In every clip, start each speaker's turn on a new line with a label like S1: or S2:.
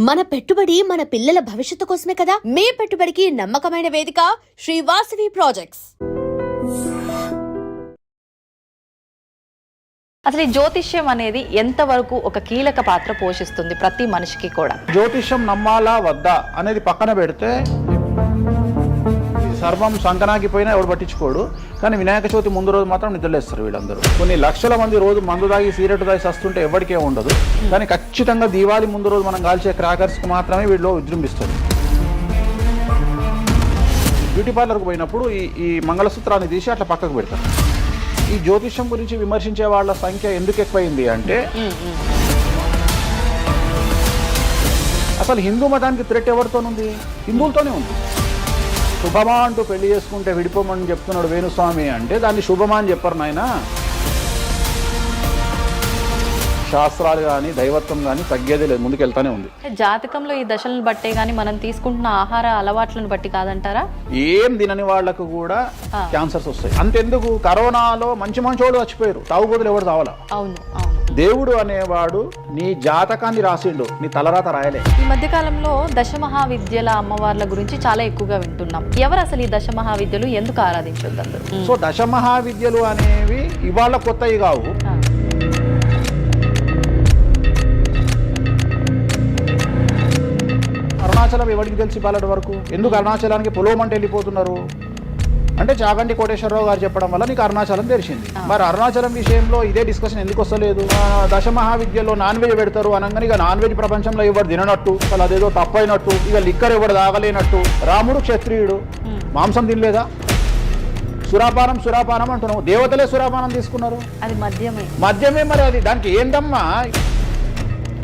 S1: మన పెట్టుబడి మన పిల్లల భవిష్యత్తు కోసమే కదా. మీ పెట్టుబడికి నమ్మకమైన వేదిక శ్రీ వాసవి ప్రాజెక్ట్స్.
S2: అసలు ఈ జ్యోతిష్యం అనేది ఎంతవరకు ఒక కీలక పాత్ర పోషిస్తుంది ప్రతి మనిషికి కూడా?
S3: జ్యోతిష్యం నమ్మాలా వద్దా అనేది పక్కన పెడితే సర్వం సంకనాగిపోయినా ఎవడు పట్టించుకోడు. కానీ వినాయక చవితి ముందు రోజు మాత్రం నిద్రలేస్తారు వీళ్ళందరూ. కొన్ని లక్షల మంది రోజు మందు దాగి సిగరెట్ దాగి వస్తుంటే ఎవరికే ఉండదు. కానీ ఖచ్చితంగా దీవాళి ముందు రోజు మనం కాల్చే క్రాకర్స్కి మాత్రమే వీళ్ళు విజృంభిస్తారు. బ్యూటీ పార్లర్కి పోయినప్పుడు ఈ మంగళసూత్రాన్ని తీసి అట్లా పక్కకు పెడతారు. ఈ జ్యోతిష్యం గురించి విమర్శించే వాళ్ళ సంఖ్య ఎందుకు ఎక్కువైంది అంటే, అసలు హిందూ మతానికి థ్రెట్ ఎవరితోనుంది? హిందువులతోనే ఉంది. శుభమా అంటూ పెళ్లి చేసుకుంటే విడిపోమని చెప్తున్నాడు వేణుస్వామి అంటే దాన్ని శుభమా అని చెప్పరు నాయన. శాస్త్రాలు కానీ దైవత్వం కానీ తగ్గేదే లేదు, ముందుకెళ్తానే ఉంది.
S2: జాతకంలో ఈ దశలను బట్టే గానీ మనం తీసుకుంటున్న ఆహార అలవాట్లను బట్టి కాదంటారా?
S3: ఏం తినని వాళ్లకు కూడా క్యాన్సర్స్ వస్తాయి. అంతెందుకు, కరోనాలో మంచి మంచోడు చచ్చిపోయారు, తాగుబోతులు ఎవరు తావాలా?
S2: అవును అవును.
S3: దేవుడు అనేవాడు నీ జాతకాన్ని రాసిండు, నీ తలరాత రాయలే.
S2: ఈ మధ్య కాలంలో దశమహావిద్యల అమ్మవార్ల గురించి చాలా ఎక్కువగా వింటున్నాం. ఎవరు అసలు ఈ దశమహావిద్యలు, ఎందుకు ఆరాధించొద్దు అందరూ?
S3: సో దశమహావిద్యలు అనేవి ఇవాళ కొత్తవి కావు. అరుణాచలం ఎవరికి తెలిసి పాలటి వరకు? ఎందుకు అరుణాచలానికి పొలోమంటే వెళ్ళిపోతున్నారు అంటే చాగంటి కోటేశ్వరరావు గారు చెప్పడం వల్ల నీకు అరుణాచలం తెలిసింది. మరి అరుణాచలం విషయంలో ఇదే డిస్కషన్ ఎందుకు వస్తలేదు? దశమహావిద్యలో నాన్ వెజ్ పెడతారు అనగానే ఇక నాన్ వెజ్ ప్రపంచంలో ఎవరు తిననట్టు, అసలు అదేదో తప్పైనట్టు, ఇక లిక్కర్ ఎవరు తాగలేనట్టు. రాముడు క్షత్రియుడు, మాంసం తినలేదా? సురాపానం అంటున్నావు. దేవతలే సురాపానం తీసుకున్నారు, అది మద్యమే. మరి అది దానికి ఏందమ్మా?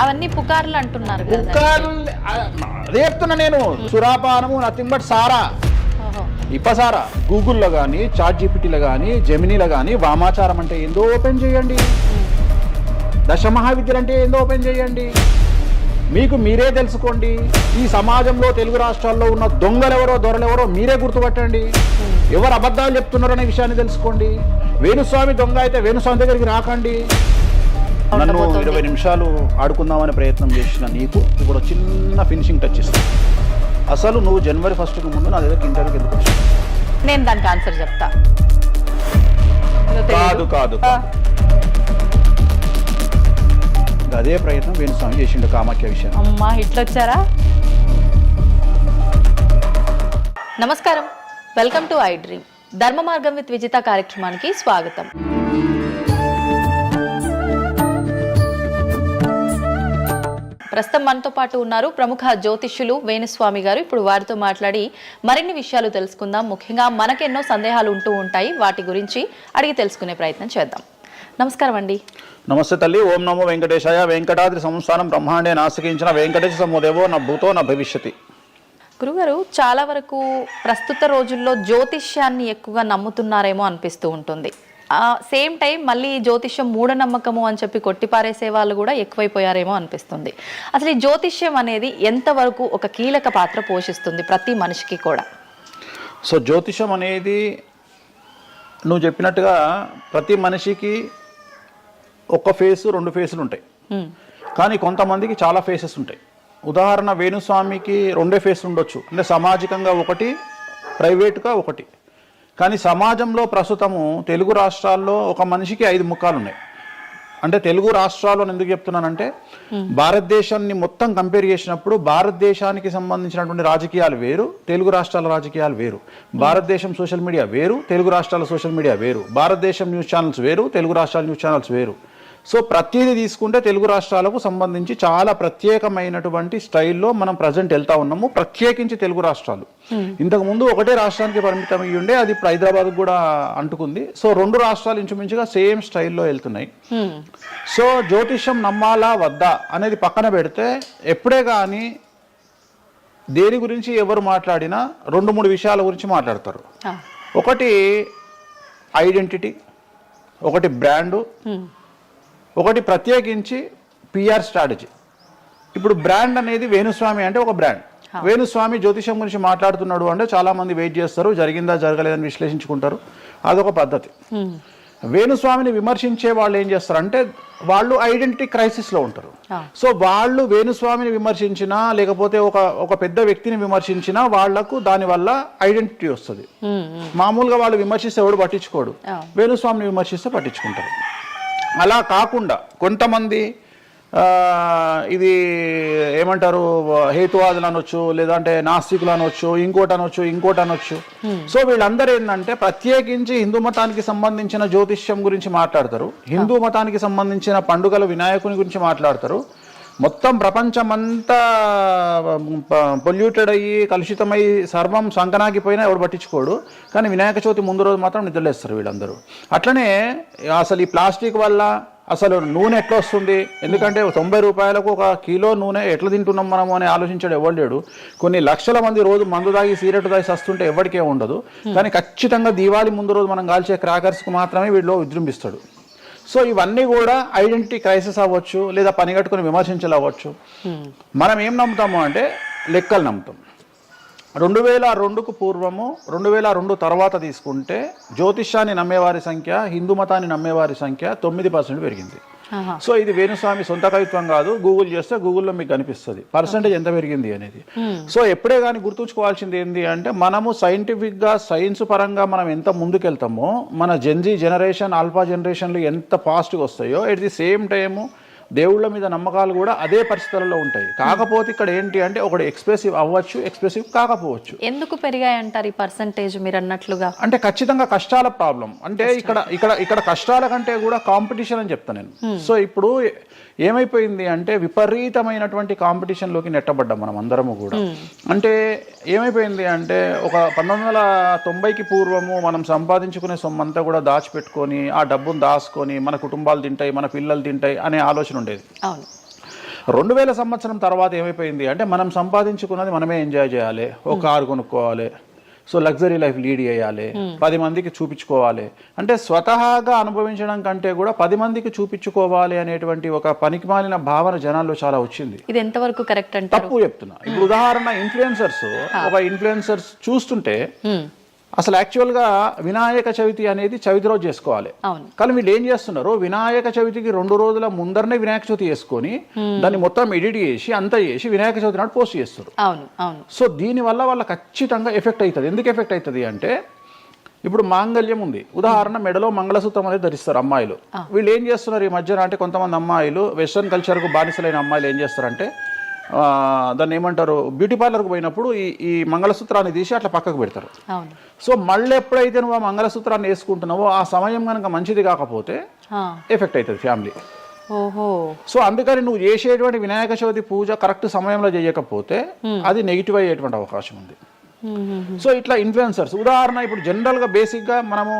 S2: అవన్నీ పుకార్లు అంటున్నారు.
S3: పుకార్లు అదే చెప్తున్నా నేను. సురాపానము నథింగ్ బట్ సారా, ఇప్పసారా. గూగుల్లో కానీ, చాట్ జీపీటీలో కానీ, జెమినీలో కానీ వామాచారం అంటే ఏందో ఓపెన్ చేయండి, దశమహావిద్యలు అంటే ఏందో ఓపెన్ చేయండి. మీకు మీరే తెలుసుకోండి. ఈ సమాజంలో తెలుగు రాష్ట్రాల్లో ఉన్న దొంగలెవరో దొరలెవరో మీరే గుర్తుపట్టండి. ఎవరు అబద్ధాలు చెప్తున్నారో అనే విషయాన్ని తెలుసుకోండి. వేణుస్వామి దొంగ అయితే వేణుస్వామి దగ్గరికి రాకండి. నన్ను 20 నిమిషాలు ఆడుకుందామనే ప్రయత్నం చేసిన నీకు ఇప్పుడు చిన్న ఫినిషింగ్ టచ్ ఇస్తాను. అసలు నువ్వు జనవరి 1కు ముందు నా దగ్గర ఇంటర్వ్యూకి ఎందుకు వచ్చావు?
S2: నేను దానికి ఆన్సర్ చెప్తా.
S3: కాదు అదే ప్రయత్నం వేణుస్వామి చేసిండు కామాఖ్య విషయం.
S2: అమ్మా ఇట్లా వచ్చారా? నమస్కారం, వెల్కమ్ టు ఐ డ్రీమ్. ధర్మ మార్గం విత్ విజిత కార్యక్రమానికి స్వాగతం. ప్రస్తుతం మనతో పాటు ఉన్నారు ప్రముఖ జ్యోతిష్యులు వేణుస్వామి గారు. ఇప్పుడు వారితో మాట్లాడి మరిన్ని విషయాలు తెలుసుకుందాం. ముఖ్యంగా మనకెన్నో సందేహాలు ఉంటూ ఉంటాయి, వాటి గురించి అడిగి తెలుసుకునే ప్రయత్నం చేద్దాం. నమస్కారం అండి.
S3: నమస్తే తల్లి. ఓం నమో వెంకటేశాయ. వెంకటాద్రి సంస్థానం బ్రహ్మాండే నాసికించిన వెంకటేశ సమోదేవో నా భూతో నా భవిష్యతి.
S2: గురుగారు, చాలా వరకు ప్రస్తుత రోజుల్లో జ్యోతిష్యాన్ని ఎక్కువగా నమ్ముతున్నారేమో అనిపిస్తూ ఉంటుంది. సేమ్ టైం మళ్ళీ జ్యోతిష్యం మూఢనమ్మకము అని చెప్పి కొట్టిపారేసే వాళ్ళు కూడా ఎక్కువైపోయారేమో అనిపిస్తుంది. అసలు ఈ జ్యోతిష్యం అనేది ఎంతవరకు ఒక కీలక పాత్ర పోషిస్తుంది ప్రతి మనిషికి కూడా?
S3: సో జ్యోతిషం అనేది నువ్వు చెప్పినట్టుగా ప్రతి మనిషికి ఒక ఫేసు 2 ఫేసులు ఉంటాయి, కానీ కొంతమందికి చాలా ఫేసెస్ ఉంటాయి. ఉదాహరణ వేణుస్వామికి 2 ఫేస్ ఉండొచ్చు, అంటే సామాజికంగా ఒకటి, ప్రైవేట్గా ఒకటి. కానీ సమాజంలో ప్రస్తుతము తెలుగు రాష్ట్రాల్లో ఒక మనిషికి 5 ముఖాలు ఉన్నాయి. అంటే తెలుగు రాష్ట్రాలు అని ఎందుకు చెప్తున్నానంటే, భారతదేశాన్ని మొత్తం కంపేర్ చేసినప్పుడు భారతదేశానికి సంబంధించినటువంటి రాజకీయాలు వేరు, తెలుగు రాష్ట్రాల రాజకీయాలు వేరు. భారతదేశం సోషల్ మీడియా వేరు, తెలుగు రాష్ట్రాల సోషల్ మీడియా వేరు. భారతదేశం న్యూస్ ఛానల్స్ వేరు, తెలుగు రాష్ట్రాల న్యూస్ ఛానల్స్ వేరు. సో ప్రతిదీ తీసుకుంటే తెలుగు రాష్ట్రాలకు సంబంధించి చాలా ప్రత్యేకమైనటువంటి స్టైల్లో మనం ప్రజెంట్ వెళ్తా ఉన్నాము. ప్రత్యేకించి తెలుగు రాష్ట్రాలు ఇంతకుముందు ఒకటే రాష్ట్రానికి పరిమితం అయ్యి ఉండే, అది ఇప్పుడు హైదరాబాద్ కూడా అంటుకుంది. సో 2 రాష్ట్రాలు ఇంచుమించుగా సేమ్ స్టైల్లో వెళ్తున్నాయి. సో జ్యోతిష్యం నమ్మాలా వద్దా అనేది పక్కన పెడితే, ఎప్పుడే కానీ దేని గురించి ఎవరు మాట్లాడినా 2-3 విషయాల గురించి మాట్లాడతారు. ఒకటి ఐడెంటిటీ, ఒకటి బ్రాండు, ఒకటి ప్రత్యేకించి పిఆర్ స్ట్రాటజీ. ఇప్పుడు బ్రాండ్ అనేది వేణుస్వామి అంటే ఒక బ్రాండ్. వేణుస్వామి జ్యోతిషం గురించి మాట్లాడుతున్నాడు అంటే చాలామంది వెయిట్ చేస్తారు, జరిగిందా జరగలేదని విశ్లేషించుకుంటారు, అదొక పద్ధతి. వేణుస్వామిని విమర్శించే వాళ్ళు ఏం చేస్తారంటే వాళ్ళు ఐడెంటిటీ క్రైసిస్లో ఉంటారు.
S2: ఆ.
S3: సో వాళ్ళు వేణుస్వామిని విమర్శించినా లేకపోతే ఒక పెద్ద వ్యక్తిని విమర్శించినా వాళ్లకు దానివల్ల ఐడెంటిటీ వస్తుంది. మామూలుగా వాళ్ళు విమర్శిస్తే ఎవడు పట్టించుకోడు, వేణుస్వామిని విమర్శిస్తే పట్టించుకుంటారు. అలా కాకుండా కొంతమంది ఇది ఏమంటారు హేతువాదులు అనొచ్చు, లేదంటే నాస్తికులు అనొచ్చు, ఇంకోటి అనొచ్చు. సో వీళ్ళందరూ ఏంటంటే ప్రత్యేకించి హిందూ మతానికి సంబంధించిన జ్యోతిష్యం గురించి మాట్లాడతారు, హిందూ మతానికి సంబంధించిన పండుగల వినాయకుని గురించి మాట్లాడతారు. మొత్తం ప్రపంచమంతా పొల్యూటెడ్ అయ్యి కలుషితమై సర్వం సంకనాగిపోయినా ఎవడు పట్టించుకోడు, కానీ వినాయక చవితి ముందు రోజు మాత్రం నిద్రలేస్తారు వీళ్ళందరూ. అట్లనే అసలు ఈ ప్లాస్టిక్ వల్ల అసలు నూనె ఎట్లా వస్తుంది, ఎందుకంటే 90 రూపాయలకు 1 కిలో నూనె ఎట్లా తింటున్నాం మనము అని ఆలోచించాడు ఎవరు లేడు. కొన్ని లక్షల మంది రోజు మందు తాగి సిగరెట్ తాగి వస్తుంటే ఎవరికే ఉండదు, కానీ ఖచ్చితంగా దీవాళి ముందు రోజు మనం కాల్చే క్రాకర్స్కి మాత్రమే వీడిలో విజృంభిస్తాడు. సో ఇవన్నీ కూడా ఐడెంటిటీ క్రైసిస్ అవ్వచ్చు, లేదా పని కట్టుకుని విమర్శించలవచ్చు. మనం ఏం నమ్ముతాము అంటే లెక్కలు నమ్ముతాం. 2002కు పూర్వము 2002 తర్వాత తీసుకుంటే జ్యోతిష్యాన్ని నమ్మేవారి సంఖ్య, హిందూ మతాన్ని నమ్మేవారి సంఖ్య 9% పెరిగింది. సో ఇది వేణుస్వామి సొంత కవిత్వం కాదు, గూగుల్ చేస్తే గూగుల్లో మీకు కనిపిస్తుంది పర్సంటేజ్ ఎంత పెరిగింది అనేది. సో ఎప్పుడే కానీ గుర్తుంచుకోవాల్సింది ఏంటి అంటే మనము సైంటిఫిక్గా సైన్స్ పరంగా మనం ఎంత ముందుకెళ్తామో మన జెన్జీ జనరేషన్, ఆల్ఫా జనరేషన్లు ఎంత ఫాస్ట్గా వస్తాయో ఎట్ ది సేమ్ టైము దేవుళ్ళ మీద నమ్మకాలు కూడా అదే పరిస్థితులలో ఉంటాయి. కాకపోతే ఇక్కడ ఏంటి అంటే ఒకటి ఎక్స్ప్రెసివ్ అవ్వచ్చు, ఎక్స్ప్రెసివ్ కాకపోవచ్చు.
S2: ఎందుకు పెరిగాయి అంటారు ఈ పర్సంటేజ్ మీరు అన్నట్లుగా?
S3: అంటే ఖచ్చితంగా కష్టాల ప్రాబ్లం. అంటే ఇక్కడ కష్టాల కంటే కూడా కాంపిటీషన్ అని చెప్తాను నేను. సో ఇప్పుడు ఏమైపోయింది అంటే విపరీతమైనటువంటి కాంపిటీషన్లోకి నెట్టబడ్డాం మనం అందరము కూడా. అంటే ఏమైపోయింది అంటే ఒక 1990కి పూర్వము మనం సంపాదించుకునే సొమ్మంతా కూడా దాచిపెట్టుకొని ఆ డబ్బును దాచుకొని మన కుటుంబాలు తింటాయి, మన పిల్లలు తింటాయి అనే ఆలోచన ఉండేది. 2000 సంవత్సరం తర్వాత ఏమైపోయింది అంటే మనం సంపాదించుకున్నది మనమే ఎంజాయ్ చేయాలి, ఒక కారు కొనుక్కోవాలి, సో లగ్జరీ లైఫ్ లీడ్ చేయాలి, 10 మందికి చూపించుకోవాలి. అంటే స్వతహాగా అనుభవించడం కంటే కూడా 10 మందికి చూపించుకోవాలి అనేటువంటి ఒక పనికిమాలిన భావన జనాల్లో చాలా వచ్చింది.
S2: ఇది ఎంతవరకు కరెక్ట్ అంటే
S3: తప్పు చెప్తున్నా. ఇప్పుడు ఉదాహరణ ఇన్ఫ్లుయెన్సర్స్ చూస్తుంటే అసలు యాక్చువల్గా వినాయక చవితి అనేది చవితి రోజు చేసుకోవాలి, కానీ వీళ్ళు ఏం చేస్తున్నారు వినాయక చవితికి 2 రోజుల ముందరనే వినాయక చవితి చేసుకొని దాన్ని మొత్తం ఎడిట్ చేసి అంతా చేసి వినాయక చవితి నాడు పోస్ట్ చేస్తారు. సో దీనివల్ల వాళ్ళ ఖచ్చితంగా ఎఫెక్ట్ అవుతుంది. ఎందుకు ఎఫెక్ట్ అవుతుంది అంటే ఇప్పుడు మాంగళ్యం ఉంది, ఉదాహరణ మెడలో మంగళసూత్రం అనేది ధరిస్తారు అమ్మాయిలు. వీళ్ళు ఏం చేస్తున్నారు ఈ మధ్యన అంటే కొంతమంది అమ్మాయిలు వెస్ట్రన్ కల్చర్కు బానిసలైన అమ్మాయిలు ఏం చేస్తారంటే దాన్ని ఏమంటారు బ్యూటీ పార్లర్కి పోయినప్పుడు ఈ మంగళసూత్రాన్ని తీసి అట్లా పక్కకు పెడతారు. సో మళ్ళీ ఎప్పుడైతే నువ్వు ఆ మంగళసూత్రాన్ని వేసుకుంటున్నావో ఆ సమయం కనుక మంచిది కాకపోతే ఎఫెక్ట్ అవుతుంది ఫ్యామిలీ. సో అందుకని నువ్వు చేసేటువంటి వినాయక చవితి పూజ కరెక్ట్ సమయంలో చేయకపోతే అది నెగిటివ్ అయ్యేటువంటి అవకాశం ఉంది. సో ఇట్లా ఇన్ఫ్లుయెన్సర్స్ ఉదాహరణ ఇప్పుడు జనరల్గా బేసిక్గా మనము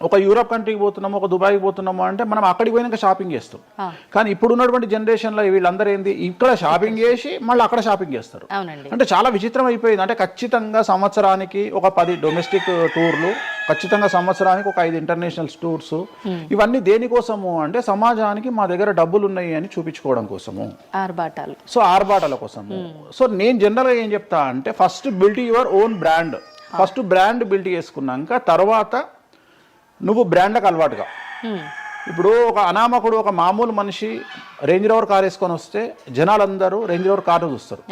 S3: ఒక యూరోప్ కంట్రీకి పోతున్నాము, ఒక దుబాయ్కి పోతున్నాము అంటే మనం అక్కడికి పోయినాక షాపింగ్ చేస్తాం. కానీ ఇప్పుడు ఉన్నటువంటి జనరేషన్లో వీళ్ళందరూ ఏంది ఇక్కడ షాపింగ్ చేసి మళ్ళీ అక్కడ షాపింగ్ చేస్తారు. అంటే చాలా విచిత్రం అయిపోయింది. అంటే ఖచ్చితంగా సంవత్సరానికి ఒక 10 డొమెస్టిక్ టూర్లు, ఖచ్చితంగా సంవత్సరానికి ఒక 5 ఇంటర్నేషనల్ టూర్స్. ఇవన్నీ దేనికోసము అంటే సమాజానికి మా దగ్గర డబ్బులు ఉన్నాయి అని చూపించుకోవడం కోసము, ఆర్భాటాల కోసము. సో నేను జనరల్గా ఏం చెప్తా అంటే first build your own brand. First brand build చేసుకున్నాక తర్వాత నువ్వు బ్రాండ్కి అలవాటుగా. ఇప్పుడు ఒక అనామకుడు ఒక మామూలు మనిషి రేంజ్ రోవర్ కార్ వేసుకొని వస్తే జనాలందరూ రేంజ్ రోవర్ కార్ను చూస్తారు.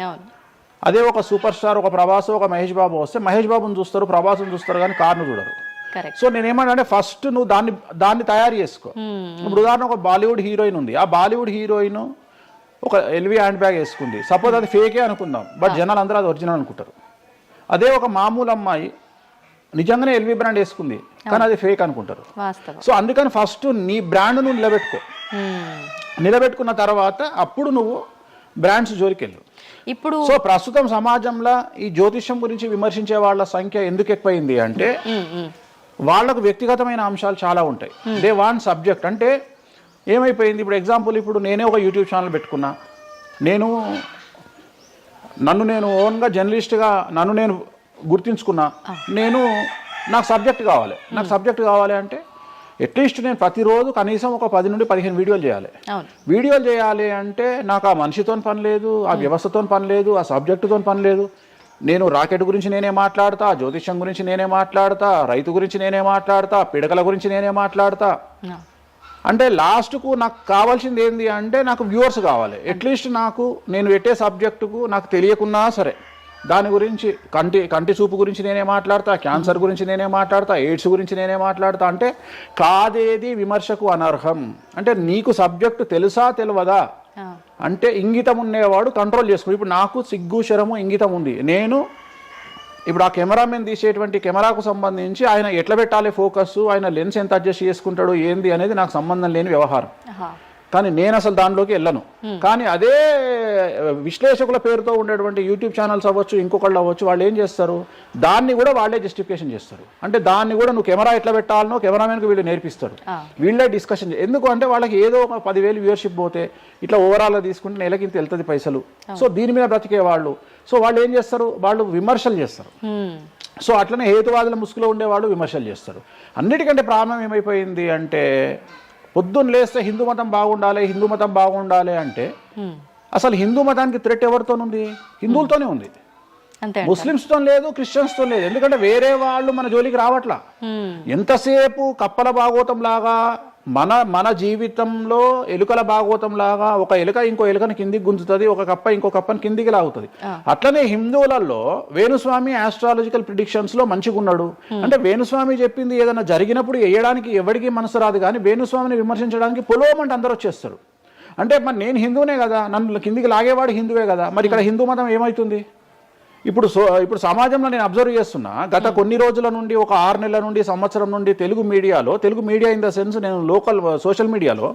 S3: అదే ఒక సూపర్ స్టార్ ఒక ప్రభాస్ ఒక మహేష్ బాబు వస్తే మహేష్ బాబుని చూస్తారు, ప్రభాస్ని చూస్తారు, కానీ కార్ను చూడరు. సో నేనేమంటే ఫస్ట్ నువ్వు దాన్ని తయారు చేసుకో. ఇప్పుడు ఉదాహరణ ఒక బాలీవుడ్ హీరోయిన్ ఉంది, ఆ బాలీవుడ్ హీరోయిన్ ఒక ఎల్వి హ్యాండ్ బ్యాగ్ వేసుకుంది, సపోజ్ అది ఫేకే అనుకుందాం, బట్ జనాలు అందరూ అది ఒరిజినల్ అనుకుంటారు. అదే ఒక మామూలు అమ్మాయి నిజంగానే ఎల్వి బ్రాండ్ వేసుకుంది కానీ అది ఫేక్ అనుకుంటారు. సో అందుకని ఫస్ట్ నీ బ్రాండ్ నువ్వు నిలబెట్టుకున్న తర్వాత అప్పుడు నువ్వు బ్రాండ్స్ జోలికి వెళ్ళు. ఇప్పుడు సో ప్రస్తుతం సమాజంలో ఈ జ్యోతిష్యం గురించి విమర్శించే వాళ్ళ సంఖ్య ఎందుకు ఎక్కువైంది అంటే వాళ్ళకు వ్యక్తిగతమైన అంశాలు చాలా ఉంటాయి. They want subject. అంటే ఏమైపోయింది ఇప్పుడు ఎగ్జాంపుల్ ఇప్పుడు నేనే ఒక యూట్యూబ్ ఛానల్ పెట్టుకున్నా, నన్ను నేను ఓన్గా జర్నలిస్ట్గా నన్ను నేను గుర్తించుకున్నా, నాకు సబ్జెక్ట్ కావాలి అంటే అట్లీస్ట్ నేను ప్రతిరోజు కనీసం ఒక 10 నుండి 15 వీడియోలు చేయాలి అంటే నాకు ఆ మనిషితో పని లేదు, ఆ వ్యవస్థతో పని లేదు, ఆ సబ్జెక్టుతో పని లేదు. నేను రాకెట్ గురించి నేనే మాట్లాడతా, జ్యోతిష్యం గురించి నేనే మాట్లాడతా, రైతు గురించి నేనే మాట్లాడతా, పిడకల గురించి నేనే మాట్లాడతా. అంటే లాస్ట్కు నాకు కావాల్సింది ఏంది అంటే నాకు వ్యూవర్స్ కావాలి. అట్లీస్ట్ నాకు నేను పెట్టే సబ్జెక్టుకు నాకు తెలియకున్నా సరే దాని గురించి కంటి చూపు గురించి నేనే మాట్లాడతా, క్యాన్సర్ గురించి నేనే మాట్లాడతా, ఎయిడ్స్ గురించి నేనే మాట్లాడతా. అంటే కాదేది విమర్శకు అనర్హం. అంటే నీకు సబ్జెక్టు తెలుసా తెలియదా అంటే ఇంగితం ఉండేవాడు కంట్రోల్ చేసుకో. ఇప్పుడు నాకు సిగ్గు శరము ఇంగితం ఉంది. నేను ఇప్పుడు ఆ కెమెరామెన్ తీసేటువంటి కెమెరాకు సంబంధించి ఆయన ఎట్లా పెట్టాలి ఫోకస్, ఆయన లెన్స్ ఎంత అడ్జస్ట్ చేసుకుంటాడు ఏంది అనేది నాకు సంబంధం లేని వ్యవహారం. కానీ నేను అసలు దానిలోకి వెళ్ళను. కానీ అదే విశ్లేషకుల పేరుతో ఉండేటువంటి యూట్యూబ్ ఛానల్స్ అవ్వచ్చు, ఇంకొకళ్ళు అవ్వచ్చు, వాళ్ళు ఏం చేస్తారు, దాన్ని కూడా వాళ్ళే జస్టిఫికేషన్ చేస్తారు. అంటే దాన్ని కూడా నువ్వు కెమెరా ఎట్లా పెట్టాలనో కెమెరామెన్కి వీళ్ళు నేర్పిస్తారు, వీళ్ళే డిస్కషన్. ఎందుకు అంటే వాళ్ళకి ఏదో ఒక 10,000 వ్యూవర్షిప్ పోతే ఇట్లా ఓవరాల్గా తీసుకుంటే నెలకి ఇంత వెళ్తుంది పైసలు. సో దీని మీద బ్రతికే వాళ్ళు, సో వాళ్ళు ఏం చేస్తారు, వాళ్ళు విమర్శలు చేస్తారు. సో అట్లనే హేతువాదుల ముసుగులో ఉండేవాళ్ళు విమర్శలు చేస్తారు. అన్నిటికంటే ప్రాబ్లం ఏమైపోయింది అంటే పొద్దున్న లేస్తే హిందూ మతం బాగుండాలి, హిందూ మతం బాగుండాలి అంటే అసలు హిందూ మతానికి థ్రెట్ ఎవరితోనుంది? హిందువులతోనే ఉంది. ముస్లిమ్స్తో లేదు, క్రిస్టియన్స్తో లేదు. ఎందుకంటే వేరే వాళ్ళు మన జోలికి రావట్లా. ఎంతసేపు కప్పల భాగవతం లాగా మన జీవితంలో ఎలుకల భాగవతం లాగా ఒక ఎలుక ఇంకో ఎలుకని కిందికి గుంజుతుంది, ఒక కప్ప ఇంకో కప్పని కిందికి లాగుతుంది. అట్లనే హిందువులలో వేణుస్వామి ఆస్ట్రాలజికల్ ప్రిడిక్షన్స్ లో మంచిగా ఉన్నాడు. అంటే వేణుస్వామి చెప్పింది ఏదైనా జరిగినప్పుడు వేయడానికి ఎవరికి మనసు రాదు, కానీ వేణుస్వామిని విమర్శించడానికి పొలోమంటే అందరూ వచ్చేస్తారు. అంటే మరి నేను హిందువునే కదా, నన్ను కిందికి లాగేవాడు హిందువే కదా, మరి ఇక్కడ హిందూ మతం ఏమవుతుంది? ఇప్పుడు సమాజంలో నేను అబ్జర్వ్ చేస్తున్నా, గత కొన్ని రోజుల నుండి, ఒక 6 నెలల నుండి, సంవత్సరం నుండి Telugu media in the sense నేను లోకల్ సోషల్ మీడియాలో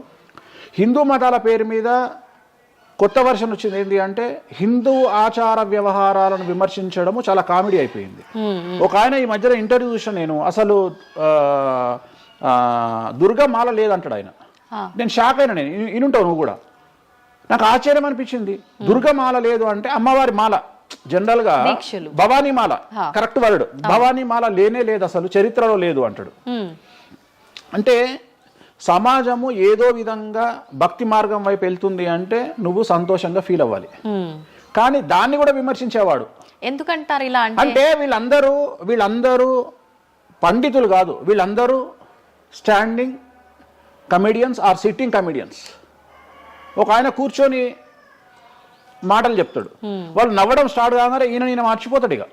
S3: హిందూ మతాల పేరు మీద కొత్త వర్షన్ వచ్చింది. ఏంటి అంటే హిందూ ఆచార వ్యవహారాలను విమర్శించడము చాలా కామెడీ అయిపోయింది. ఒక ఆయన ఈ మధ్యలో ఇంటర్వ్యూ చూసాను నేను, అసలు దుర్గమాల లేదంటాడు ఆయన. నేను షాక్ అయినా. నేను ఇనుంటావు నువ్వు కూడా. నాకు ఆశ్చర్యం అనిపించింది. దుర్గమాల లేదు అంటే అమ్మవారి మాల, జనరల్ గా భవానీ మాల కరెక్ట్ వర్డ్. భవానీ మాల లేనే లేదు, అసలు చరిత్రలో లేదు అంటాడు. అంటే సమాజము ఏదో విధంగా భక్తి మార్గం వైపు వెళ్తుంది అంటే నువ్వు సంతోషంగా ఫీల్ అవ్వాలి. కానీ దాన్ని కూడా విమర్శించేవాడు
S2: ఎందుకంటారు ఇలా
S3: అంటే వీళ్ళందరూ పండితులు కాదు, వీళ్ళందరూ standing comedians or sitting comedians. ఒక ఆయన కూర్చొని మాటలు చెప్తాడు, వాళ్ళు నవ్వడం స్టార్ట్ కాగానే ఈయన మర్చిపోతాడు. ఇక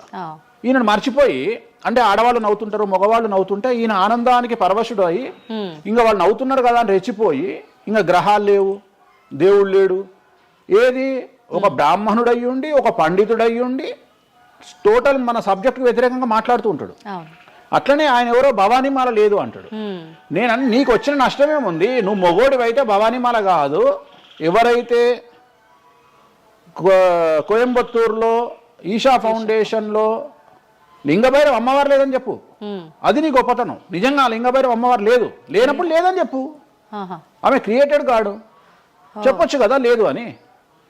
S3: ఈయన మర్చిపోయి, అంటే ఆడవాళ్ళు నవ్వుతుంటారు, మగవాళ్ళు నవ్వుతుంటే ఈయన ఆనందానికి పరవశుడు అయ్యి ఇంకా వాళ్ళు నవ్వుతున్నారు కదా అని రెచ్చిపోయి ఇంకా గ్రహాలు లేవు, దేవుడు లేడు, ఏది ఒక బ్రాహ్మణుడు అయ్యి ఉండి, ఒక పండితుడు అయ్యి ఉండి టోటల్ మన సబ్జెక్టుకు వ్యతిరేకంగా మాట్లాడుతూ ఉంటాడు. అట్లనే ఆయన ఎవరో భవానీమాల లేదు అంటాడు. నీకు వచ్చిన నష్టమేముంది? నువ్వు మొగోడివైతే భవానీమాల కాదు, ఎవరైతే కోయంబత్తూరులో ఈషా ఫౌండేషన్లో లింగభైరవ అమ్మవారు లేదని చెప్పు, అది నీ గొప్పతనం. నిజంగా లింగభైరవ అమ్మవారు లేనప్పుడు లేదని చెప్పు. ఆమె క్రియేటెడ్ గాడు, చెప్పొచ్చు కదా లేదు అని.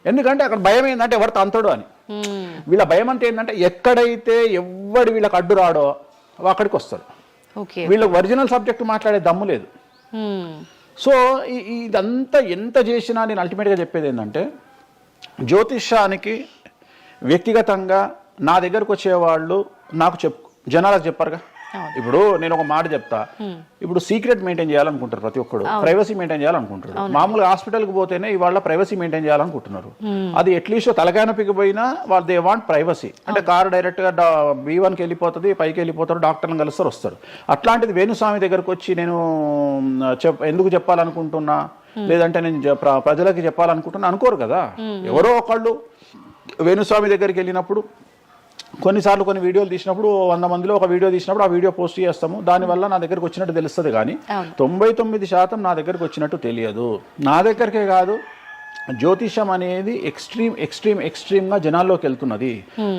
S3: ఎందుకంటే అక్కడ భయం ఏంటంటే ఎవరు తంతడు అని. వీళ్ళ భయం అంటే ఏంటంటే ఎక్కడైతే ఎవడు వీళ్ళకి అడ్డు రాడో అక్కడికి వస్తారు. వీళ్ళకి ఒరిజినల్ సబ్జెక్ట్ మాట్లాడే దమ్ము లేదు. సో ఇదంతా ఎంత చేసినా నేను అల్టిమేట్గా చెప్పేది ఏంటంటే, జ్యోతిష్యానికి వ్యక్తిగతంగా నా దగ్గరకు వచ్చేవాళ్ళు నాకు జనాలకు చెప్పారుగా. ఇప్పుడు నేను ఒక మాట చెప్తా, ఇప్పుడు సీక్రెట్ మెయింటైన్ చేయాలనుకుంటారు ప్రతి ఒక్కరు, ప్రైవసీ మెయింటైన్ చేయాలనుకుంటారు. మామూలుగా హాస్పిటల్కి పోతేనే ఇవాళ ప్రైవసీ మెయింటైన్ చేయాలనుకుంటున్నారు. అది అట్లీస్ట్ తలకాయనొప్పికి పోయినా వాళ్ళు దే వాంట్ ప్రైవసీ. అంటే కారు డైరెక్ట్గా B1కి వెళ్ళిపోతుంది, పైకి వెళ్ళిపోతారు, డాక్టర్ని కలుస్తారు, వస్తారు. అట్లాంటిది వేణుస్వామి దగ్గరకు వచ్చి నేను ఎందుకు చెప్పాలనుకుంటున్నా, లేదంటే నేను ప్రజలకి చెప్పాలనుకుంటున్నా అనుకోరు కదా. ఎవరో ఒకళ్ళు వేణుస్వామి దగ్గరికి వెళ్ళినప్పుడు కొన్నిసార్లు కొన్ని వీడియోలు తీసినప్పుడు 100 మందిలో ఒక వీడియో తీసినప్పుడు ఆ వీడియో పోస్ట్ చేస్తాము, దానివల్ల నా దగ్గరకు వచ్చినట్టు తెలుస్తుంది. కానీ 99% నా దగ్గరకు వచ్చినట్టు తెలియదు. నా దగ్గరికే కాదు, జ్యోతిషం అనేది ఎక్స్ట్రీమ్గా జనాల్లోకి వెళ్తున్నది.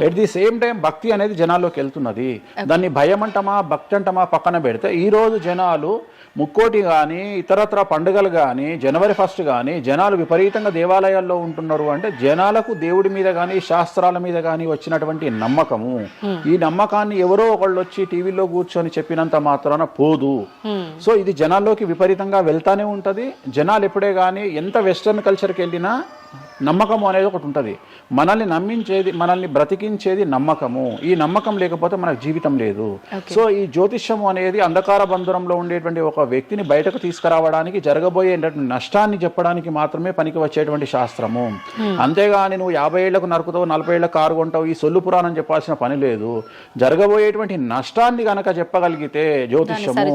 S3: ఎట్ ది సేమ్ టైం భక్తి అనేది జనాల్లోకి వెళ్తున్నది. దాన్ని భయం అంటమా భక్తి అంటమా పక్కన పెడితే ఈరోజు జనాలు ముక్కోటి కానీ ఇతరత్ర పండుగలు కానీ జనవరి 1 కానీ జనాలు విపరీతంగా దేవాలయాల్లో ఉంటున్నారు. అంటే జనాలకు దేవుడి మీద కానీ శాస్త్రాల మీద కానీ వచ్చినటువంటి నమ్మకము, ఈ నమ్మకాన్ని ఎవరో ఒకళ్ళు వచ్చి టీవీలో కూర్చొని చెప్పినంత మాత్రాన పోదు. సో ఇది జనాల్లోకి విపరీతంగా వెళ్తానే ఉంటుంది. జనాలు ఎప్పుడే కానీ ఎంత వెస్టర్న్ కల్చర్కి వెళ్ళినా నమ్మకము అనేది ఒకటి ఉంటుంది. మనల్ని నమ్మించేది, మనల్ని బ్రతికించేది నమ్మకము. ఈ నమ్మకం లేకపోతే మనకు జీవితం లేదు. సో ఈ జ్యోతిష్యము అనేది అంధకార బంధురంలో ఉండేటువంటి ఒక వ్యక్తిని బయటకు తీసుకురావడానికి, జరగబోయే నష్టాన్ని చెప్పడానికి మాత్రమే పనికి వచ్చేటువంటి శాస్త్రము. అంతేగాని నువ్వు 50 ఏళ్లకు నరుకుతావు, 40 ఏళ్లకు కారు కొంటావు, ఈ సొల్లు పురాణం చెప్పాల్సిన పని లేదు. జరగబోయేటువంటి నష్టాన్ని గనక చెప్పగలిగితే జ్యోతిష్యము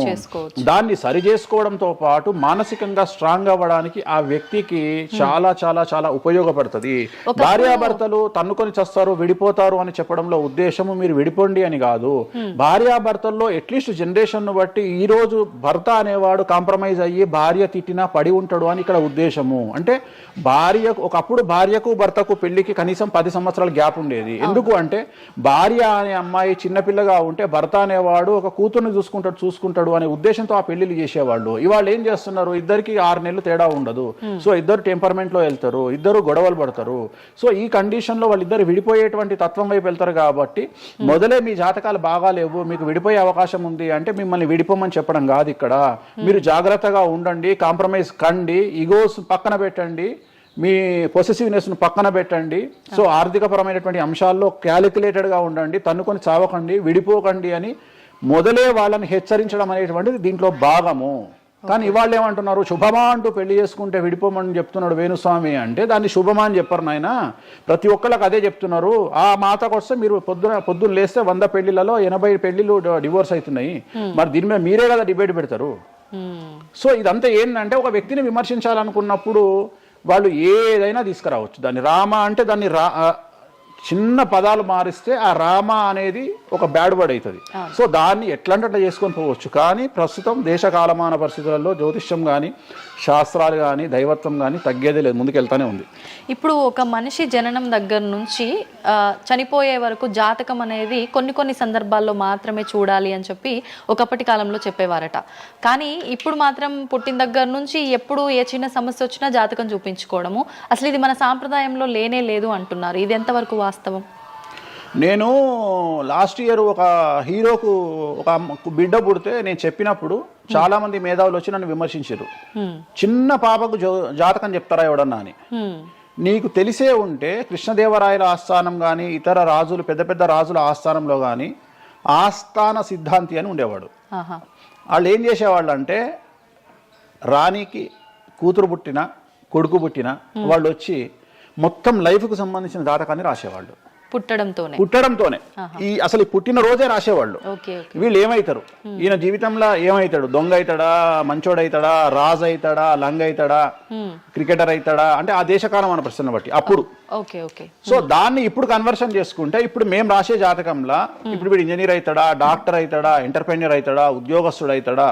S3: దాన్ని సరి చేసుకోవడంతో పాటు మానసికంగా స్ట్రాంగ్ అవ్వడానికి ఆ వ్యక్తికి చాలా చాలా చాలా ఉపయోగపడుతుంది. భార్యాభర్తలు తన్నుకొని చస్తారు, విడిపోతారు అని చెప్పడంలో ఉద్దేశము మీరు విడిపోండి అని కాదు. భార్యాభర్తల్లో అట్లీస్ట్ జనరేషన్ ను బట్టి ఈ రోజు భర్త అనేవాడు కాంప్రమైజ్ అయ్యి భార్య తిట్టినా పడి ఉంటాడు అని ఇక్కడ ఉద్దేశము. అంటే ఒకప్పుడు భార్యకు భర్తకు పెళ్లికి కనీసం 10 సంవత్సరాల గ్యాప్ ఉండేది. ఎందుకు అంటే భార్య అనే అమ్మాయి చిన్నపిల్లగా ఉంటే భర్త అనేవాడు ఒక కూతుర్ని చూసుకుంటాడు అనే ఉద్దేశంతో ఆ పెళ్లిళ్ళు చేసేవాళ్ళు. ఇవాళ ఏం చేస్తున్నారు, ఇద్దరికి 6 నెలలు తేడా ఉండదు. సో ఇద్దరు టెంపర్మెంట్ లో వెళ్తారు, ఇద్దరు గొడవలు పడతారు. సో ఈ కండిషన్ లో వాళ్ళిద్దరు విడిపోయేటువంటి తత్వం వైపు వెళ్తారు. కాబట్టి మొదలే మీ జాతకాలు బాగాలేవు, మీకు విడిపోయే అవకాశం ఉంది అంటే మిమ్మల్ని విడిపోమని చెప్పడం కాదు. ఇక్కడ మీరు జాగ్రత్తగా ఉండండి, కాంప్రమైజ్ కండి, ఈగోస్ పక్కన పెట్టండి, మీ పొసెసివ్నెస్ ను పక్కన పెట్టండి. సో ఆర్థికపరమైనటువంటి అంశాల్లో క్యాలిక్యులేటెడ్గా ఉండండి, తన్నుకొని చావకండి, విడిపోకండి అని మొదలే వాళ్ళని హెచ్చరించడం అనేటువంటిది దీంట్లో భాగము. కానీ ఇవాళ ఏమంటున్నారు, శుభమా అంటూ పెళ్లి చేసుకుంటే విడిపోమని చెప్తున్నాడు వేణుస్వామి అంటే దాన్ని శుభమా అని చెప్పరు నాయన. ప్రతి ఒక్కళ్ళకి అదే చెప్తున్నారు. ఆ మాతకు వస్తే మీరు పొద్దున్న లేస్తే 100 పెళ్లిలలో 80 పెళ్లిళ్ళు డివోర్స్ అవుతున్నాయి. మరి దీని మీద మీరే కదా డిబేట్ పెడతారు. సో ఇదంతా ఏంటంటే ఒక వ్యక్తిని విమర్శించాలనుకున్నప్పుడు వాళ్ళు ఏదైనా తీసుకురావచ్చు. దాన్ని రామ అంటే దాన్ని చిన్న పదాలు మారిస్తే ఆ రామ అనేది ఒక బ్యాడ్ వర్డ్ అవుతుంది. సో దాన్ని ఎట్లంటే అట్లా చేసుకొని పోవచ్చు. కానీ ప్రస్తుతం దేశ కాలమాన పరిస్థితులలో జ్యోతిష్యం కానీ శాస్త్రాలు కానీ దైవత్వం కానీ తగ్గేదే లేదు, ముందుకెళ్తానే ఉంది.
S2: ఇప్పుడు ఒక మనిషి జననం దగ్గర నుంచి చనిపోయే వరకు జాతకం అనేది కొన్ని సందర్భాల్లో మాత్రమే చూడాలి అని చెప్పి ఒకప్పటి కాలంలో చెప్పేవారట. కానీ ఇప్పుడు మాత్రం పుట్టిన దగ్గర నుంచి ఎప్పుడు ఏ చిన్న సమస్య వచ్చినా జాతకం చూపించుకోవడము, అసలు ఇది మన సాంప్రదాయంలో లేనే లేదు అంటున్నారు. ఇది ఎంతవరకు వాస్తవం?
S3: నేను లాస్ట్ ఇయర్ ఒక హీరోకు ఒక బిడ్డ పుడితే నేను చెప్పినప్పుడు చాలా మంది మేధావులు వచ్చి నన్ను విమర్శించారు. చిన్న పాపకు జాతకం చెప్తారా ఎవడన్నా అని. నీకు తెలిసే ఉంటే కృష్ణదేవరాయల ఆస్థానం కానీ ఇతర రాజులు పెద్ద పెద్ద రాజుల ఆస్థానంలో కానీ ఆస్థాన సిద్ధాంతి అని ఉండేవాడు. వాళ్ళు ఏం చేసేవాళ్ళు అంటే రాణికి కూతురు పుట్టిన కొడుకు పుట్టిన వాళ్ళు వచ్చి మొత్తం లైఫ్కు సంబంధించిన జాతకాన్ని రాసేవాళ్ళు. పుట్టడంతోనే ఈ అసలు పుట్టిన రోజే రాసేవాళ్ళు. వీళ్ళు ఏమైతారు, ఈయన జీవితంలో ఏమైతాడు, దొంగ అవుతాడా, మంచోడు అవుతాడా, రాజు అవుతాడా, లంగ అవుతాడా, క్రికెటర్ అవుతాడా అంటే ఆ దేశకాలం మన ప్రశ్న బట్టి అప్పుడు. సో దాన్ని ఇప్పుడు కన్వర్షన్ చేసుకుంటే ఇప్పుడు మేము రాసే జాతకంలో ఇప్పుడు వీడు ఇంజనీర్ అవుతాడా, డాక్టర్ అవుతాడా, ఎంటర్ప్రెన్యూర్ అవుతాడా, ఉద్యోగస్తుడు అవుతాడా.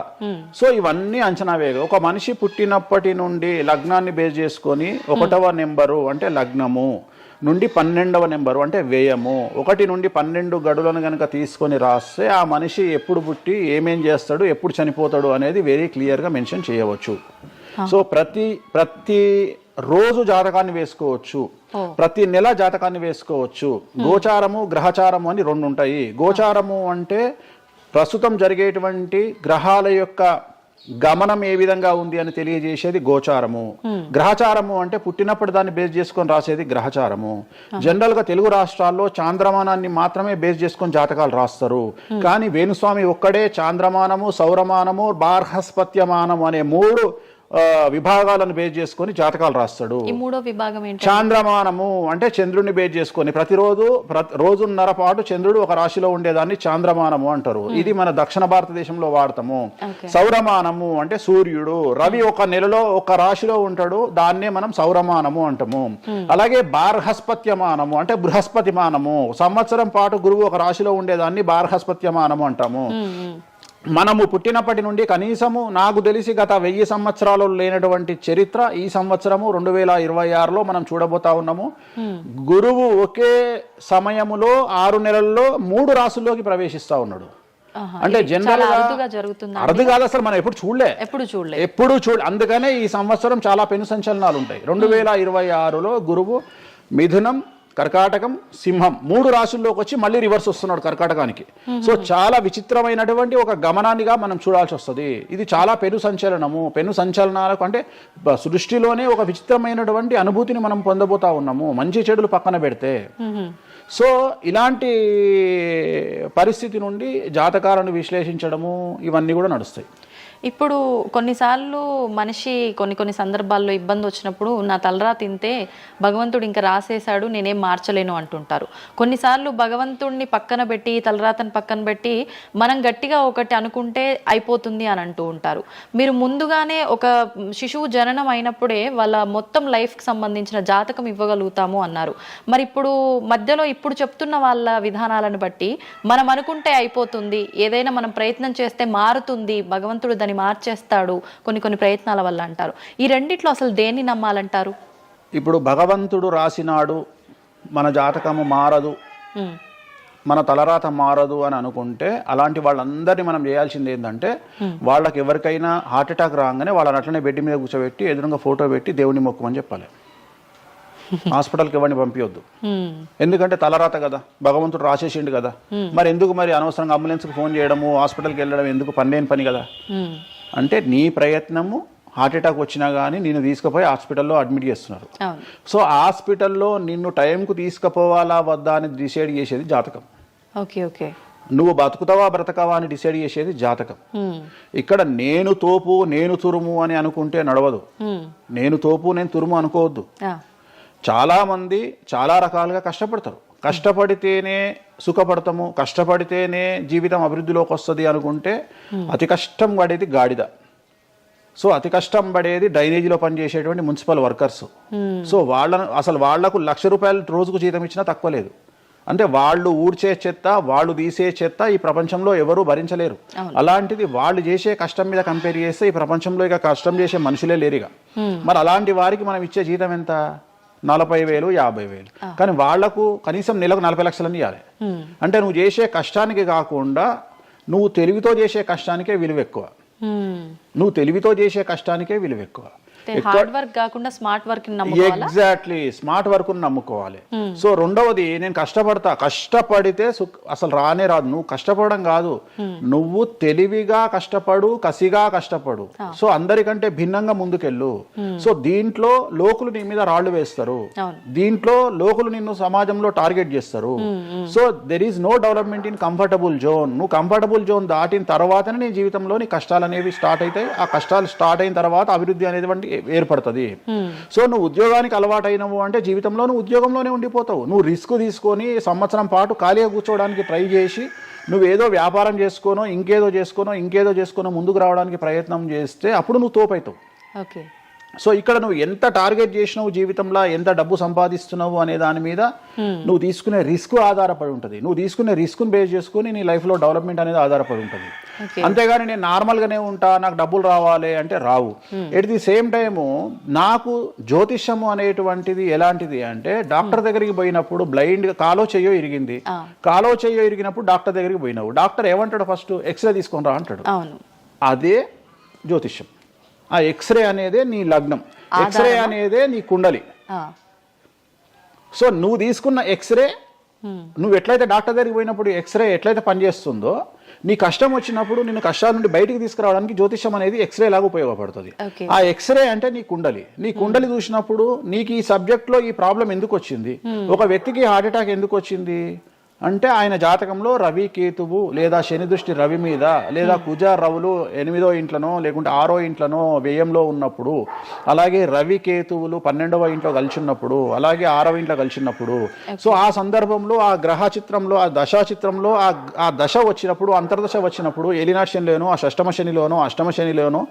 S3: సో ఇవన్నీ అంచనా వేగ ఒక మనిషి పుట్టినప్పటి నుండి లగ్నాన్ని బేస్ చేసుకొని 1వ నెంబరు అంటే లగ్నము నుండి 12వ నెంబరు అంటే వ్యయము 1 నుండి 12 గడులను కనుక తీసుకొని రాస్తే ఆ మనిషి ఎప్పుడు పుట్టి ఏమేం చేస్తాడు, ఎప్పుడు చనిపోతాడు అనేది వెరీ క్లియర్గా మెన్షన్ చేయవచ్చు. సో ప్రతి రోజు జాతకాన్ని వేసుకోవచ్చు, ప్రతి నెల జాతకాన్ని వేసుకోవచ్చు. గోచారము గ్రహచారము అని 2 ఉంటాయి. గోచారము అంటే ప్రస్తుతం జరిగేటువంటి గ్రహాల యొక్క గమనం ఏ విధంగా ఉంది అని తెలియజేసేది గోచారము. గ్రహచారము అంటే పుట్టినప్పుడు దాన్ని బేస్ చేసుకొని రాసేది గ్రహచారము. జనరల్ గా తెలుగు రాష్ట్రాల్లో చాంద్రమానాన్ని మాత్రమే బేస్ చేసుకొని జాతకాలు రాస్తారు. కానీ వేణుస్వామి ఒక్కడే చాంద్రమానము, సౌరమానము, బార్హస్పత్యమానము అనే 3 విభాగాలను బేస్ చేసుకొని జాతకాలు రాస్తాడు. చాంద్రమానము అంటే చంద్రుడిని బేస్ చేసుకొని రోజున్నర పాటు చంద్రుడు ఒక రాశిలో ఉండేదాన్ని చాంద్రమానము అంటారు. ఇది మన దక్షిణ భారతదేశంలో వాడతాము. సౌరమానము అంటే సూర్యుడు, రవి ఒక నెలలో ఒక రాశిలో ఉంటాడు, దాన్నే మనం సౌరమానము అంటాము. అలాగే బార్హస్పత్యమానము అంటే బృహస్పతిమానము, సంవత్సరం పాటు గురువు ఒక రాశిలో ఉండేదాన్ని బార్హస్పత్యమానము అంటాము. మనము పుట్టినప్పటి నుండి కనీసము నాకు తెలిసి గత 1000 సంవత్సరాలు లేనటువంటి చరిత్ర ఈ సంవత్సరము 2026లో మనం చూడబోతా ఉన్నాము. గురువు ఒకే సమయములో 6 నెలల్లో 3 రాసుల్లోకి ప్రవేశిస్తా ఉన్నాడు. అంటే జనరల్ అరుదు కాదు, అసలు మనం ఎప్పుడు చూడలే. అందుకనే ఈ సంవత్సరం చాలా పెను సంచలనాలు ఉంటాయి. 2026లో గురువు మిథునం, కర్కాటకం, సింహం 3 రాశుల్లోకి వచ్చి మళ్ళీ రివర్స్ వస్తున్నాడు కర్కాటకానికి. సో చాలా విచిత్రమైనటువంటి ఒక గమనాన్నిగా మనం చూడాల్సి వస్తుంది. ఇది చాలా పెను సంచలనాలకు అంటే సృష్టిలోనే ఒక విచిత్రమైనటువంటి అనుభూతిని మనం పొందబోతా ఉన్నాము, మంచి చెడులు పక్కన పెడితే. సో ఇలాంటి పరిస్థితి నుండి జాతకాలను విశ్లేషించడము ఇవన్నీ కూడా నడుస్తాయి.
S2: ఇప్పుడు కొన్నిసార్లు మనిషి కొన్ని సందర్భాల్లో ఇబ్బంది వచ్చినప్పుడు నా తలరా తింటే భగవంతుడు ఇంకా రాసేశాడు, నేనేం మార్చలేను అంటుంటారు. కొన్నిసార్లు భగవంతుడిని పక్కన పెట్టి, తలరాతని పక్కన పెట్టి మనం గట్టిగా ఒకటి అనుకుంటే అయిపోతుంది అని అంటూ ఉంటారు. మీరు ముందుగానే ఒక శిశువు జననం అయినప్పుడే వాళ్ళ మొత్తం లైఫ్కి సంబంధించిన జాతకం ఇవ్వగలుగుతాము అన్నారు. మరి ఇప్పుడు మధ్యలో ఇప్పుడు చెప్తున్న వాళ్ళ విధానాలను బట్టి మనం అనుకుంటే అయిపోతుంది, ఏదైనా మనం ప్రయత్నం చేస్తే మారుతుంది, భగవంతుడు దాన్ని మార్చేస్తాడు కొన్ని ప్రయత్నాల వల్ల అంటారు. ఈ రెండిట్లో అసలు దేన్ని నమ్మాలంటారు?
S3: ఇప్పుడు భగవంతుడు రాసినాడు, మన జాతకము మారదు, మన తలరాత మారదు అని అనుకుంటే అలాంటి వాళ్ళందరినీ మనం చేయాల్సింది ఏంటంటే, వాళ్ళకి ఎవరికైనా హార్ట్ అటాక్ రాగానే వాళ్ళని అట్లనే బెడ్ మీద కూర్చోబెట్టి ఎదురుగా ఫోటో పెట్టి దేవుని మొక్కమని చెప్పాలి. హాస్పిటల్కి ఎవరిని పంపించొద్దు. ఎందుకంటే తలరాత కదా, భగవంతుడు రాసేసిండు కదా. మరి ఎందుకు మరి అనవసరంగా అంబులెన్స్కి ఫోన్ చేయడము, హాస్పిటల్కి వెళ్ళడం ఎందుకు? పనిలేని పని కదా. అంటే నీ ప్రయత్నము, హార్ట్ అటాక్ వచ్చినా కానీ నిన్ను తీసుకుపోయి హాస్పిటల్లో అడ్మిట్ చేస్తున్నారు. సో హాస్పిటల్లో నిన్ను టైంకు తీసుకుపోవాలా వద్దా అని డిసైడ్ చేసేది జాతకం.
S2: ఓకే.
S3: నువ్వు బతుకుతావా బ్రతకవా అని డిసైడ్ చేసేది జాతకం. ఇక్కడ నేను తోపు నేను తురుము అని అనుకుంటే నడవదు. నేను తోపు నేను తురుము అనుకోవద్దు. చాలా మంది చాలా రకాలుగా కష్టపడతారు. కష్టపడితేనే సుఖపడతాము, కష్టపడితేనే జీవితం అభివృద్ధిలోకి వస్తుంది అనుకుంటే అతి కష్టం పడేది గాడిద. సో అతి కష్టం పడేది డ్రైనేజీలో పనిచేసేటువంటి మున్సిపల్ వర్కర్స్. సో వాళ్లకు ₹1,00,000 రోజుకు జీతం ఇచ్చినా తక్కువ లేదు. అంటే వాళ్ళు ఊడ్చే చెత్త, వాళ్ళు తీసే చెత్త ఈ ప్రపంచంలో ఎవరూ భరించలేరు. అలాంటిది వాళ్ళు చేసే కష్టం మీద కంపేర్ చేస్తే ఈ ప్రపంచంలో ఇక కష్టం చేసే మనుషులే లేరుగా. మరి అలాంటి వారికి మనం ఇచ్చే జీతం ఎంత? 40,000, 50,000. కానీ వాళ్లకు కనీసం నెలకు 40 లక్షలని ఇవ్వాలి. అంటే నువ్వు చేసే కష్టానికి కాకుండా నువ్వు తెలివితో చేసే కష్టానికే విలువ ఎక్కువ.
S2: హార్డ్ వర్క్ కాకుండా smart work
S3: exactly smart work నమ్ముకోవాలి. సో రెండవది, నేను కష్టపడితే అసలు రానే రాదు. నువ్వు కష్టపడడం కాదు, నువ్వు తెలివిగా కష్టపడు, కసిగా కష్టపడు. సో అందరికంటే భిన్నంగా ముందుకెళ్ళు. సో దీంట్లో లోకులు నీ మీద రాళ్లు వేస్తారు, దీంట్లో లోకులు నిన్ను సమాజంలో టార్గెట్ చేస్తారు. So there is no development in comfortable zone. నువ్వు కంఫర్టబుల్ జోన్ దాటిన తర్వాతనే నీ జీవితంలో నీ కష్టాలు అనేవి స్టార్ట్ అవుతాయి. ఆ కష్టాలు స్టార్ట్ అయిన తర్వాత అభివృద్ధి అనేది ఏర్పడుతుంది. సో నువ్వు ఉద్యోగానికి అలవాటు అయినవు అంటే జీవితంలో నువ్వు ఉద్యోగంలోనే ఉండిపోతావు. నువ్వు రిస్క్ తీసుకొని సంవత్సరం పాటు ఖాళీగా కూర్చోవడానికి ట్రై చేసి నువ్వేదో వ్యాపారం చేసుకోనో ఇంకేదో చేసుకోనో ముందుకు రావడానికి ప్రయత్నం చేస్తే అప్పుడు నువ్వు తోపవుతావు. సో ఇక్కడ నువ్వు ఎంత టార్గెట్ చేసినావు, జీవితంలో ఎంత డబ్బు సంపాదిస్తున్నావు అనే దాని మీద నువ్వు తీసుకునే రిస్క్ ఆధారపడి ఉంటుంది. నువ్వు తీసుకునే రిస్క్ను బేస్ చేసుకుని నీ లైఫ్లో డెవలప్మెంట్ అనేది ఆధారపడి ఉంటుంది. అంతేగాని నేను నార్మల్గానే ఉంటా, నాకు డబ్బులు రావాలి అంటే రావు. ఎట్ ది సేమ్ టైము నాకు జ్యోతిష్యము అనేటువంటిది ఎలాంటిది అంటే, డాక్టర్ దగ్గరికి పోయినప్పుడు బ్లైండ్గా కాలో చెయ్యో ఇరిగినప్పుడు డాక్టర్ దగ్గరికి పోయినావు, డాక్టర్ ఏమంటాడు? ఫస్ట్ ఎక్స్రే తీసుకొని రా అంటాడు. అదే జ్యోతిష్యం. ఆ ఎక్స్రే అనేదే నీ లగ్నం, ఎక్స్రే అనేదే నీ కుండలి. సో నువ్వు తీసుకున్న ఎక్స్రే, నువ్వు ఎట్లయితే డాక్టర్ దగ్గరికి పోయినప్పుడు ఎక్స్రే ఎట్లయితే పనిచేస్తుందో, నీ కష్టం వచ్చినప్పుడు నిన్ను కష్టాల నుండి బయటికి తీసుకురావడానికి జ్యోతిష్యం అనేది ఎక్స్రే లాగా ఉపయోగపడుతుంది. ఆ ఎక్స్రే అంటే నీ కుండలి చూసినప్పుడు నీకు ఈ సబ్జెక్ట్లో ఈ ప్రాబ్లం ఎందుకు వచ్చింది, ఒక వ్యక్తికి హార్ట్ అటాక్ ఎందుకు వచ్చింది అంటే ఆయన జాతకంలో రవి కేతువు లేదా శని దృష్టి రవి మీద, లేదా కుజ రవులు 8వ ఇంట్లోనో లేకుంటే 6వ ఇంట్లోనో వ్యయంలో ఉన్నప్పుడు, అలాగే రవి కేతువులు 12వ ఇంట్లో కలిసి ఉన్నప్పుడు, అలాగే 6వ ఇంట్లో కలిసి ఉన్నప్పుడు, సో ఆ సందర్భంలో ఆ గ్రహ చిత్రంలో ఆ దశా చిత్రంలో ఆ దశ వచ్చినప్పుడు, అంతర్దశ వచ్చినప్పుడు, ఏలినాటి శనిలోనో ఆ షష్టమ శనిలోనో అష్టమ శనిలోనో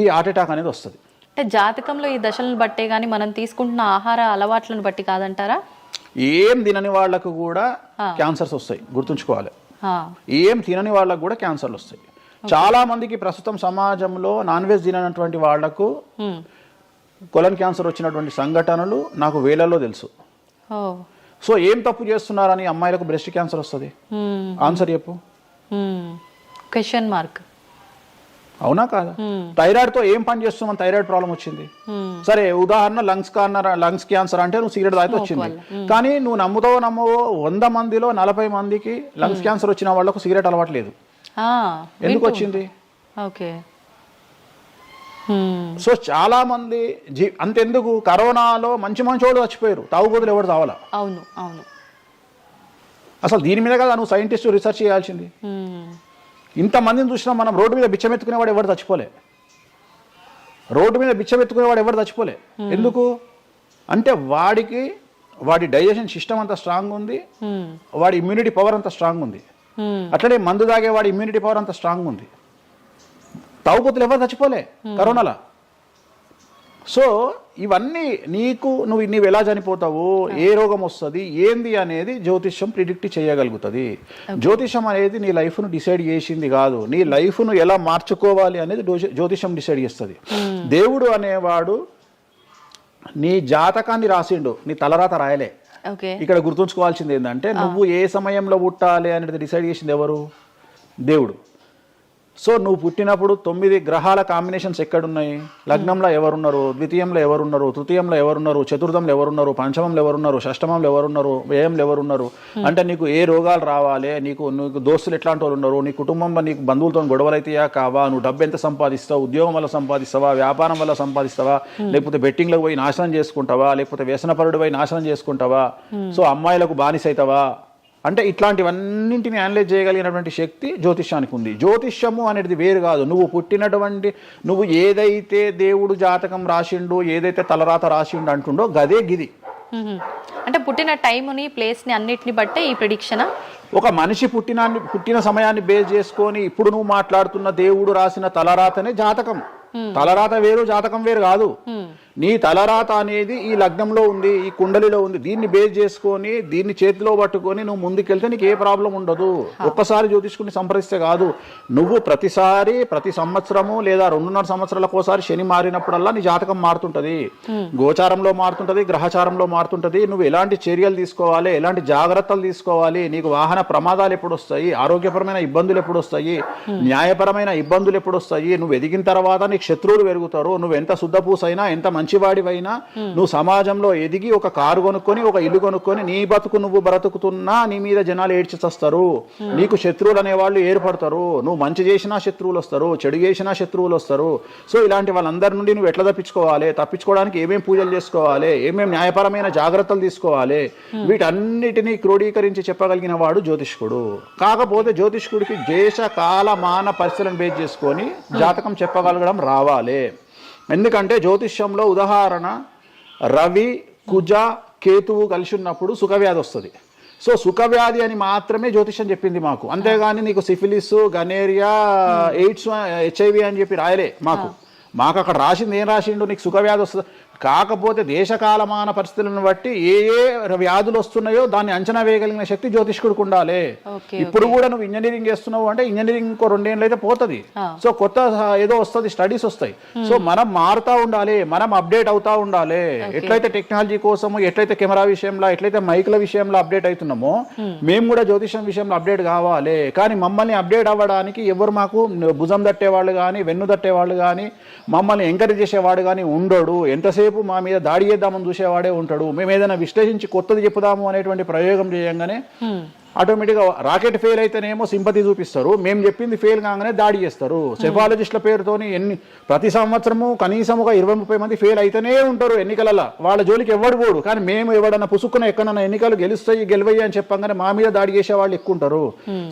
S3: ఈ హార్ట్ అటాక్ అనేది వస్తుంది.
S2: అంటే జాతకంలో ఈ దశలను బట్టే కానీ మనం తీసుకుంటున్న ఆహార అలవాట్లను బట్టి కాదంటారా?
S3: ఏం తినని వాళ్లకు కూడా క్యాన్సర్స్ వస్తాయి, గుర్తుంచుకోవాలి. ఏం తినని వాళ్ళకు కూడా క్యాన్సర్లు వస్తాయి. చాలా మందికి ప్రస్తుతం సమాజంలో నాన్ వెజ్ తిననటువంటి వాళ్లకు కొలన్ క్యాన్సర్ వచ్చినటువంటి సంఘటనలు నాకు వేలల్లో తెలుసు. సో ఏం తప్పు చేస్తున్నారని అమ్మాయిలకు బ్రెస్ట్ క్యాన్సర్ వస్తుంది? ఆన్సర్ చెప్పు.
S2: Question mark.
S3: అవునా కాదా? థైరాయిడ్తో ఏం పని చేస్తున్నాం? థైరాయిడ్ ప్రాబ్లం వచ్చింది. సరే ఉదాహరణ లంగ్స్ క్యాన్సర్ అంటే నువ్వు సిగరెట్ తాగితే వచ్చింది. కానీ నువ్వు నమ్మవో 100 మందిలో 40 మందికి లంగ్స్ క్యాన్సర్ వచ్చిన వాళ్ళకు సిగరెట్ అలవాట్లేదు. ఎందుకు వచ్చింది?
S2: ఓకే.
S3: సో చాలా మంది అంతెందుకు కరోనాలో మంచి వాళ్ళు చచ్చిపోయారు, తాగుబోతులు ఎవరు తావాలా?
S2: అవును అవును.
S3: అసలు దీని మీద కదా నువ్వు సైంటిస్ట్ రీసెర్చ్ చేయాల్సింది. ఇంతమందిని చూసినా మనం రోడ్డు మీద బిచ్చమెత్తుకునేవాడు ఎవరు చచ్చిపోలే. ఎందుకు అంటే వాడి డైజెషన్ సిస్టమ్ అంత స్ట్రాంగ్ ఉంది, వాడి ఇమ్యూనిటీ పవర్ అంత స్ట్రాంగ్ ఉంది. అట్లనే మందు తాగే వాడి ఇమ్యూనిటీ పవర్ అంత స్ట్రాంగ్ ఉంది. తాగుబోతులు ఎవరు చచ్చిపోలే కరోనాలో. సో ఇవన్నీ నువ్వు ఎలా చనిపోతావు, ఏ రోగం వస్తుంది, ఏంది అనేది జ్యోతిష్యం ప్రిడిక్ట్ చేయగలుగుతుంది. జ్యోతిష్యం అనేది నీ లైఫ్ను డిసైడ్ చేసింది కాదు, నీ లైఫ్ను ఎలా మార్చుకోవాలి అనేది జ్యోతిష్యం డిసైడ్ చేస్తుంది. దేవుడు అనేవాడు నీ జాతకాన్ని రాసిండు, నీ తలరాత రాయలే. ఇక్కడ గుర్తుంచుకోవాల్సింది ఏంటంటే నువ్వు ఏ సమయంలో పుట్టాలి అనేది డిసైడ్ చేసింది ఎవరు? దేవుడు. సో నువ్వు పుట్టినప్పుడు 9 గ్రహాల కాంబినేషన్స్ ఎక్కడున్నాయి? లగ్నంలో ఎవరున్నారు, ద్వితీయంలో ఎవరున్నారు, తృతీయంలో ఎవరున్నారు, చతుర్థంలో ఎవరున్నారు, పంచమంలో ఎవరున్నారు, షష్టమంలో ఎవరున్నారు, వ్యయంలో ఎవరున్నారు. అంటే నీకు ఏ రోగాలు రావాలి, నీకు దోస్తులు ఎట్లాంటి వాళ్ళు ఉన్నారు, నీ కుటుంబంలో నీకు బంధువులతో గొడవలు అయితేయా కావా, నువ్వు డబ్బు ఎంత సంపాదిస్తావు, ఉద్యోగం వల్ల సంపాదిస్తావా, వ్యాపారం వల్ల సంపాదిస్తావా, లేకపోతే బెట్టింగ్లకు పోయి నాశనం చేసుకుంటావా, లేకపోతే వ్యసనపరుడు పోయి నాశనం చేసుకుంటావా, సో అమ్మాయిలకు బానిసైతావా, అంటే ఇట్లాంటివన్నింటిని అనలైజ్ చేయగలిగినటువంటి శక్తి జ్యోతిష్యానికి ఉంది. జ్యోతిష్యము అనేది వేరు కాదు. నువ్వు ఏదైతే దేవుడు జాతకం రాసిండు, ఏదైతే తలరాత రాసిండు అంటుండో గదే గిది.
S2: అంటే పుట్టిన టైంని, ప్లేస్ని అన్నిటిని బట్టే ఈ ప్రిడిక్షన్.
S3: ఒక మనిషి పుట్టిన సమయాన్ని బేస్ చేసుకొని ఇప్పుడు నువ్వు మాట్లాడుతున్న దేవుడు రాసిన తలరాతనే జాతకం. తలరాత వేరు, జాతకం వేరు కాదు. నీ తలరాత అనేది ఈ లగ్నంలో ఉంది, ఈ కుండలిలో ఉంది. దీన్ని బేస్ చేసుకొని, దీన్ని చేతిలో పట్టుకొని నువ్వు ముందుకెళ్తే నీకు ఏ ప్రాబ్లం ఉండదు. ఒక్కసారి జ్యోతిష్కుని సంప్రదిస్తే కాదు, నువ్వు ప్రతి సంవత్సరము లేదా 2.5 సంవత్సరాలకోసారి శని మారినప్పుడల్లా నీ జాతకం మారుతుంటది. గోచారంలో మారుతుంటది, గ్రహచారంలో మారుతుంటది. నువ్వు ఎలాంటి చర్యలు తీసుకోవాలి, ఎలాంటి జాగ్రత్తలు తీసుకోవాలి, నీకు వాహన ప్రమాదాలు ఎప్పుడు వస్తాయి, ఆరోగ్యపరమైన ఇబ్బందులు ఎప్పుడు వస్తాయి, న్యాయపరమైన ఇబ్బందులు ఎప్పుడు వస్తాయి, నువ్వు ఎదిగిన తర్వాత నీకు శత్రువులు పెరుగుతారు. నువ్వు ఎంత శుద్ధపూసైనా, ఎంత మంచివాడివైనా, నువ్వు సమాజంలో ఎదిగి ఒక కారు కొనుక్కొని, ఒక ఇల్లు కొనుక్కొని, నీ బతుకు నువ్వు బ్రతుకుతున్నా నీ మీద జనాలు ఏడ్చి చస్తారు. నీకు శత్రువులు అనేవాళ్ళు ఏర్పడతారు. నువ్వు మంచి చేసినా శత్రువులు వస్తారు, చెడు చేసినా శత్రువులు వస్తారు. సో ఇలాంటి వాళ్ళందరి నుండి నువ్వు ఎట్లా తప్పించుకోవడానికి ఏమేమి పూజలు చేసుకోవాలి, ఏమేమి న్యాయపరమైన జాగ్రత్తలు తీసుకోవాలి, వీటన్నిటినీ క్రోడీకరించి చెప్పగలిగిన వాడు జ్యోతిష్కుడు. కాకపోతే జ్యోతిష్కుడికి దేశ కాల మాన పరిస్థితులను బేస్ చేసుకొని జాతకం చెప్పగలగడం రావాలి. ఎందుకంటే జ్యోతిష్యంలో ఉదాహరణ రవి, కుజ, కేతువు కలిసి ఉన్నప్పుడు సుఖవ్యాధి వస్తుంది. సో సుఖవ్యాధి అని మాత్రమే జ్యోతిష్యం చెప్పింది మాకు. అంతేగాని నీకు సిఫిలిస్, గనేరియా, ఎయిడ్స్, HIV అని చెప్పి రాయలే మాకు అక్కడ రాసింది. ఏం రాసిండు? నీకు సుఖవ్యాధి వస్తుంది. కాకపోతే దేశకాలమాన పరిస్థితులను బట్టి ఏ వ్యాధులు వస్తున్నాయో దాన్ని అంచనా వేయగలిగిన శక్తి జ్యోతిష్కుడికి ఉండాలి. ఇప్పుడు కూడా నువ్వు ఇంజనీరింగ్ చేస్తున్నావు అంటే ఇంజనీరింగ్ ఇంకో 2 ఏళ్ళు అయితే పోతుంది. సో కొత్త ఏదో వస్తుంది, స్టడీస్ వస్తాయి. సో మనం మారుతా ఉండాలి, మనం అప్డేట్ అవుతా ఉండాలి. ఎట్లయితే టెక్నాలజీ కోసము, ఎట్లయితే కెమెరా విషయంలో, ఎట్లయితే మైక్ల విషయంలో అప్డేట్ అవుతున్నామో మేము కూడా జ్యోతిషం విషయంలో అప్డేట్ కావాలి. కానీ మమ్మల్ని అప్డేట్ అవ్వడానికి ఎవరు మాకు భుజం తట్టేవాళ్ళు కానీ, వెన్ను తట్టేవాళ్ళు కానీ, మమ్మల్ని ఎంకరేజ్ చేసేవాడు కానీ ఉండడు. ఎంతసేపు మా మీద దాడి చేద్దామని చూసేవాడే ఉంటాడు. మేము ఏదైనా విశ్లేషించి కొత్తది చెప్పుదాము అనేటువంటి ప్రయోగం చేయంగానే ఆటోమేటిక్గా రాకెట్ ఫెయిల్ అయితేనేమో సింపతి చూపిస్తారు, మేము చెప్పింది ఫెయిల్ కాగానే దాడి చేస్తారు. సెఫాలజిస్టుల పేరుతోని ప్రతి సంవత్సరము కనీసం ఒక 20-30 మంది ఫెయిల్ అయితేనే ఉంటారు ఎన్నికలలో. వాళ్ళ జోలికి ఎవడు పోడు. కానీ మేము ఎవడన్నా పుసుక్కున ఎక్కడన్నా ఎన్నికలు గెలవయ్యి అని చెప్పంగానే మా మీద దాడి చేసే వాళ్ళు ఎక్కువ ఉంటారు.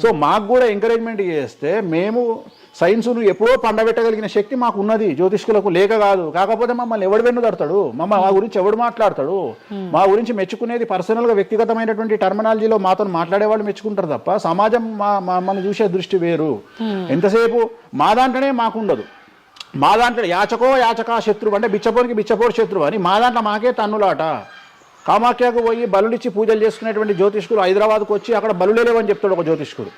S3: సో మాకు కూడా ఎంకరేజ్మెంట్ చేస్తే మేము సైన్స్ను ఎప్పుడో పండబెట్టగలిగిన శక్తి మాకు ఉన్నది, జ్యోతిష్కులకు లేక కాదు. కాకపోతే మమ్మల్ని ఎవడు వెన్నుదడతాడు, మా గురించి ఎవడు మాట్లాడతాడు? మా గురించి మెచ్చుకునేది పర్సనల్గా వ్యక్తిగతమైనటువంటి టర్మినాలజీలో మాతో మాట్లాడేవాళ్ళు మెచ్చుకుంటారు తప్ప సమాజం మమ్మల్ని చూసే దృష్టి వేరు. ఎంతసేపు మా దాంట్లోనే మాకుండదు. మా దాంట్లో యాచకా శత్రువు అంటే బిచ్చపోడు శత్రువు అని మా దాంట్లో మాకే తన్నులాట. కామాఖ్యకు పోయి బలుడిచ్చి పూజలు చేసుకునేటువంటి జ్యోతిష్కుడు హైదరాబాద్కు వచ్చి అక్కడ బలులే లేవని చెప్తాడు ఒక జ్యోతిష్కుడు.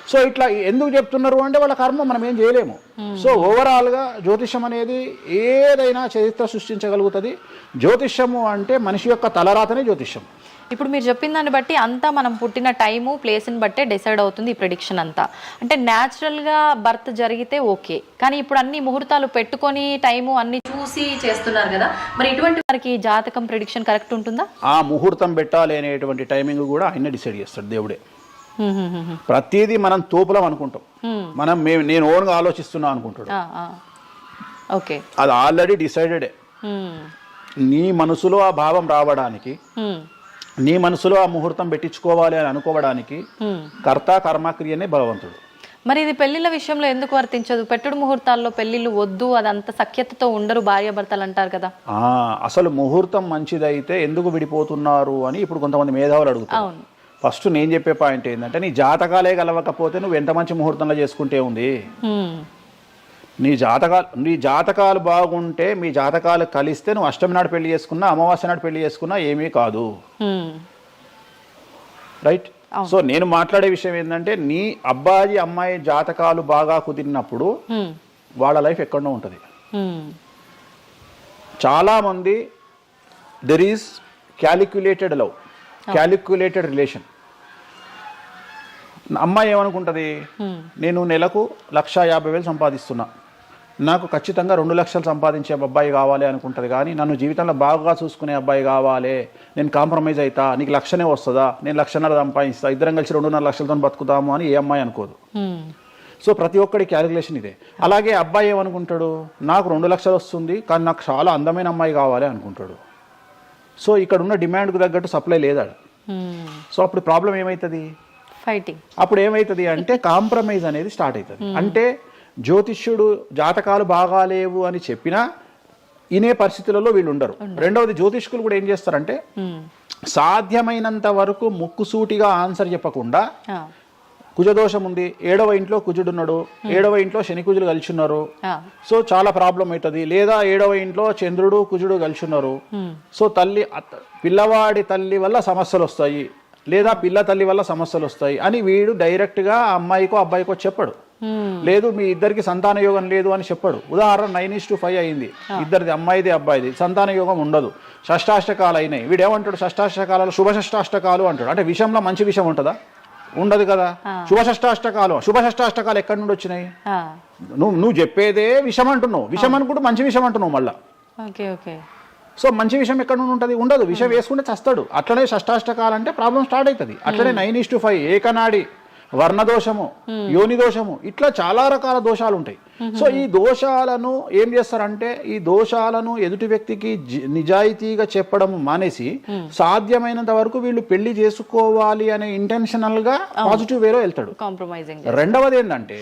S3: సో ఇట్లా ఎందుకు చెప్తున్నారు అంటే వాళ్ళ కర్మ మనం ఏం చేయలేము. సో ఓవరాల్గా జ్యోతిష్యం అనేది ఏదైనా చరిత్ర సృష్టించగలుగుతుంది. జ్యోతిష్యము అంటే మనిషి యొక్క తలరాతనే జ్యోతిష్యం.
S2: ఇప్పుడు మీరు చెప్పిన దాన్ని బట్టి అంతా మనం పుట్టిన టైము ప్లేస్ని బట్టే డిసైడ్ అవుతుంది ఈ ప్రిడిక్షన్ అంతా. అంటే న్యాచురల్గా బర్త్ జరిగితే ఓకే, కానీ ఇప్పుడు అన్ని ముహూర్తాలు పెట్టుకొని టైము అన్ని చూసి చేస్తున్నారు కదా, మరి ఇటువంటి వారికి జాతకం ప్రిడిక్షన్ కరెక్ట్ ఉంటుందా?
S3: ఆ ముహూర్తం పెట్టాలి అనేటువంటి టైమింగ్ కూడా ఆయన డిసైడ్ చేస్తాడు, దేవుడే. ప్రతిదీ మనం తోపులం అనుకుంటాం, నేను ఓన్గా ఆలోచిస్తున్నా అనుకుంటాడు.
S2: ఓకే,
S3: అది ఆల్రెడీ డిసైడెడే. నీ మనసులో ఆ భావం రావడానికి, నీ మనసులో ఆ ముహూర్తం పెట్టించుకోవాలి అని అనుకోవడానికి కర్త కర్మక్రియనే భగవంతుడు.
S2: మరి ఇది పెళ్లిళ్ళ విషయంలో ఎందుకు వర్తించదు? పెట్టుడు ముహూర్తాల్లో పెళ్లిళ్ళు వద్దు, అదంత సఖ్యతతో ఉండరు భార్యాభర్తలు అంటారు కదా.
S3: అసలు ముహూర్తం మంచిదైతే ఎందుకు విడిపోతున్నారు అని ఇప్పుడు కొంతమంది మేధావులు అడుగుతారు. ఫస్ట్ నేను చెప్పే పాయింట్ ఏంటంటే, నీ జాతకాలే కలవకపోతే నువ్వు ఎంత మంచి ముహూర్తంలో చేసుకుంటే ఉంది. నీ జాతకాలు బాగుంటే, మీ జాతకాలు కలిస్తే నువ్వు అష్టమి నాడు పెళ్లి చేసుకున్నా, అమావాస్య నాడు పెళ్లి చేసుకున్నా ఏమీ కాదు. రైట్? సో నేను మాట్లాడే విషయం ఏంటంటే, నీ అబ్బాయి అమ్మాయి జాతకాలు బాగా కుదిరినప్పుడు వాళ్ళ లైఫ్ ఎక్కడో ఉంటుంది. చాలా మంది there is calculated love, calculated relation. అమ్మాయి ఏమనుకుంటుంది, నేను నెలకు 1,50,000 సంపాదిస్తున్నా, నాకు ఖచ్చితంగా 2 లక్షలు సంపాదించే అబ్బాయి కావాలి అనుకుంటుంది. కానీ నన్ను జీవితంలో బాగా చూసుకునే అబ్బాయి కావాలి, నేను కాంప్రమైజ్ అవుతా, నీకు 1,00,000 వస్తుందా, నేను 1,50,000 సంపాదిస్తా, ఇద్దరం కలిసి 2.5 లక్షలతో బతుకుతాము అని ఏ అమ్మాయి అనుకోదు. సో ప్రతి ఒక్కడి క్యాలిక్యులేషన్ ఇదే. అలాగే అబ్బాయి ఏమనుకుంటాడు, నాకు 2 లక్షలు వస్తుంది కానీ నాకు చాలా అందమైన అమ్మాయి కావాలి అనుకుంటాడు. సో ఇక్కడ ఉన్న డిమాండ్కు తగ్గట్టు సప్లై లేదా. సో అప్పుడు ప్రాబ్లం ఏమవుతుంది,
S2: ఫైటింగ్.
S3: అప్పుడు ఏమవుతుంది అంటే కాంప్రమైజ్ అనేది స్టార్ట్ అవుతుంది. అంటే జ్యోతిష్యుడు జాతకాలు బాగాలేవు అని చెప్పినా ఇనే పరిస్థితులలో వీళ్ళు ఉండరు. రెండవది, జ్యోతిష్కులు కూడా ఏం చేస్తారంటే సాధ్యమైనంత వరకు ముక్కుసూటిగా ఆన్సర్ చెప్పకుండా, కుజదోషం ఉంది, 7వ ఇంట్లో కుజుడున్నాడు, 7వ ఇంట్లో శని కుజులు కలిసి ఉన్నారు, సో చాలా ప్రాబ్లం అవుతుంది. లేదా 7వ ఇంట్లో చంద్రుడు కుజుడు కలిసి ఉన్నారు, సో పిల్లవాడి తల్లి వల్ల సమస్యలు వస్తాయి, లేదా పిల్ల తల్లి వల్ల సమస్యలు వస్తాయి అని వీడు డైరెక్ట్గా అమ్మాయికో అబ్బాయికో చెప్పడు. లేదు మీ ఇద్దరికి సంతాన యోగం లేదు అని చెప్పడు. ఉదాహరణ 9:5 అయింది, ఇద్దరిది అమ్మాయిది అబ్బాయిది, సంతాన యోగం ఉండదు, షష్టాష్టకాలు అయినాయి. వీడేమంటాడు, షష్టాష్టకాలలో శుభ షష్టాష్టకాలు అంటాడు. అంటే విషయంలో మంచి విషయం ఉంటుందా? ఉండదు కదా. శుభ షష్టాష్టకాలు ఎక్కడి నుండి వచ్చినాయి? నువ్వు చెప్పేదే విషం అంటున్నావు, విషం అనుకుంటూ మంచి విషయం అంటున్నావు మళ్ళా. సో మంచి విషయం ఎక్కడ నుండి ఉంటుంది? ఉండదు. విషయం వేసుకుంటే చస్తాడు. అట్లనే షష్టాష్టకాలు అంటే ప్రాబ్లం స్టార్ట్ అవుతుంది. అట్లనే 9:5 ఏకనాడి, వర్ణదోషము, యోని దోషము, ఇట్లా చాలా రకాల దోషాలు ఉంటాయి. సో ఈ దోషాలను ఏం చేస్తారంటే, ఈ దోషాలను ఎదుటి వ్యక్తికి నిజాయితీగా చెప్పడం మానేసి సాధ్యమైనంత వరకు వీళ్ళు పెళ్లి చేసుకోవాలి అనే ఇంటెన్షనల్ గా పాజిటివ్ వేలో వెళ్తాడు. రెండవది ఏంటంటే,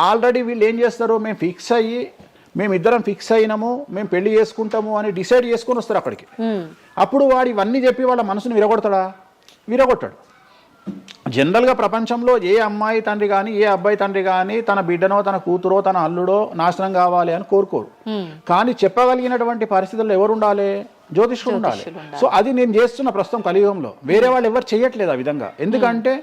S3: ఆల్రెడీ వీళ్ళు ఏం చేస్తారు, మేమిద్దరం ఫిక్స్ అయినాము, మేము పెళ్లి చేసుకుంటాము అని డిసైడ్ చేసుకొని వస్తారు అక్కడికి. అప్పుడు వాడు ఇవన్నీ చెప్పి వాళ్ళ మనసును విరగొడతాడా? విరగొట్టాడు. జనరల్గా ప్రపంచంలో ఏ అమ్మాయి తండ్రి కానీ ఏ అబ్బాయి తండ్రి కానీ తన బిడ్డనో తన కూతురో తన అల్లుడో నాశనం కావాలి అని కోరుకోరు. కానీ చెప్పగలిగినటువంటి పరిస్థితుల్లో ఎవరు ఉండాలి? జ్యోతిష్కుడు ఉండాలి. సో అది నేను చేస్తున్న ప్రస్తుతం కలియుగంలో. వేరే వాళ్ళు ఎవరు చేయట్లేదు ఆ విధంగా. ఎందుకంటే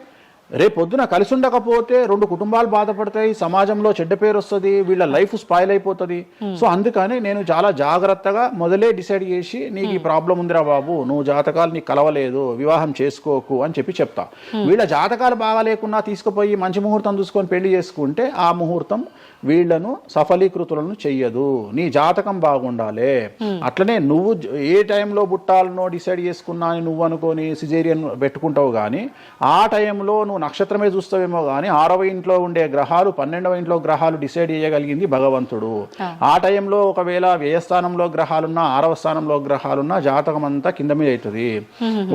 S3: రేపొద్దున కలిసి ఉండకపోతే 2 కుటుంబాలు బాధపడతాయి, సమాజంలో చెడ్డ పేరు వస్తుంది, వీళ్ళ లైఫ్ స్పాయిల్ అయిపోతుంది. సో అందుకని నేను చాలా జాగ్రత్తగా మొదలే డిసైడ్ చేసి, నీకు ఈ ప్రాబ్లం ఉందిరా బాబు, నువ్వు జాతకాలు నీకు కలవలేదు, వివాహం చేసుకోకు అని చెప్తా. వీళ్ళ జాతకాలు బాగా లేకున్నా తీసుకుపోయి మంచి ముహూర్తం చూసుకొని పెళ్లి చేసుకుంటే ఆ ముహూర్తం వీళ్లను సఫలీకృతులను చెయ్యదు. నీ జాతకం బాగుండాలి. అట్లనే నువ్వు ఏ టైంలో పుట్టాలనో డిసైడ్ చేసుకున్నా అని నువ్వు అనుకొని సిజేరియన్ పెట్టుకుంటావు, కానీ ఆ టైంలో నువ్వు నక్షత్రమే చూస్తావేమో కానీ 6వ ఇంట్లో ఉండే గ్రహాలు 12వ ఇంట్లో గ్రహాలు డిసైడ్ చేయగలిగింది భగవంతుడు. ఆ టైంలో ఒకవేళ వ్యయస్థానంలో గ్రహాలున్నా 6వ స్థానంలో గ్రహాలున్నా జాతకం అంతా కింద మీద అవుతుంది.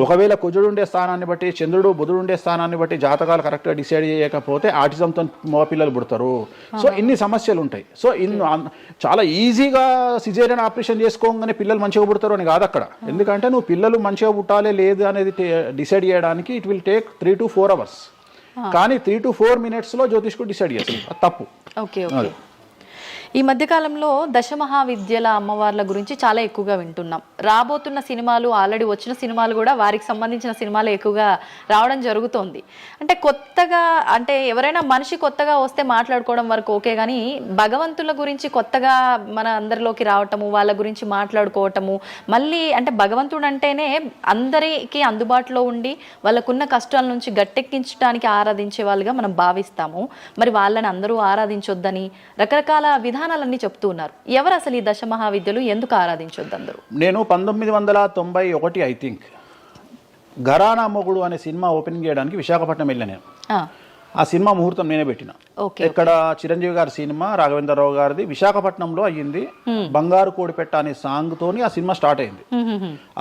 S3: ఒకవేళ కుజుడు ఉండే స్థానాన్ని బట్టి, చంద్రుడు బుధుడు ఉండే స్థానాన్ని బట్టి జాతకాలు కరెక్ట్గా డిసైడ్ చేయకపోతే ఆటిజంతో మగపిల్లలు పుడతారు. సో ఇన్ని సమస్యలు ఉంటాయి. సో చాలా ఈజీగా సిజేరియన్ ఆపరేషన్ చేసుకోగానే పిల్లలు మంచిగా పుడతారు అని కాదు అక్కడ. ఎందుకంటే నువ్వు పిల్లలు మంచిగా పుట్టాలి లేదు అనేది డిసైడ్ చేయడానికి it will take 3 to 4 hours. కానీ 3 to 4 minutes లో జ్యోతిష్కుడు డిసైడ్ చేస్తుంది. అది తప్పు.
S2: ఈ మధ్యకాలంలో దశమహావిద్యల అమ్మవార్ల గురించి చాలా ఎక్కువగా వింటున్నాం. రాబోతున్న సినిమాలు, ఆల్రెడీ వచ్చిన సినిమాలు కూడా వారికి సంబంధించిన సినిమాలు ఎక్కువగా రావడం జరుగుతోంది. అంటే కొత్తగా, అంటే ఎవరైనా మనిషి కొత్తగా వస్తే మాట్లాడుకోవడం వరకు ఓకే, కానీ భగవంతుల గురించి కొత్తగా మన అందరిలోకి రావటము, వాళ్ళ గురించి మాట్లాడుకోవటము, మళ్ళీ అంటే భగవంతుడు అంటేనే అందరికీ అందుబాటులో ఉండి వాళ్ళకున్న కష్టాల నుంచి గట్టెక్కించడానికి ఆరాధించే వాళ్ళుగా మనం భావిస్తాము. మరి వాళ్ళని అందరూ ఆరాధించొద్దని రకరకాల విధానాలన్నీ చెప్తూ ఉన్నారు. ఎవరు అసలు ఈ దశమహావిద్యలు, ఎందుకు ఆరాధించొద్దు అందరూ?
S3: నేను 1991 ఐ థింక్ ఘరానా మొగుడు అనే సినిమా ఓపెనింగ్ చేయడానికి విశాఖపట్నం వెళ్ళాను నేను. ఆ సినిమా ముహూర్తం నేనే పెట్టిన. ఇక్కడ చిరంజీవి గారి సినిమా, రాఘవేంద్రరావు గారిది విశాఖపట్నంలో అయ్యింది. బంగారు కోడిపెట్ట అనే సాంగ్ తోని ఆ సినిమా స్టార్ట్ అయింది.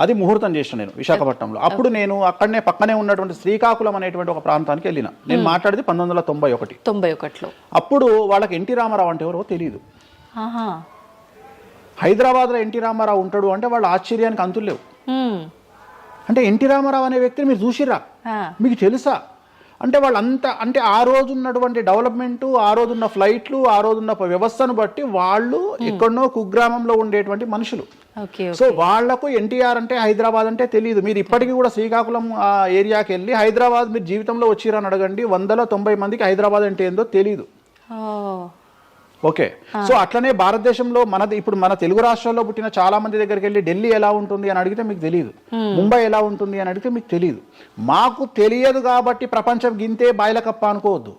S3: అది ముహూర్తం చేసిన నేను విశాఖపట్నంలో. అప్పుడు నేను అక్కడనే పక్కనే ఉన్నటువంటి శ్రీకాకుళం అనేటువంటి ఒక ప్రాంతానికి వెళ్ళిన. నేను మాట్లాడేది 1991. అప్పుడు వాళ్ళకి ఎన్టీ రామారావు అంటే ఎవరో తెలియదు. హైదరాబాద్లో ఎన్టీ రామారావు ఉంటాడు అంటే వాళ్ళ ఆశ్చర్యానికి అంతులు లేవు. అంటే ఎన్టీ రామారావు అనే వ్యక్తిని మీరు చూసిరా, మీకు తెలుసా అంటే వాళ్ళంతా, అంటే ఆ రోజు ఉన్నటువంటి డెవలప్మెంట్, ఆ రోజున్న ఫ్లైట్లు, ఆ రోజున్న వ్యవస్థను బట్టి వాళ్ళు ఎక్కడనో కుగ్రామంలో ఉండేటువంటి మనుషులు. సో వాళ్లకు ఎన్టీఆర్ అంటే హైదరాబాద్ అంటే తెలియదు. మీరు ఇప్పటికీ కూడా శ్రీకాకుళం ఆ ఏరియాకి వెళ్ళి హైదరాబాద్ మీరు జీవితంలో వచ్చిరని అడగండి, 190 మందికి హైదరాబాద్ అంటే ఏందో తెలియదు. ఓకే, సో అట్లనే భారతదేశంలో ఇప్పుడు మన తెలుగు రాష్ట్రాల్లో పుట్టిన చాలా మంది దగ్గరికి వెళ్ళి ఢిల్లీ ఎలా ఉంటుంది అని అడిగితే మీకు తెలియదు, ముంబై ఎలా ఉంటుంది అని అడిగితే మీకు తెలియదు. మాకు తెలియదు కాబట్టి ప్రపంచం గింతే బాయిలకప్ప అనుకోవద్దు.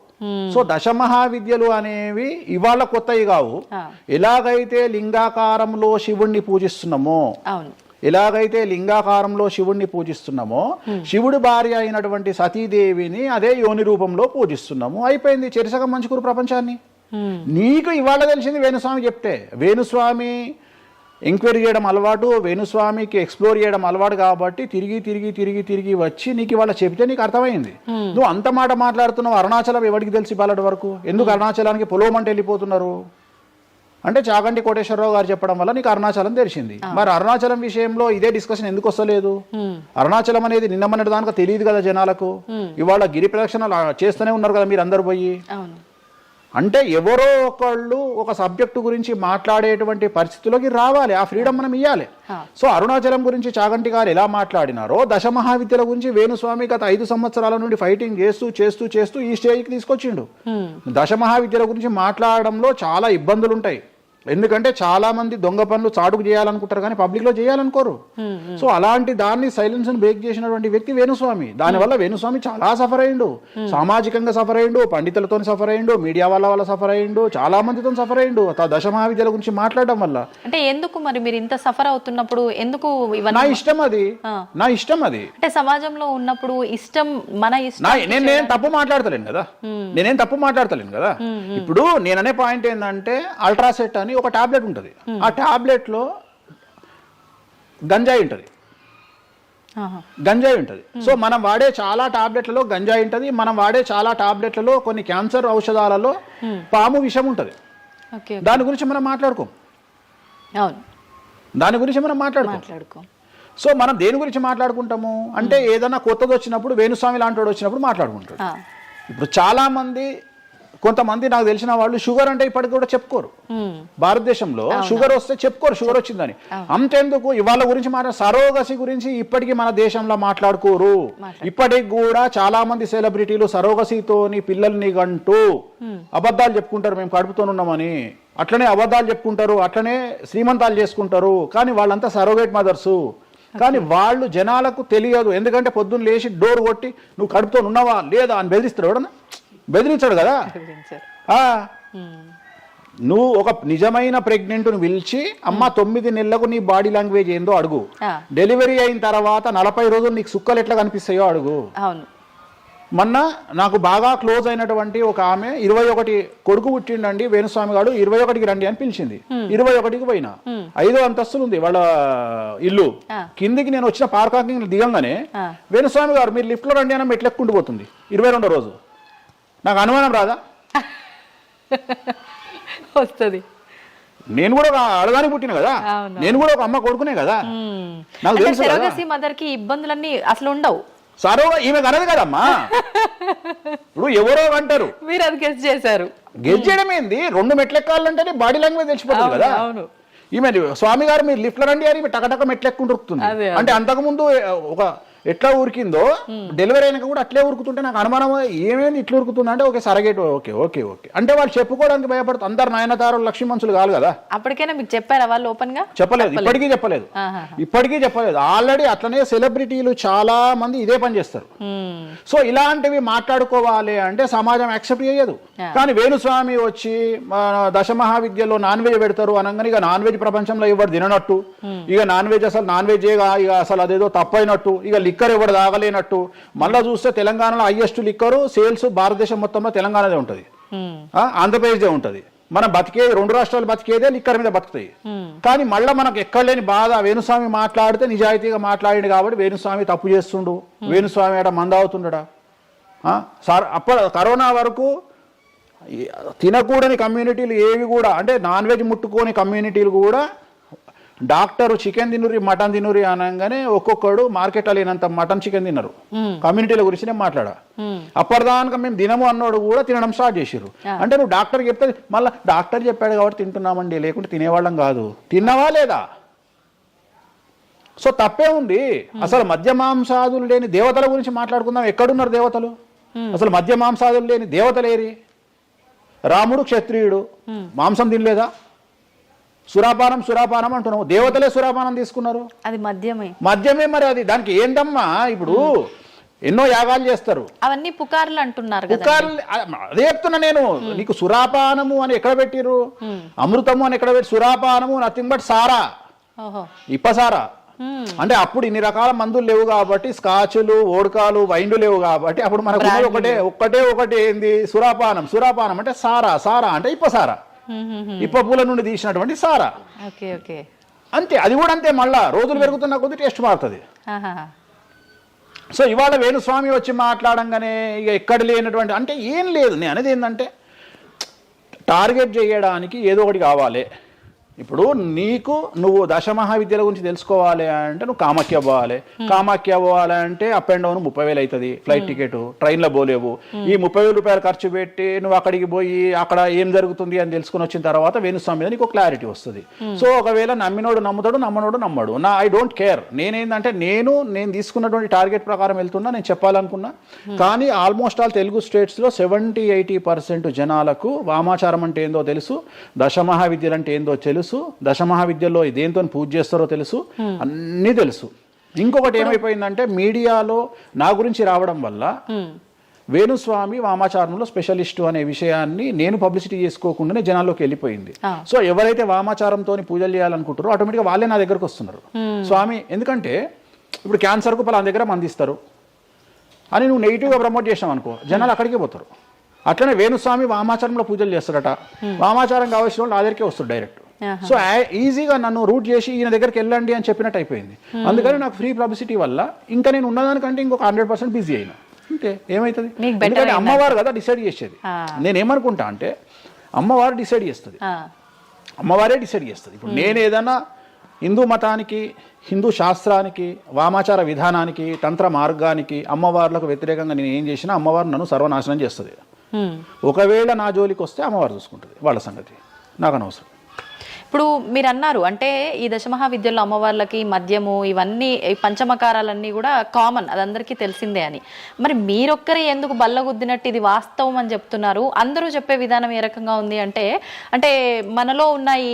S3: సో దశమహావిద్యలు అనేవి ఇవాళ కొత్తవి కావు. ఎలాగైతే లింగాకారంలో శివుణ్ణి పూజిస్తున్నామో, శివుడి భార్య అయినటువంటి సతీదేవిని అదే యోని రూపంలో పూజిస్తున్నాము. అయిపోయింది, చెరిసగం మంచుకురు ప్రపంచాన్ని. నీకు ఇవాళ తెలిసింది వేణుస్వామి చెప్తే. వేణుస్వామి ఎంక్వైరీ చేయడం అలవాటు, వేణుస్వామికి ఎక్స్ప్లోర్ చేయడం అలవాటు కాబట్టి తిరిగి వచ్చి నీకు ఇవాళ చెప్తే నీకు అర్థమైంది. నువ్వు అంత మాట మాట్లాడుతున్నావు. అరుణాచలం ఎవరికి తెలిసి ఇవాళ వరకు? ఎందుకు అరుణాచలానికి పొలోమంటే వెళ్ళిపోతున్నారు అంటే చాగంటి కోటేశ్వరరావు గారు చెప్పడం వల్ల నీకు అరుణాచలం తెలిసింది. మరి అరుణాచలం విషయంలో ఇదే డిస్కషన్ ఎందుకు వస్తలేదు? అరుణాచలం అనేది నిన్న మొన్నటి దానికి తెలియదు కదా జనాలకు. ఇవాళ గిరి ప్రదక్షిణలు చేస్తూనే ఉన్నారు కదా మీరు అందరు పోయి. అంటే ఎవరో ఒకళ్ళు ఒక సబ్జెక్టు గురించి మాట్లాడేటువంటి పరిస్థితుల్లోకి రావాలి. ఆ ఫ్రీడమ్ మనం ఇవ్వాలి. సో అరుణాచలం గురించి చాగంటి గారు ఎలా మాట్లాడినారో, దశమహావిద్యల గురించి వేణుస్వామి గత 5 సంవత్సరాల నుండి ఫైటింగ్ చేస్తూ ఈ స్టేజ్కి తీసుకొచ్చిండు. దశమహావిద్యల గురించి మాట్లాడడంలో చాలా ఇబ్బందులు ఉంటాయి. ఎందుకంటే చాలా మంది దొంగ పనులు చాటుకు చేయాలనుకుంటారు కానీ పబ్లిక్ లో చేయాలనుకోరు. సో అలాంటి దాన్ని సైలెన్స్ బ్రేక్ చేసినటువంటి వ్యక్తి వేణుస్వామి. దానివల్ల వేణుస్వామి చాలా సఫర్ అయ్యిండు. సామాజికంగా సఫర్ అయ్యిండు, పండితులతో సఫర్ అయ్యిండు, మీడియా వల్ల సఫర్ అయ్యిండు, చాలా మందితో సఫర్ అయ్యిండు దశమహావిద్యల గురించి మాట్లాడడం వల్ల.
S2: అంటే ఎందుకు మరి మీరు ఇంత సఫర్ అవుతున్నప్పుడు ఎందుకు?
S3: నా ఇష్టం అది. అంటే
S2: సమాజంలో ఉన్నప్పుడు మన ఇష్టం.
S3: నేనేం తప్పు మాట్లాడతలేను కదా. ఇప్పుడు నేననే పాయింట్ ఏంటంటే అల్ట్రాసెట్ అని ఒక టాబ్లెట్ ఉంటుంది. ఆ టాబ్లెట్ లో గంజాయి ఉంటుంది. సో మనం వాడే చాలా టాబ్లెట్లలో గంజాయి ఉంటుంది. మనం వాడే చాలా టాబ్లెట్లలో కొన్ని క్యాన్సర్ ఔషధాలలో పాము విషం ఉంటుంది. దాని గురించి మనం మాట్లాడుకోం. సో మనం దేని గురించి మాట్లాడుకుంటాము అంటే ఏదైనా కొత్తది వచ్చినప్పుడు, వేణుస్వామి లాంటి వాడు వచ్చినప్పుడు మాట్లాడుకుంటాడు. ఇప్పుడు చాలా మంది, కొంతమంది నాకు తెలిసిన వాళ్ళు షుగర్ అంటే ఇప్పటికి కూడా చెప్పుకోరు. భారతదేశంలో షుగర్ వస్తే చెప్పుకోరు షుగర్ వచ్చిందని. అంతెందుకు ఇవాళ గురించి సరోగసి గురించి ఇప్పటికీ మన దేశంలో మాట్లాడుకోరు. ఇప్పటికి కూడా చాలా మంది సెలబ్రిటీలు సరోగసితోని పిల్లల్ని గంటూ అబద్ధాలు చెప్పుకుంటారు, మేము కడుపుతోనున్నామని. అట్లనే అబద్ధాలు చెప్పుకుంటారు, అట్లనే శ్రీమంతాలు చేసుకుంటారు. కానీ వాళ్ళంతా సరోగేట్ మదర్సు. కానీ వాళ్ళు జనాలకు తెలియదు. ఎందుకంటే పొద్దున్న లేచి డోర్ కొట్టి నువ్వు కడుపుతో ఉన్నావా లేదా అని బెదిరిస్తాడు. ఎవడన్నా బెదిరించాడు కదా. నువ్వు ఒక నిజమైన ప్రెగ్నెంట్ ను పిలిచి అమ్మ 9 నెలలకు నీ బాడీ లాంగ్వేజ్ ఏందో అడుగు. డెలివరీ అయిన తర్వాత 40 రోజులు నీకు సుక్కలు ఎట్లా కనిపిస్తాయో అడుగు. మొన్న నాకు బాగా క్లోజ్ అయినటువంటి ఒక ఆమె 21 కొడుకు పుట్టిండండి వేణుస్వామి గారు, 21కి రండి అని పిలిచింది. 21కి పోయినా. 5వ అంతస్తులు ఉంది వాళ్ళ ఇల్లు. కిందికి నేను వచ్చిన పార్కింగ్ దిగంగానే వేణుస్వామి గారు మీరు లిఫ్ట్ లో రండి అని మెట్లెక్కుంటూ పోతుంది. 22వ రోజు. నాకు అనుమానం రాదా?
S2: వస్తుంది.
S3: నేను కూడా ఒక ఆడదానికి పుట్టిన కదా, నేను కూడా ఒక అమ్మ కొడుకునే కదా. నాకు తెలుసు
S2: మదర్ కి ఇబ్బందులన్నీ అసలు ఉండవు.
S3: సరోగా ఈమె కనదు కదమ్మా. ఇప్పుడు ఎవరో అంటారు,
S2: మీరు అది గెస్ చేశారు.
S3: గెస్ చేయడం ఏంది, 2 మెట్లు ఎక్కాలంటేనే బాడీ లాంగ్వేజ్ తెలిసిపోతుంది కదా.
S2: అవును.
S3: ఈమె స్వామి గారు మీరు లిఫ్ట్ లో రండి అని ఈమె టకటక మెట్లు ఎక్కుంటూ ఉరుకుతుంది. అంటే అంతకుముందు ఒక ఎట్లా ఉరికిందో డెలివరీ అయినాక కూడా అట్లే ఉరుకుతుంటే నాకు అనుమానం, ఏమేమి ఇట్లా ఉరుకుతుంది అంటే okay surrogate, okay okay okay అంటే వాళ్ళు చెప్పుకోవడానికి భయపడుతుంది. అందరు నయనతారులు లక్ష్మీ మనుషులు కాదు కదా.
S2: అప్పటికైనా మీకు చెప్పారా వాళ్ళు ఓపెన్ గా?
S3: చెప్పలేదు, ఇప్పటికీ చెప్పలేదు. ఆల్రెడీ అట్లనే సెలబ్రిటీలు చాలా మంది ఇదే పని చేస్తారు. సో ఇలాంటివి మాట్లాడుకోవాలి అంటే సమాజం యాక్సెప్ట్ చేయదు. కానీ వేణుస్వామి వచ్చి దశమహావిద్యలో నాన్ వెజ్ పెడతారు అనగానే ఇక నాన్ వెజ్ ప్రపంచంలో ఎవరు తిననట్టు, ఇక నాన్ వెజ్ అసలు నాన్ వెజ్ ఇక అసలు అదేదో తప్పైనట్టు, ఇక లిక్కర్ ఎవరు తాగలేనట్టు. మళ్ళా చూస్తే తెలంగాణలో హైయెస్ట్ లిక్కర్ సేల్స్ భారతదేశం మొత్తంలో తెలంగాణదే ఉంటుంది, ఆంధ్రప్రదేశ్దే ఉంటుంది. మనం బతికే 2 రాష్ట్రాలు బతికేదే లిక్కర్ మీద బతుకుతాయి. కానీ మళ్ళీ మనకు ఎక్కడ లేని బాధ, వేణుస్వామి మాట్లాడితే నిజాయితీగా మాట్లాడిండు కాబట్టి వేణుస్వామి తప్పు చేస్తుండు, వేణుస్వామి ఆడ మంద అవుతుండడా. సార్ అప్పుడు కరోనా వరకు తినకూడని కమ్యూనిటీలు ఏవి కూడా, అంటే నాన్ వెజ్ ముట్టుకోని కమ్యూనిటీలు కూడా డాక్టర్ చికెన్ తినురి మటన్ తినురి అనగానే ఒక్కొక్కడు మార్కెట్లో లేనంత మటన్ చికెన్ తిన్నారు. కమ్యూనిటీల గురించి నేను మాట్లాడా. అప్పటిదాకా మేము తినము అన్నోడు కూడా తినడం స్టార్ట్ చేసిర్రు. అంటే నువ్వు డాక్టర్ చెప్తే మళ్ళీ డాక్టర్ చెప్పాడు కాబట్టి తింటున్నామండి, లేకుంటే తినేవాళ్ళం కాదు. తిన్నావా లేదా? సో తప్పే ఉంది. అసలు మద్య మాంసాదులు లేని దేవతల గురించి మాట్లాడుకుందాం. ఎక్కడున్నారు దేవతలు? అసలు మద్య మాంసాదులు లేని దేవతలేరి? రాముడు క్షత్రియుడు, మాంసం తినలేదా? సురాపానం అంటున్నావు, దేవతలే సురాపానం తీసుకున్నారు. అది మద్యమే మరి అది దానికి ఏంటమ్మా? ఇప్పుడు ఎన్నో యాగాలు చేస్తారు,
S2: అవన్నీ పుకార్లు అంటున్నారు.
S3: అదే చెప్తున్నా నేను నీకు. సురాపానము అని ఎక్కడ పెట్టిరు? అమృతము అని ఎక్కడ పెట్టి? సురాపానము నథింగ్ బట్ సారా, ఇప్పసారా. అంటే అప్పుడు ఇన్ని రకాల మందులు లేవు కాబట్టి, స్కాచ్లు ఓడకాలు వైండ్లు లేవు కాబట్టి అప్పుడు మనకు ఒకటే ఏంది? సురాపానం అంటే సారా అంటే ఇప్పసారా, ఇప్ప పూల నుండి తీసినటువంటి సారా. అంతే, అది కూడా అంతే. మళ్ళా రోజులు పెరుగుతున్న కొద్ది టేస్ట్ మారుతుంది. సో ఇవాళ వేణుస్వామి వచ్చి మాట్లాడంగానే ఇక ఎక్కడ లేనటువంటి, అంటే ఏం లేదు. నేను అనేది ఏంటంటే టార్గెట్ చేయడానికి ఏదో ఒకటి కావాలి. ఇప్పుడు నువ్వు దశమహావిద్యల గురించి తెలుసుకోవాలి అంటే నువ్వు కామాఖ్య పోవాలి అంటే అప్ అండ్ డౌన్ 30,000 అవుతుంది. ఫ్లైట్ టికెట్, ట్రైన్లో పోలేవు. ఈ 30,000 రూపాయలు ఖర్చు పెట్టి నువ్వు అక్కడికి పోయి అక్కడ ఏం జరుగుతుంది అని తెలుసుకుని వచ్చిన తర్వాత వేణుస్వామి మీద నీకు క్లారిటీ వస్తుంది. సో ఒకవేళ నమ్మినోడు నమ్ముతాడు, నమ్మనోడు నమ్మడు. I don't care. నేనేంటంటే నేను తీసుకున్నటువంటి టార్గెట్ ప్రకారం వెళ్తున్నా, నేను చెప్పాలనుకున్నా. కానీ ఆల్మోస్ట్ ఆల్ తెలుగు స్టేట్స్లో 70-80% జనాలకు వామాచారం అంటే ఏందో తెలుసు, దశమహావిద్యలు అంటే ఏందో తెలుసు, దశమహావిద్యలో దేంతో పూజ చేస్తారో తెలుసు, అన్నీ తెలుసు. ఇంకొకటి ఏమైపోయిందంటే మీడియాలో నా గురించి రావడం వల్ల వేణుస్వామి వామాచారంలో స్పెషలిస్టు అనే విషయాన్ని నేను పబ్లిసిటీ చేసుకోకుండానే జనాల్లోకి వెళ్ళిపోయింది. సో ఎవరైతే వామాచారంతో పూజలు చేయాలనుకుంటారో ఆటోమేటిక్గా వాళ్ళే నా దగ్గరకు వస్తున్నారు. స్వామి, ఎందుకంటే ఇప్పుడు క్యాన్సర్కు పలానా దగ్గర మందిస్తారు అని నువ్వు నెగిటివ్గా ప్రమోట్ చేసావు అనుకో, జనాలు అక్కడికే పోతారు. అట్లనే వేణుస్వామి వామాచారంలో పూజలు చేస్తారట. వామాచారం కావాల్సిన వాళ్ళు నా దగ్గరికే వస్తారు డైరెక్ట్. సో ఈజీగా నన్ను రూట్ చేసి ఈయన దగ్గరికి వెళ్ళండి అని చెప్పినట్టు అయిపోయింది. అందుకని నాకు ఫ్రీ పబ్లిసిటీ వల్ల ఇంకా నేను ఉన్నదానికంటే ఇంకొక 100% బిజీ అయినా. అంటే ఏమవుతుంది? ఎందుకంటే అమ్మవారు కదా డిసైడ్ చేసేది. నేనేమనుకుంటా అంటే అమ్మవారు డిసైడ్ చేస్తుంది, అమ్మవారే డిసైడ్ చేస్తుంది. ఇప్పుడు నేను ఏదైనా హిందూ మతానికి, హిందూ శాస్త్రానికి, వామాచార విధానానికి, తంత్ర మార్గానికి, అమ్మవార్లకు వ్యతిరేకంగా నేను ఏం చేసినా అమ్మవారు నన్ను సర్వనాశనం చేస్తుంది. ఒకవేళ నా జోలికి వస్తే అమ్మవారు చూసుకుంటుంది, వాళ్ళ సంగతి నాకు అనవసరం.
S2: ఇప్పుడు మీరు అన్నారు అంటే ఈ దశమహావిద్యల్లో అమ్మవార్లకి మద్యము ఇవన్నీ పంచమకారాలన్నీ కూడా కామన్, అదందరికీ తెలిసిందే అని. మరి మీరొక్కరే ఎందుకు బల్లగుద్దినట్టు ఇది వాస్తవం అని చెప్తున్నారు? అందరూ చెప్పే విధానం ఏ రకంగా ఉంది అంటే మనలో ఉన్న ఈ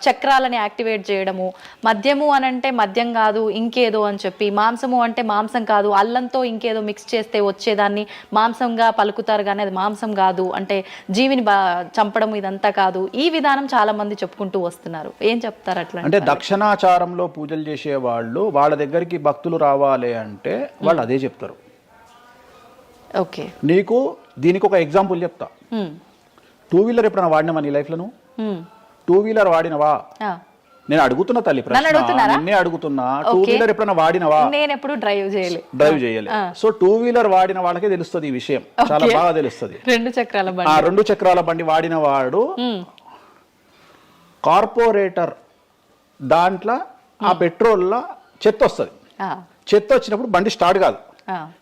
S2: చక్రాలని యాక్టివేట్ చేయడము, మద్యము అని అంటే మద్యం కాదు ఇంకేదో అని చెప్పి, మాంసము అంటే మాంసం కాదు అల్లంతో ఇంకేదో మిక్స్ చేస్తే వచ్చేదాన్ని మాంసంగా పలుకుతారు కానీ అది మాంసం కాదు, అంటే జీవిని చంపడం ఇదంతా కాదు. ఈ విధానం చాలా మంది చెప్పుకుంటారు వస్తున్నారు. ఏం చెప్తారు అట్లా?
S3: అంటే దక్షిణాచారంలో పూజలు చేసే వాళ్ళు వాళ్ళ దగ్గరికి భక్తులు రావాలి అంటే వాళ్ళు అదే చెప్తారు.
S2: ఓకే,
S3: నీకు దీనికి ఒక ఎగ్జాంపుల్ చెప్తా. 2-వీలర్ ఎప్పుడైనా వాడినావా నీ లైఫ్ లో? నువ్వు 2-వీలర్ వాడినవా? నేను అడుగుతున్నా తల్లి, నిన్నే అడుగుతున్నా. 2-వీలర్ ఎప్పుడైనా వాడినవా?
S2: నేను ఎప్పుడు డ్రైవ్ చేయలే.
S3: సో 2-వీలర్ వాడిన వాళ్ళకే తెలుస్తుంది ఈ విషయం, చాలా బాగా తెలుస్తుంది. 2 చక్రాల బండి వాడిన వాడు కార్పొరేటర్ దాంట్లో ఆ పెట్రోల్లో చెత్త వస్తుంది. చెత్త వచ్చినప్పుడు బండి స్టార్ట్ కాదు,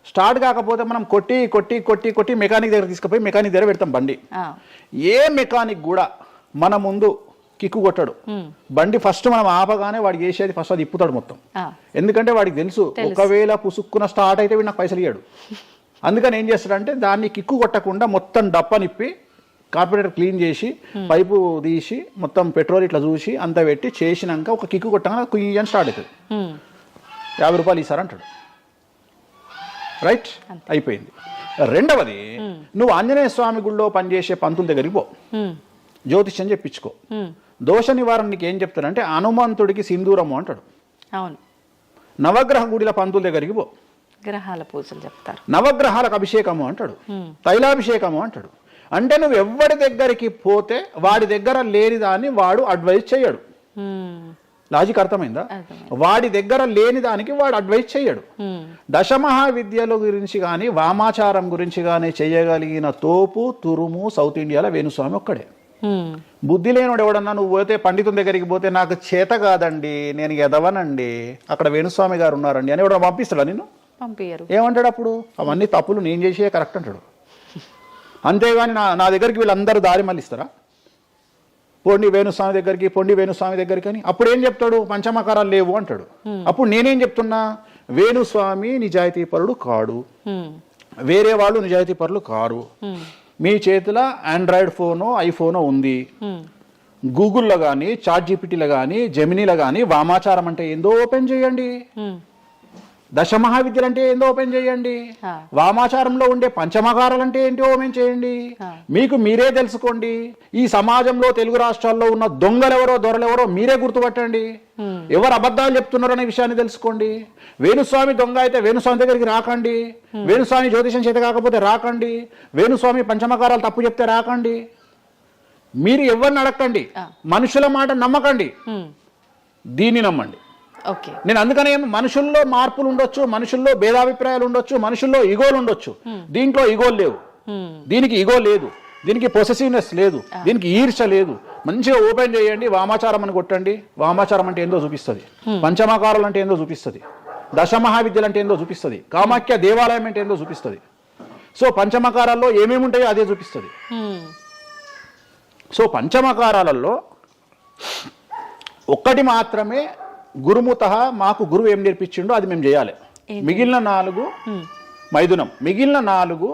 S3: స్టార్ట్ కాకపోతే మనం కొట్టి కొట్టి కొట్టి కొట్టి మెకానిక్ దగ్గర తీసుకుపోయి మెకానిక్ దగ్గర పెడతాం బండి. ఏ మెకానిక్ కూడా మన ముందు కిక్కు కొట్టాడు. బండి ఫస్ట్ మనం ఆపగానే వాడికి చేసేది ఫస్ట్ అది ఇప్పుతాడు మొత్తం. ఎందుకంటే వాడికి తెలుసు ఒకవేళ పుసుక్కున స్టార్ట్ అయితే వీడు నాకు పైసలు ఇయ్యాడు. అందుకని ఏం చేస్తాడంటే దాన్ని కిక్కు కొట్టకుండా మొత్తం డప్పనిప్పి కార్పొరేటర్ క్లీన్ చేసి పైపు తీసి మొత్తం పెట్రోల్ ఇట్లా చూసి అంతా పెట్టి చేసినాక ఒక కిక్కు కొట్టగానే కుయ్యని స్టార్ట్ అవుతుంది. 50 రూపాయలు ఇస్తారంటాడు. రైట్, అయిపోయింది. రెండవది, నువ్వు ఆంజనేయ స్వామి గుళ్ళో పనిచేసే పంతుల దగ్గరికి పో, జ్యోతిష్యం చెప్పించుకో. దోష నివారణ నీకు ఏం చెప్తాడంటే హనుమంతుడికి సింధూరము అంటాడు.
S2: అవును.
S3: నవగ్రహ గుడిల పంతుల దగ్గరికి పో,
S2: గ్రహాల పూజలు చెప్తారు.
S3: నవగ్రహాలకు అభిషేకము అంటాడు, తైలాభిషేకము అంటాడు. అంటే నువ్వు ఎవరి దగ్గరికి పోతే వాడి దగ్గర లేని దాన్ని వాడు అడ్వైజ్ చేయడు. లాజిక్ అర్థమైందా? వాడి దగ్గర లేని దానికి వాడు అడ్వైజ్ చేయడు. దశమహావిద్యల గురించి కానీ వామాచారం గురించి కానీ చేయగలిగిన తోపు తురుము సౌత్ ఇండియాలో వేణుస్వామి ఒక్కడే. బుద్ధి లేనివాడు ఎవడన్నా నువ్వు పోతే పండితుని దగ్గరికి పోతే నాకు చేత కాదండి, నేను ఎదవనండి, అక్కడ వేణుస్వామి గారు ఉన్నారండి అని ఎవడన్నా పంపిస్తాడా నిన్ను?
S2: పంపించరు.
S3: ఏమంటాడు అప్పుడు? అవన్నీ తప్పులు నేను చేసే కరెక్ట్ అంటాడు. అంతేగాని నా దగ్గరికి వీళ్ళందరూ దారి మళ్ళిస్తారా? పొండి వేణుస్వామి దగ్గరికి, పొండి వేణుస్వామి దగ్గరికి అని. అప్పుడు ఏం చెప్తాడు? పంచమకారాలు లేవు అంటాడు. అప్పుడు నేనేం చెప్తున్నా? వేణుస్వామి నిజాయితీ పరుడు కాడు, వేరే వాళ్ళు నిజాయితీ పరులు కారు. మీ చేతిలో ఆండ్రాయిడ్ ఫోనో ఐఫోనో ఉంది, గూగుల్లో కానీ చాట్ జీపీటీలో కానీ జెమినీలో కానీ వామాచారం అంటే ఏందో ఓపెన్ చేయండి, దశమహావిద్యలు అంటే ఏందో ఓపెన్ చేయండి, వామాచారంలో ఉండే పంచమకారాలు అంటే ఏంటో ఓపెన్ చేయండి. మీకు మీరే తెలుసుకోండి. ఈ సమాజంలో తెలుగు రాష్ట్రాల్లో ఉన్న దొంగలెవరో దొరలెవరో మీరే గుర్తుపట్టండి. ఎవరు అబద్ధాలు చెప్తున్నారు అనే విషయాన్ని తెలుసుకోండి. వేణుస్వామి దొంగ అయితే వేణుస్వామి దగ్గరికి రాకండి, వేణుస్వామి జ్యోతిషం చేత కాకపోతే రాకండి, వేణుస్వామి పంచమకారాలు తప్పు చెప్తే రాకండి. మీరు ఎవరిని అడగండి, మనుషుల మాట నమ్మకండి, దీన్ని నమ్మండి. నేను అందుకనే మనుషుల్లో మార్పులు ఉండొచ్చు, మనుషుల్లో భేదాభిప్రాయాలు ఉండొచ్చు, మనుషుల్లో ఈగోలు ఉండొచ్చు. దీంట్లో ఈగోలు లేవు, దీనికి ఈగో లేదు, దీనికి పొసెసివ్నెస్ లేదు, దీనికి ఈర్ష లేదు. మంచిగా ఓపెన్ చేయండి, వామాచారం అని కొట్టండి. వామాచారం అంటే ఏందో చూపిస్తుంది, పంచమకారాలు అంటే ఏందో చూపిస్తుంది, దశమహావిద్యలు అంటే ఏందో చూపిస్తుంది, కామాఖ్య దేవాలయం అంటే ఏందో చూపిస్తుంది. సో పంచమకారాల్లో ఏమేమి ఉంటాయో అదే చూపిస్తుంది. సో పంచమకారాలలో ఒక్కటి మాత్రమే గురుముత మాకు గురువు ఏం నేర్పించిండో అది మేము చేయాలి. మిగిలిన 4 మైథునం, మిగిలిన 4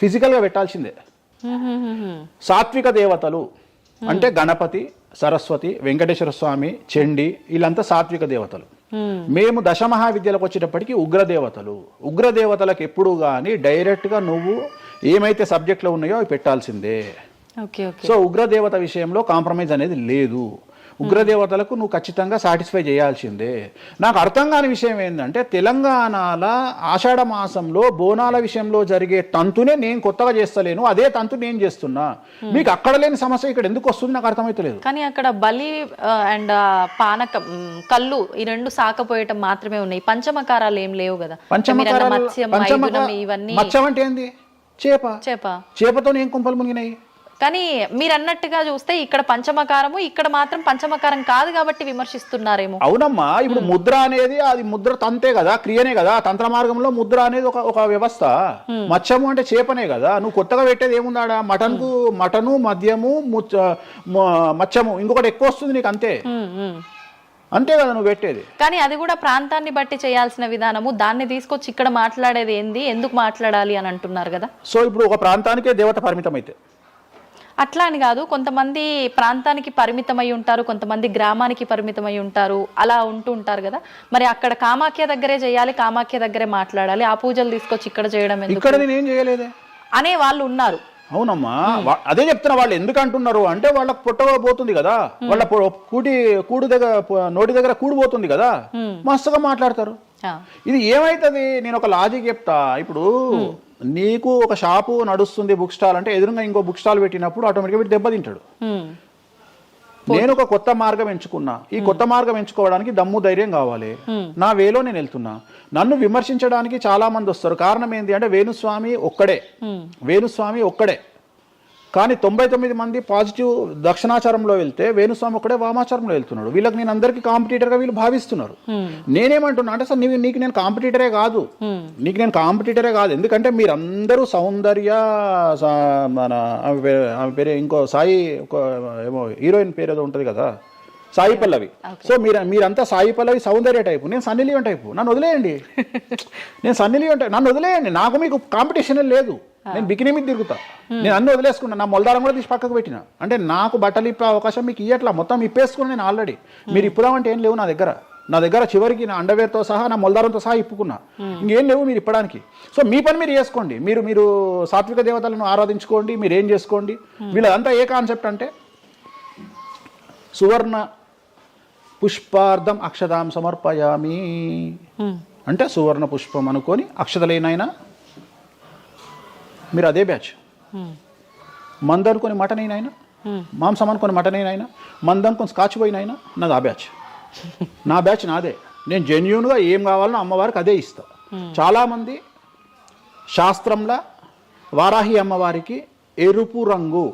S3: ఫిజికల్గా పెట్టాల్సిందే. సాత్విక దేవతలు అంటే గణపతి, సరస్వతి, వెంకటేశ్వర స్వామి, చండి, వీళ్ళంతా సాత్విక దేవతలు. మేము దశమహావిద్యలకు వచ్చేటప్పటికి ఉగ్రదేవతలు. ఉగ్రదేవతలకు ఎప్పుడు కానీ డైరెక్ట్గా నువ్వు ఏమైతే సబ్జెక్ట్లో ఉన్నాయో అవి పెట్టాల్సిందే. సో ఉగ్రదేవత విషయంలో కాంప్రమైజ్ అనేది లేదు. ఉగ్రదేవతలకు నువ్వు ఖచ్చితంగా సాటిస్ఫై చేయాల్సిందే. నాకు అర్థం కాని విషయం ఏంటంటే తెలంగాణలో ఆషాఢ మాసంలో బోనాల విషయంలో జరిగే తంతునే నేను కొత్తగా చేస్తలేను, అదే తంతు నేను చేస్తున్నా. మీకు అక్కడ లేని సమస్య ఇక్కడ ఎందుకు వస్తుంది నాకు అర్థమైతలేదు.
S2: కానీ అక్కడ బలి అండ్ పానకం, కళ్ళు, ఈ 2 సాకపోయటం మాత్రమే ఉన్నాయి. పంచమకారాలు ఏం లేవు కదా.
S3: మత్స్యం అంటే ఏంది? చేపతో ఏం కుంపలు మునిగినాయి.
S2: కానీ మీరు అన్నట్టుగా చూస్తే ఇక్కడ పంచమకారము, ఇక్కడ మాత్రం పంచమకారం కాదు కాబట్టి విమర్శిస్తున్నారేమో.
S3: అవునమ్మా, ఇప్పుడు ముద్ర అనేది అది ముద్ర తంతే కదా, క్రియనే కదా. తంత్ర మార్గంలో ముద్ర అనేది ఒక వ్యవస్థ. మత్స్యము అంటే చేపనే కదా. నువ్వు కొత్తగా పెట్టేది ఏముందాడా? మటను, మద్యము, మత్స్యము, ఇంకొకటి ఎక్కువ వస్తుంది నీకు, అంతే అంతే కదా నువ్వు పెట్టేది.
S2: కానీ అది కూడా ప్రాంతాన్ని బట్టి చేయాల్సిన విధానము. దాన్ని తీసుకొచ్చి ఇక్కడ మాట్లాడేది ఏంది, ఎందుకు మాట్లాడాలి అని అంటున్నారు కదా. సో
S3: ఇప్పుడు ఒక ప్రాంతానికే దేవత పరిమితం అయితే
S2: అట్లా అని కాదు, కొంతమంది ప్రాంతానికి పరిమితమై ఉంటారు, కొంతమంది గ్రామానికి పరిమితమై ఉంటారు, అలా ఉంటూ ఉంటారు కదా. మరి అక్కడ కామాఖ్య దగ్గరే చేయాలి, కామాఖ్య దగ్గరే మాట్లాడాలి, ఆ పూజలు తీసుకొచ్చి ఇక్కడ చేయడం
S3: ఇక్కడ నేనేం చేయలేదే
S2: అనే వాళ్ళు ఉన్నారు.
S3: అవునమ్మా, అదే చెప్తున్నా. వాళ్ళు ఎందుకు అంటున్నారు అంటే వాళ్ళకి పొట్టబోతుంది కదా, వాళ్ళ కూడు దగ్గర నోటి దగ్గర కూడిపోతుంది కదా, మస్తుగా మాట్లాడతారు. ఇది ఏమైతుంది? నేను ఒక లాజిక్ చెప్తా. ఇప్పుడు నీకు ఒక షాపు నడుస్తుంది, బుక్ స్టాల్ అంటే ఎదురుగా ఇంకో బుక్ స్టాల్ పెట్టినప్పుడు ఆటోమేటిక్గా వీడు దెబ్బతింటాడు. నేను ఒక కొత్త మార్గం ఎంచుకున్నా, ఈ కొత్త మార్గం ఎంచుకోవడానికి దమ్ము ధైర్యం కావాలి. నా వేలో నేను వెళ్తున్నా. నన్ను విమర్శించడానికి చాలా మంది వస్తారు. కారణం ఏంటి అంటే వేణుస్వామి ఒక్కడే, వేణుస్వామి ఒక్కడే. కానీ 99 మంది పాజిటివ్ దక్షిణాచారంలో వెళ్తే వేణుస్వామి ఒకడే వామాచారంలో వెళ్తున్నాడు. వీళ్ళకి నేను అందరికీ కాంపిటీటర్గా వీళ్ళు భావిస్తున్నారు. నేనేమంటున్నా అంటే సార్ నీకు నేను కాంపిటీటరే కాదు, ఎందుకంటే మీరందరూ సౌందర్య మన ఆమె పేరు ఇంకో సాయి ఏమో హీరోయిన్ పేరు ఏదో ఉంటుంది కదా, సాయి పల్లవి. సో మీరంతా సాయి పల్లవి సౌందర్య టైపు, నేను సన్నీ లియోన్ టైపు. నన్ను వదిలేయండి, నన్ను వదిలేయండి. నాకు మీకు కాంపిటీషన్ లేదు. నేను బికినీ మీద తిరుగుతా, నేను అన్ని వదిలేసుకున్నా. నా మొలదారం కూడా తీసి పక్కకు పెట్టిన. అంటే నాకు బట్టలు ఇప్పే అవకాశం మీకు ఇయ్యట్లా, మొత్తం ఇప్పేసుకున్నా నేను ఆల్రెడీ. మీరు ఇప్పుదామంటే ఏం లేవు నా దగ్గర చివరికి నా అండర్వేర్తో సహా నా మొలదారంతో సహా ఇప్పుకున్నా. ఇంకేం లేవు మీరు ఇప్పడానికి. సో మీ పని మీరు చేసుకోండి, మీరు సాత్విక దేవతలను ఆరాధించుకోండి, మీరు ఏం చేసుకోండి. వీళ్ళదంతా ఏ కాన్సెప్ట్ అంటే సువర్ణ పుష్పార్థం అక్షదాం సమర్పయామి అంటే సువర్ణ పుష్పం అనుకొని అక్షతలేనైనా మీరు అదే బ్యాచ్. మందు అనుకొని మటన్ అయినా, మాంసం అనుకొని మటన్ అయినా, మందు అనుకొని స్కాచ్ పోయినైనా నాది ఆ బ్యాచ్. నా బ్యాచ్ నాదే. నేను జెన్యూన్గా ఏం కావాలనో అమ్మవారికి అదే ఇస్తా. చాలామంది శాస్త్రంలో వారాహి అమ్మవారికి ఎరుపు రంగు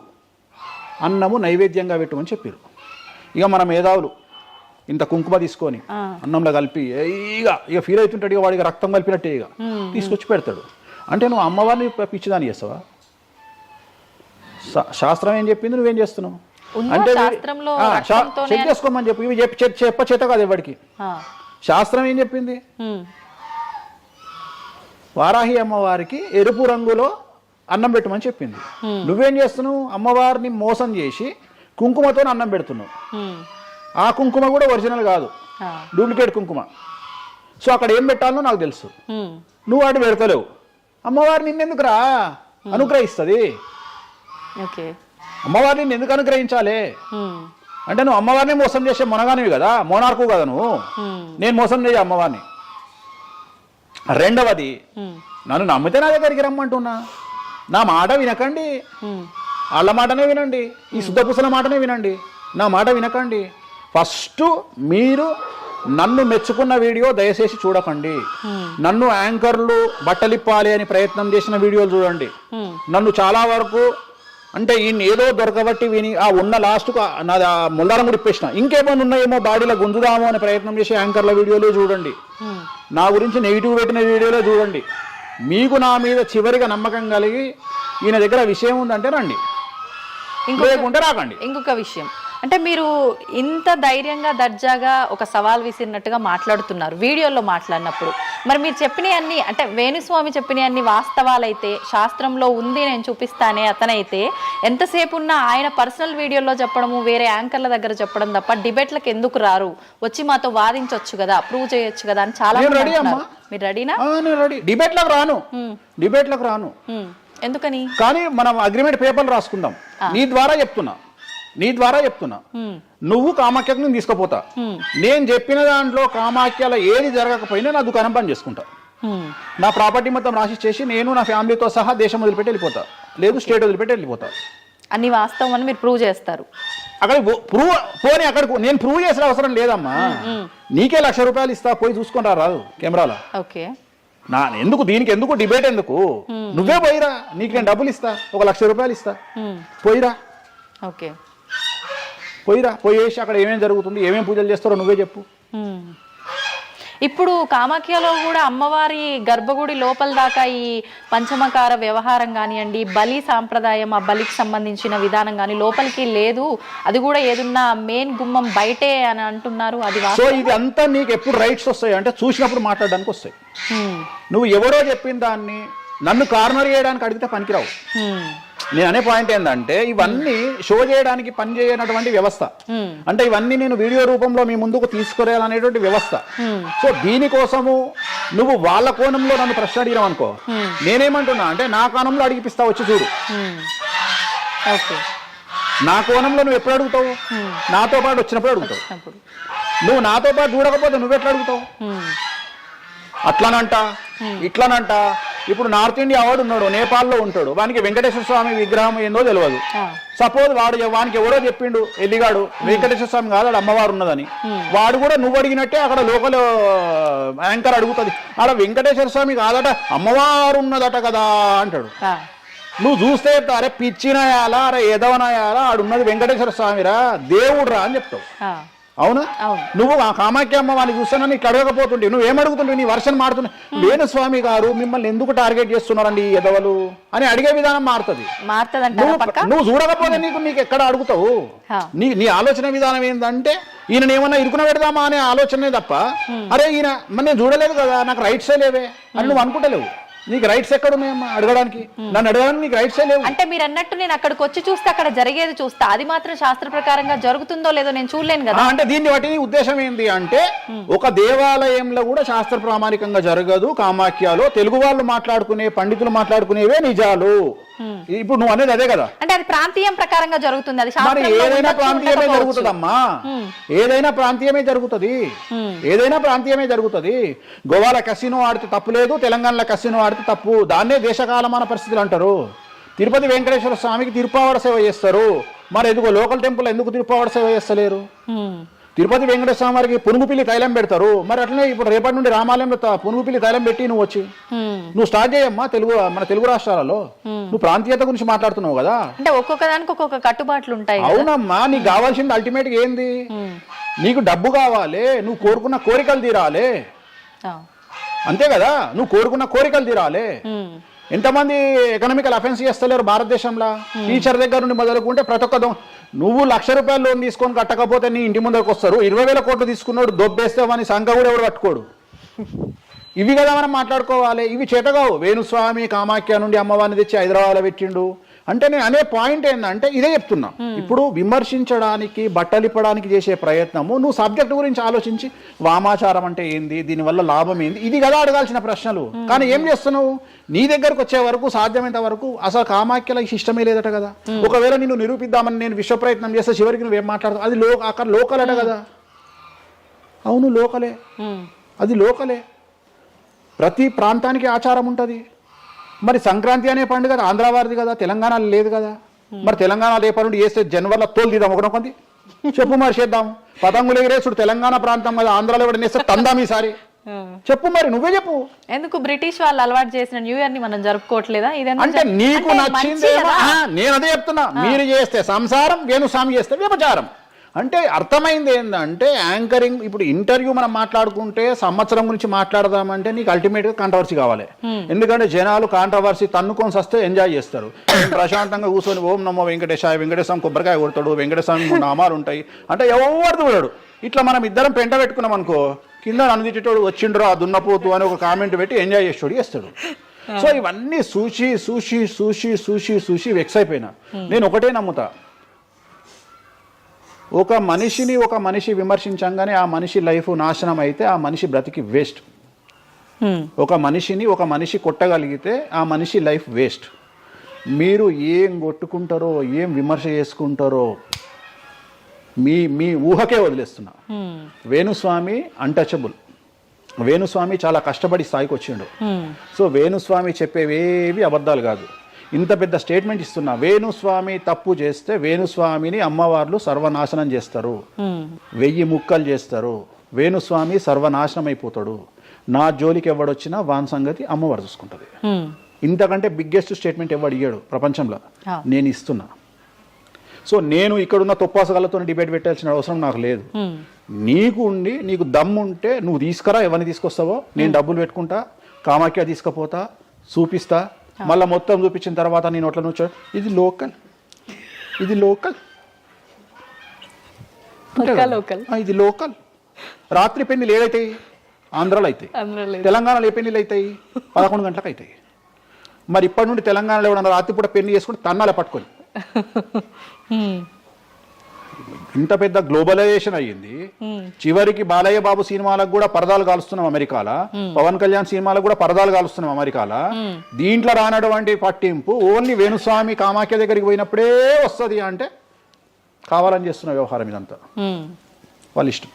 S3: అన్నము నైవేద్యంగా పెట్టమని చెప్పారు. ఇక మన మేధావులు ఇంత కుంకుమ తీసుకొని అన్నంలో కలిపి ఇక ఫీల్ అవుతుంటాడు, ఇక వాడికి రక్తం కలిపినట్టే ఇక తీసుకొచ్చి పెడతాడు. అంటే నువ్వు అమ్మవారిని పిచ్చిదాన్ని చేస్తావా? శాస్త్రం ఏం చెప్పింది, నువ్వేం చేస్తున్నావు అంటే చెక్ చేసుకోమని చెప్పి ఇవి చెప్ప చేత కాదు ఎవరికి. శాస్త్రం ఏం చెప్పింది, వారాహి అమ్మవారికి ఎరుపు రంగులో అన్నం పెట్టమని చెప్పింది. నువ్వేం చేస్తున్నావు, అమ్మవారిని మోసం చేసి కుంకుమతో అన్నం పెడుతున్నావు. ఆ కుంకుమ కూడా ఒరిజినల్ కాదు, డూప్లికేట్ కుంకుమ. సో అక్కడ ఏం పెట్టాలో నాకు తెలుసు, నువ్వు వాటి పెడతలేవు. అమ్మవారిని నిన్నెందుకురా అనుగ్రహిస్తుంది? అమ్మవారిని నిన్ను ఎందుకు అనుగ్రహించాలి అంటే నువ్వు అమ్మవారిని మోసం చేసే మొనగానివి కదా, మోనార్కు కదా నువ్వు. నేను మోసం చేయ అమ్మవారిని. రెండవది, నన్ను నమ్మితే నా దగ్గరికి రమ్మంటున్నా. నా మాట వినకండి, వాళ్ళ మాటనే వినండి, ఈ శుద్ధపూసల మాటనే వినండి, నా మాట వినకండి. ఫస్ట్ మీరు నన్ను మెచ్చుకున్న వీడియో దయచేసి చూడకండి. నన్ను యాంకర్లు బట్టలిప్పాలి అని ప్రయత్నం చేసిన వీడియోలు చూడండి. నన్ను చాలా వరకు అంటే ఈయన ఏదో దొరకబట్టి విని ఆ ఉన్న లాస్ట్కు నాది ఆ ముల్లారం కూడా ఇప్పేసిన, ఇంకేమైనా ఉన్నాయేమో బాడీలో గుంజుదామో అని ప్రయత్నం చేసే యాంకర్ల వీడియోలే చూడండి. నా గురించి నెగిటివ్ పెట్టిన వీడియోలే చూడండి. మీకు నా మీద చివరిగా నమ్మకం కలిగి ఈయన దగ్గర విషయం ఉందంటే రండి, లేకుంటే రాకండి.
S2: ఇంకొక విషయం అంటే మీరు ఇంత ధైర్యంగా దర్జాగా ఒక సవాల్ విసిరినట్టుగా మాట్లాడుతున్నారు వీడియోలో మాట్లాడినప్పుడు. మరి మీరు చెప్పినవి అన్ని అంటే వేణుస్వామి చెప్పినవి అన్ని వాస్తవాలైతే, శాస్త్రంలో ఉంది నేను చూపిస్తానే అతనైతే, ఎంతసేపు ఉన్నా ఆయన పర్సనల్ వీడియోలో చెప్పడము, వేరే యాంకర్ల దగ్గర చెప్పడం తప్ప డిబేట్లకు ఎందుకు రారు, వచ్చి మాతో వాదించవచ్చు కదా, ప్రూవ్ చేయొచ్చు కదా అని చాలా మంది అంటున్నారు. మీరు రెడీనా?
S3: డిబేట్లకు రాను.
S2: ఎందుకని?
S3: కానీ మనం అగ్రిమెంట్ పేపర్లు రాసుకుందాం. నీ ద్వారా చెప్తున్నా నువ్వు కామాఖ్యకు నేను తీసుకుపోతా. నేను చెప్పిన దాంట్లో కామాఖ్యలో ఏది జరగకపోయినా నా దుకాణం పని చేసుకుంటా. నా ప్రాపర్టీ మొత్తం రాసి చేసి నేను నా ఫ్యామిలీతో సహా దేశం వదిలిపెట్టి వెళ్ళిపోతా, లేదు స్టేట్ వదిలిపెట్టి వెళ్ళిపోతా.
S2: అన్ని వాస్తవం అని మీరు ప్రూవ్ చేస్తారు.
S3: అక్కడ అక్కడ నేను ప్రూవ్ చేసిన అవసరం లేదమ్మా. నీకే ₹1,00,000 ఇస్తా, పోయి చూసుకొని రాదు కెమెరాలో.
S2: ఓకే,
S3: దీనికి ఎందుకు డిబేట్ ఎందుకు? నువ్వే పోయిరా, నీకు నేను డబ్బులు ఇస్తా, ₹1,00,000 ఇస్తా, పోయిరా.
S2: ఓకే,
S3: పోయేసి అక్కడ ఏమేమి జరుగుతుంది, ఏమేమి పూజలు చేస్తారో నువ్వే చెప్పు.
S2: ఇప్పుడు కామాఖ్యలో కూడా అమ్మవారి గర్భగుడి లోపల దాకా ఈ పంచమకార వ్యవహారం కానివ్వండి, బలి సాంప్రదాయం, ఆ బలికి సంబంధించిన విధానం కానీ లోపలికి లేదు, అది కూడా ఏదున్నా మెయిన్ గుమ్మం బయటే అని అంటున్నారు. అది
S3: సో ఇది అంతా నీకు ఎప్పుడు రైట్స్ వస్తాయి అంటే చూసినప్పుడు మాట్లాడడానికి వస్తాయి. నువ్వు ఎవరో చెప్పిన దాన్ని నన్ను కార్నర్ చేయడానికి అడిగితే పనికిరావు. నేను అనే పాయింట్ ఏంటంటే ఇవన్నీ షో చేయడానికి పనిచేయనటువంటి వ్యవస్థ. అంటే ఇవన్నీ నేను వీడియో రూపంలో మీ ముందుకు తీసుకురాలనేటువంటి వ్యవస్థ. సో దీనికోసము నువ్వు వాళ్ళ కోణంలో నన్ను ప్రశ్న అడిగినావు అనుకో, నేనేమంటున్నా అంటే నా కోణంలో అడిగిపిస్తా, వచ్చి చూడు. నా కోణంలో నువ్వు ఎప్పుడు అడుగుతావు? నాతో పాటు వచ్చినప్పుడు అడుగుతావు. నువ్వు నాతో పాటు చూడకపోతే నువ్వెట్లా అడుగుతావు? అట్లనంట ఇట్లనంట. ఇప్పుడు నార్త్ ఇండియా వాడు ఉన్నాడు, నేపాల్లో ఉంటాడు, వానికి వెంకటేశ్వర స్వామి విగ్రహం ఏందో తెలియదు. సపోజ్ వానికి ఎవరో చెప్పిండు ఎల్లిగాడు వెంకటేశ్వర స్వామి కాదు ఆడ అమ్మవారు ఉన్నదని, వాడు కూడా నువ్వు అడిగినట్టే అక్కడ లోకల్ యాంకర్ అడుగుతుంది, ఆడ వెంకటేశ్వర స్వామి కాదట అమ్మవారు ఉన్నదట కదా అంటాడు. నువ్వు చూస్తే చెప్తావు అరే పిచ్చినాయాలా అరే ఎదవనాయాలా ఆడున్నది వెంకటేశ్వర స్వామిరా దేవుడురా అని చెప్తావు.
S2: ఆ,
S3: అవునా?
S2: అవును.
S3: నువ్వు ఆ కామాఖ్య అమ్మ వాళ్ళని చూస్తానని ఇట్లా అడగకపోతుంటే నువ్వేం అడుగుతుంటే నీ వర్షన్ మారుతున్నావు. వేణుస్వామి గారు మిమ్మల్ని ఎందుకు టార్గెట్ చేస్తున్నారండి ఈ ఎదవలు అని అడిగే విధానం మారుతుంది.
S2: మారుతుందంటారా పక్క?
S3: నువ్వు చూడకపోతే నీకు ఎక్కడ అడుగుతావు. నీ ఆలోచన విధానం ఏంటంటే ఈయన ఏమన్నా ఇరుకున పెడదామా అనే ఆలోచనే తప్ప అరే ఈయన మరి నేను చూడలేదు కదా నాకు రైట్సే లేవే అని నువ్వు అనుకుంటలేవు. నీకు రైట్స్ ఎక్కడ ఉన్నాయమ్మా అడగడానికి? నన్ను అడగడానికి నీకు రైట్సే లేవు.
S2: అంటే మీరు అన్నట్టు నేను అక్కడికి వచ్చి చూస్తే అక్కడ జరిగేది చూస్తా, అది మాత్రం శాస్త్ర ప్రకారంగా జరుగుతుందో లేదో నేను చూడలేను కదా.
S3: అంటే దీన్ని బట్టి నీ ఉద్దేశం ఏంటి అంటే ఒక దేవాలయంలో కూడా శాస్త్ర ప్రామాణికంగా జరగదు. కామాఖ్యలో తెలుగు వాళ్ళు మాట్లాడుకునే పండితులు మాట్లాడుకునేవే నిజాలు. ఇప్పుడు నువ్వు అనేది అదే కదా.
S2: అంటే అది ప్రాంతీయం ప్రకారంగా జరుగుతుంది, అది
S3: మరి ఏదైనా ప్రాంతీయమే జరుగుతుందమ్మా. ఏదైనా ప్రాంతీయమే జరుగుతుంది. ఏదైనా ప్రాంతీయమే జరుగుతుంది. గోవాల కసినో ఆడితే తప్పు లేదు, తెలంగాణలో కసినో ఆడితే తప్పు. దాన్నే దేశకాలమాన పరిస్థితులు అంటారు. తిరుపతి వెంకటేశ్వర స్వామికి తిరుపావడ సేవ చేస్తారు. మరి ఎందుకో లోకల్ టెంపుల్ ఎందుకు తిరుపావడ సేవ చేస్తలేరు? తిరుపతి వెంకటేశ్వర స్వామి వారికి పునుగుపిల్లి తైలం పెడతారు. మరి అట్లనే ఇప్పుడు రేపటి నుండి రామాలయంలో పునుగుపిల్లి తైలం పెట్టి నువ్వు వచ్చి నువ్వు స్టార్ట్ చేయమ్మా. మన తెలుగు రాష్ట్రాలలో నువ్వు ప్రాంతీయత గురించి మాట్లాడుతున్నావు కదా.
S2: అంటే ఒక్కొక్క దానికి ఒక్కొక్క కట్టుబాట్లు ఉంటాయి.
S3: అవునమ్మా, నీకు కావాల్సింది అల్టిమేట్ గా ఏంది? నీకు డబ్బు కావాలి, నువ్వు కోరుకున్న కోరికలు తీరాలి. అంతే కదా, నువ్వు కోరుకున్న కోరికలు తీరాలి. ఎంతమంది ఎకనామికల్ అఫెన్స్ చేస్తలేరు భారతదేశంలో? టీచర్ దగ్గర నుండి మొదలుకుంటే ప్రతి ఒక్క నువ్వు ₹1,00,000 లోన్ తీసుకొని కట్టకపోతే నీ ఇంటి ముందరకు వస్తారు. 20,000 కోట్లు తీసుకున్నాడు దొబ్బేస్తామని సంఘ కూడా ఎవడు పట్టుకోడు. ఇవి కదా మనం మాట్లాడుకోవాలి. ఇవి చేతగావు. వేణుస్వామి కామాఖ్య నుండి అమ్మవారిని తెచ్చి హైదరాబాద్లో పెట్టిండు అంటే నేను అనే పాయింట్ ఏంటంటే ఇదే చెప్తున్నా. ఇప్పుడు విమర్శించడానికి బట్టలిప్పడానికి చేసే ప్రయత్నము నువ్వు సబ్జెక్ట్ గురించి ఆలోచించి వామాచారం అంటే ఏంది, దీనివల్ల లాభం ఏంది, ఇది కదా అడగాల్సిన ప్రశ్నలు. కానీ ఏం చేస్తున్నావు? నీ దగ్గరకు వచ్చే వరకు సాధ్యమైనంత వరకు అసలు కామాఖ్యలో ఇష్టమే లేదట కదా. ఒకవేళ నిన్ను నిరూపిద్దామని నేను విశ్వ ప్రయత్నం చేస్తే చివరికి నువ్వేం మాట్లాడతావు? అది అక్కడ లోకల్ అట కదా. అవును లోకలే, అది లోకలే. ప్రతి ప్రాంతానికి ఆచారం ఉంటుంది. మరి సంక్రాంతి అనే పండుగ ఆంధ్ర వారిది కదా, తెలంగాణలో లేదు కదా. మరి తెలంగాణ రేపటి నుండి వేస్తే జనవరిలో తోలు తీద్దాం ఒకనొకంది చెప్పు. మరి చేద్దాం. పతంగులు ఎగిరేసుడు తెలంగాణ ప్రాంతం కదా, ఆంధ్రాలో కూడా నేస్తే తందాం ఈసారి చెప్పు. మరి నువ్వే చెప్పు.
S2: ఎందుకు బ్రిటిష్ వాళ్ళు అలవాటు చేసిన న్యూ ఇయర్ ని మనం జరుపుకోవట్లేదా?
S3: అంటే నీకు నచ్చింది. నేను అదే చెప్తున్నా. మీరు చేస్తే సంసారం, వేణుస్వామి చేస్తే వ్యభిచారం. అంటే అర్థమైంది ఏంటంటే యాంకరింగ్. ఇప్పుడు ఇంటర్వ్యూ మనం మాట్లాడుకుంటే సంవత్సరం గురించి మాట్లాడదామంటే నీకు అల్టిమేట్గా కాంట్రవర్సీ కావాలి. ఎందుకంటే జనాలు కాంట్రవర్సీ తన్నుకొని వస్తే ఎంజాయ్ చేస్తారు. ప్రశాంతంగా కూర్చొని ఓం నమో వెంకటేశాయ, వెంకటేశ్వరం కొబ్బరికాయ కొడతాడు, వెంకటేశ్వరం 3 నామాలు ఉంటాయి అంటే ఎవరు చూడడు. ఇట్లా మనం ఇద్దరం పెంట పెట్టుకున్నాం అనుకో, కింద అనుదిటోడు వచ్చిండ్రు ఆ దున్నపోతు అని ఒక కామెంట్ పెట్టి ఎంజాయ్ చేస్తాడు చేస్తాడు. సో ఇవన్నీ చూసి చూసి చూసి చూసి చూసి వెక్స్ అయిపోయినా. నేను ఒకటే నమ్ముతా, ఒక మనిషి విమర్శించంగానే ఆ మనిషి లైఫ్ నాశనం అయితే ఆ మనిషి బ్రతికి వేస్ట్. ఒక మనిషి కొట్టగలిగితే ఆ మనిషి లైఫ్ వేస్ట్. మీరు ఏం కొట్టుకుంటారో ఏం విమర్శ చేసుకుంటారో మీ ఊహకే వదిలేస్తున్నా. వేణుస్వామి అన్టచబుల్. వేణుస్వామి చాలా కష్టపడి స్థాయికి వచ్చిండు. సో వేణుస్వామి చెప్పేవేవి అబద్ధాలు కాదు. ఇంత పెద్ద స్టేట్మెంట్ ఇస్తున్నా. వేణుస్వామి తప్పు చేస్తే వేణుస్వామిని అమ్మవార్లు సర్వనాశనం చేస్తారు, 1000 ముక్కలు చేస్తారు. వేణుస్వామి సర్వనాశనం అయిపోతాడు. నా జోలికి ఎవడొచ్చినా వాన్ సంగతి అమ్మవారు చూసుకుంటుంది. ఇంతకంటే బిగ్గెస్ట్ స్టేట్మెంట్ ఎవడు ఇయ్యాడు ప్రపంచంలో. నేను ఇస్తున్నా. సో నేను ఇక్కడున్న తొప్పాసగాళ్ళతో డిబేట్ పెట్టాల్సిన అవసరం నాకు లేదు. నీకు దమ్ముంటే నువ్వు తీసుకురా. ఎవరిని తీసుకొస్తావో నేను డబ్బులు పెట్టుకుంటా, కామాఖ్య తీసుకుపోతా, చూపిస్తా. మళ్ళీ మొత్తం చూపించిన తర్వాత నేను నోట్ల నుంచి ఇది లోకల్ ఇది లోకల్. రాత్రి పెళ్లిలు ఏదైతాయి? ఆంధ్రాలో అవుతాయి. తెలంగాణలో ఏ పెళ్లిలు అవుతాయి? 11 గంటలకు అవుతాయి. మరి ఇప్పటి నుండి తెలంగాణలో ఎవడన్నా రాత్రిపూట పెళ్లి చేసుకుని తన్నాలే పట్టుకొని. ఇంత పెద్ద గ్లోబలైజేషన్ అయ్యింది. చివరికి బాలయ్య బాబు సినిమాలకు కూడా పరదాలు కాలుస్తున్నాం అమెరికాలో, పవన్ కళ్యాణ్ సినిమాలకు కూడా పరదాలు కాలుస్తున్నాం అమెరికాలో. దీంట్లో రానటువంటి పట్టింపు ఓన్లీ వేణుస్వామి కామాఖ్య దగ్గరికి పోయినప్పుడే వస్తుంది అంటే కావాలని చేస్తున్న వ్యవహారం ఇదంతా వాళ్ళ ఇష్టం.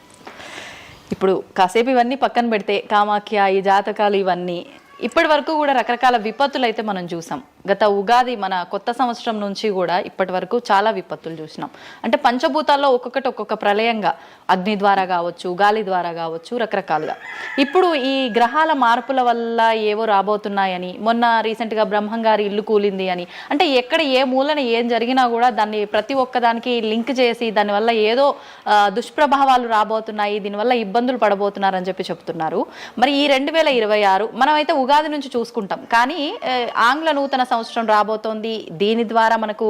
S2: ఇప్పుడు కాసేపు ఇవన్నీ పక్కన పెడితే కామాఖ్య, ఈ జాతకాలు ఇవన్నీ ఇప్పటి వరకు కూడా రకరకాల విపత్తులు అయితే మనం చూసాం. గత ఉగాది మన కొత్త సంవత్సరం నుంచి కూడా ఇప్పటి వరకు చాలా విపత్తులు చూసినాం. అంటే పంచభూతాల్లో ఒక్కొక్కటి ఒక్కొక్క ప్రళయంగా, అగ్ని ద్వారా కావచ్చు, గాలి ద్వారా కావచ్చు, రకరకాలుగా. ఇప్పుడు ఈ గ్రహాల మార్పుల వల్ల ఏవో రాబోతున్నాయని, మొన్న రీసెంట్గా బ్రహ్మంగారి ఇల్లు కూలింది అని, అంటే ఎక్కడ ఏ మూలన ఏం జరిగినా కూడా దాన్ని ప్రతి ఒక్కదానికి లింక్ చేసి దానివల్ల ఏదో దుష్ప్రభావాలు రాబోతున్నాయి, దీనివల్ల ఇబ్బందులు పడబోతున్నారని చెప్పి చెప్తున్నారు. మరి ఈ 2026 మనమైతే ఉగాది నుంచి చూసుకుంటాం, కానీ ఆంగ్ల నూతన సంవత్సరం రాబోతోంది. దీని ద్వారా మనకు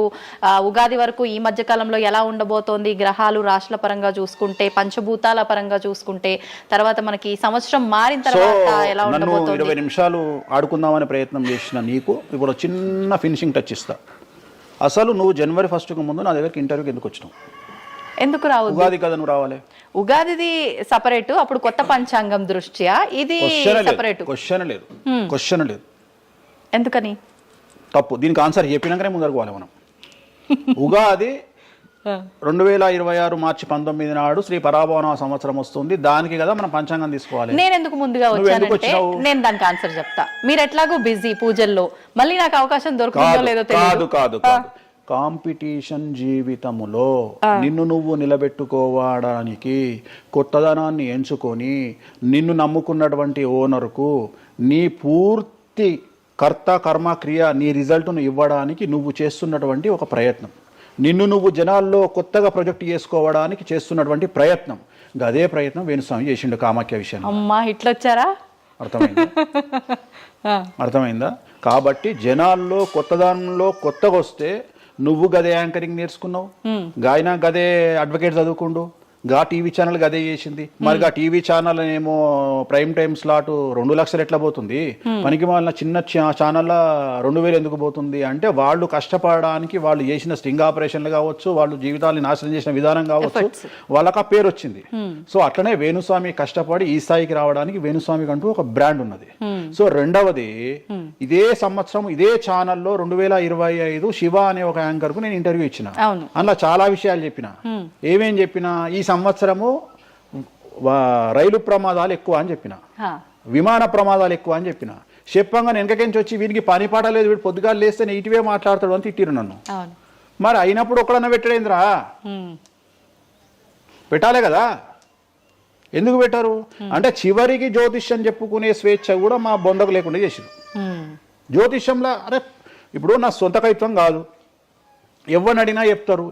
S2: ఉగాది వరకు ఈ మధ్య కాలంలో ఎలా ఉండబోతోంది, గ్రహాలు రాశుల పరంగా చూసుకుంటే, పంచభూతాల పరంగా చూసుకుంటే, తర్వాత మనకి సంవత్సరం మారిన తర్వాత ఎలా ఉండబోతోంది.
S3: 20 నిమిషాలు ఆడుకుందామనే ప్రయత్నం చేసిన నీకు ఇప్పుడు చిన్న ఫినిషింగ్ టచ్ ఇస్తా. అసలు నువ్వు జనవరి 1కు ముందు నా దగ్గరికి ఇంటర్వ్యూకి ఎందుకు వచ్చినావు?
S2: ఎందుకు రావు?
S3: ఉగాది కదా నువ్వు రావాలి.
S2: ఉగాదిది సపరేట్, అప్పుడు కొత్త పంచాంగం దృష్ట్యా ఇది సపరేట్.
S3: క్వశ్చన్ లేదు.
S2: ఎందుకని?
S3: తప్పు. దీనికి ఆన్సర్ చెప్పినాకనే ముందరకు పోవాలి మనం. ఉగాది 2026 మార్చి 19 నాడు శ్రీ పరాభవన సంవత్సరం వస్తుంది. దానికి కదా మనం పంచాంగం తీసుకోవాలి.
S2: నేను ఎందుకు ముందుగా వచ్చానంటే నేను దానికి ఆన్సర్ చెప్తా. మీరు ఎట్లాగో బిజీ పూజల్లో, మళ్ళీ నాకు అవకాశం దొరుకుతుందో లేదో తెలియదు.
S3: కాదు కాంపిటీషన్ జీవితములో నిన్ను నువ్వు నిలబెట్టుకోవడానికి కొత్తదనాన్ని ఎంచుకొని నిన్ను నమ్ముకున్నటువంటి ఓనర్కు నీ పూర్తి కర్త కర్మ క్రియ నీ రిజల్ట్ను ఇవ్వడానికి నువ్వు చేస్తున్నటువంటి ఒక ప్రయత్నం, నిన్ను నువ్వు జనాల్లో కొత్తగా ప్రొజెక్ట్ చేసుకోవడానికి చేస్తున్నటువంటి ప్రయత్నం. అదే ప్రయత్నం వేణుస్వామి చేసిండు కామాఖ్య విషయం.
S2: అమ్మా ఇట్లొచ్చారా?
S3: అర్థమైందా? కాబట్టి జనాల్లో కొత్తదానంలో కొత్తగా వస్తే నువ్వు గదే యాంకరింగ్ నేర్చుకున్నావు, గాయన గదే అడ్వకేట్ చదువుకుండు, గా టీవీ ఛానల్ గదే చేసింది. మరి ఆ టీవీ ఛానల్ ఏమో ప్రైమ్ టైమ్ స్లాట్ 2 లక్షలు ఎట్లా పోతుంది? పనికి వాళ్ళ చిన్న ఛానల్ 2000 ఎందుకు పోతుంది అంటే వాళ్ళు కష్టపడడానికి, వాళ్ళు చేసిన స్టింగ్ ఆపరేషన్లు కావచ్చు, వాళ్ళు జీవితాన్ని నాశనం చేసిన విధానం కావచ్చు, వాళ్ళకి ఆ పేరు వచ్చింది. సో అట్లనే వేణుస్వామి కష్టపడి ఈ స్థాయికి రావడానికి వేణుస్వామికి అంటూ ఒక బ్రాండ్ ఉన్నది. సో రెండవది, ఇదే సంవత్సరం ఇదే ఛానల్లో 2025 శివ అనే ఒక యాంకర్ కు నేను ఇంటర్వ్యూ ఇచ్చిన. అందులో చాలా విషయాలు చెప్పిన. ఏమేం చెప్పినా, ఈ సంవత్సరము రైలు ప్రమాదాలు ఎక్కువ అని చెప్పిన, విమాన ప్రమాదాలు ఎక్కువ అని చెప్పిన. చెప్పంగా వెనకకెంచి వచ్చి వీరికి పని పాట లేదు, వీడు పొద్దుగా లేస్తే నెగిటివే మాట్లాడతాడు అని తిట్టిరు నన్ను. మరి అయినప్పుడు ఒక్కడన్నా పెట్టడేంద్రా? పెట్టాలే కదా. ఎందుకు పెట్టారు అంటే చివరికి జ్యోతిష్యం చెప్పుకునే స్వేచ్ఛ కూడా మా బొందకు లేకుండా చేసిరు. జ్యోతిష్యంలో అరే ఇప్పుడు నా సొంత కవిత్వం కాదు, ఎవరిని అడిగినా చెప్తారు.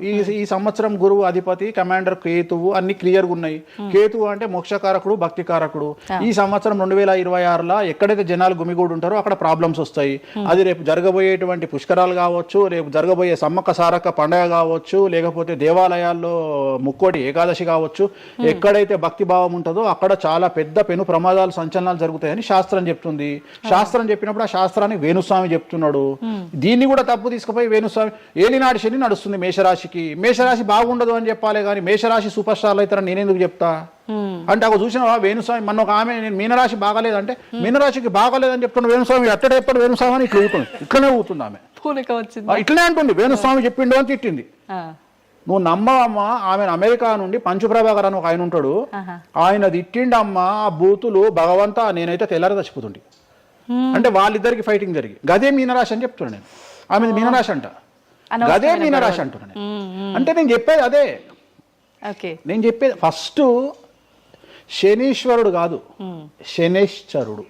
S3: ఈ సంవత్సరం గురువు అధిపతి కమాండర్ కేతువు అన్ని క్లియర్గా ఉన్నాయి. కేతువు అంటే మోక్షకారకుడు, భక్తికారకుడు. ఈ సంవత్సరం 2026లో ఎక్కడైతే జనాలు గుమిగూడు ఉంటారో అక్కడ ప్రాబ్లమ్స్ వస్తాయి. అది రేపు జరగబోయేటువంటి పుష్కరాలు కావచ్చు, రేపు జరగబోయే సమ్మక్క సారక్క పండగ కావచ్చు, లేకపోతే దేవాలయాల్లో ముక్కోటి ఏకాదశి కావచ్చు, ఎక్కడైతే భక్తి భావం ఉంటుందో అక్కడ చాలా పెద్ద పెను ప్రమాదాలు, సంచలనాలు జరుగుతాయని శాస్త్రం చెప్తుంది. శాస్త్రం చెప్పినప్పుడు ఆ శాస్త్రాన్ని వేణుస్వామి చెప్తున్నాడు. దీన్ని కూడా తప్పు తీసుకుపోయి వేణుస్వామి ఏలినాడు శని నడుస్తుంది మేషరాశికి, మేషరాశి బాగుండదు అని చెప్పాలి కానీ మేషరాశి సూపర్ స్టార్లు అవుతారని నేనెందుకు చెప్తా అంటే, ఒక చూసినా వేణుస్వామి మన ఒక ఆమె నేను మీనరాశి బాగాలేదంటే మీనరాశికి బాగాలేదని చెప్తున్నా వేణుస్వామి ఎక్కడ చెప్పాడు వేణుస్వామి అని ఇట్లా ఊతుంది, ఇట్లనే ఊతుంది ఆమె, ఇట్లనే అంటుంది వేణుస్వామి చెప్పిండు అని తిట్టింది. నువ్వు నమ్మవమ్మా, ఆమె అమెరికా నుండి పంచుప్రభాకర్ అని ఒక ఆయన ఉంటాడు, ఆయన తిట్టిండమ్మా ఆ బూతులు భగవంతా నేనైతే తెల్లారి చచ్చిపోతుండే. అంటే వాళ్ళిద్దరికి ఫైటింగ్ జరిగి గదే మీనరాశి అని చెప్తున్నా నేను. ఆమె మీనరాశి అంట, గదే మీనరాశి అంటున్నా. అంటే నేను చెప్పేది అదే. నేను చెప్పేది ఫస్ట్ శనీశ్వరుడు కాదు, శనేశ్వరుడు.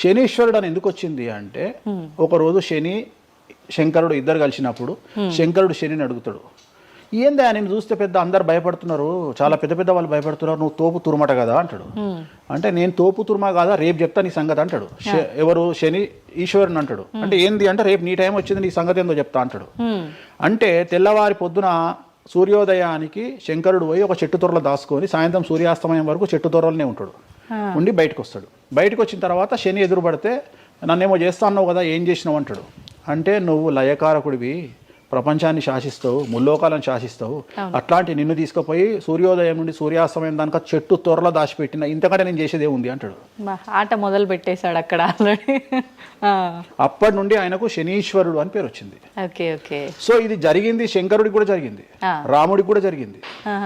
S3: శనీశ్వరుడు అని ఎందుకు వచ్చింది అంటే, ఒకరోజు శని శంకరుడు ఇద్దరు కలిసినప్పుడు శంకరుడు శనిని అడుగుతాడు, ఏందా నేను చూస్తే పెద్ద అందరు భయపడుతున్నారు, చాలా పెద్ద పెద్ద వాళ్ళు భయపడుతున్నారు, నువ్వు తోపు తురుమట కదా అంటాడు. అంటే నేను తోపు తురుమా కాదా, రేపు చెప్తా నీ సంగతి అంటాడు. ఎవరు? శని ఈశ్వరుని అంటాడు. అంటే ఏంది అంటే, రేపు నీ టైం వచ్చింది, నీ సంగతి ఏందో చెప్తా అంటాడు. అంటే తెల్లవారి పొద్దున సూర్యోదయానికి శంకరుడు పోయి ఒక చెట్టు తొర్రలో దాచుకొని సాయంత్రం సూర్యాస్తమయం వరకు చెట్టు తొర్రలోనే ఉంటాడు. ఉండి బయటకు వస్తాడు. బయటకు వచ్చిన తర్వాత శని ఎదురుపడితే నన్నేమో చేస్తా అన్నావు కదా, ఏం చేసినావు అంటాడు. అంటే నువ్వు లయకారకుడివి, ప్రపంచాన్ని శాసిస్తావు, ముల్లోకాలను శాసిస్తావు. అట్లాంటి నిన్ను తీసుకుపోయి సూర్యోదయం నుండి సూర్యాస్తమయం దానిక చెట్టు త్వరలో దాచిపెట్టిన ఇంతకంటే నేను చేసేదే ఉంది అంటాడు.
S2: ఆట మొదలు పెట్టేశాడు అక్కడ ఆల్రెడీ.
S3: అప్పటి నుండి ఆయనకు శనీశ్వరుడు అని పేరు వచ్చింది.
S2: Okay okay.
S3: సో ఇది జరిగింది శంకరుడికి కూడా జరిగింది, రాముడికి కూడా జరిగింది.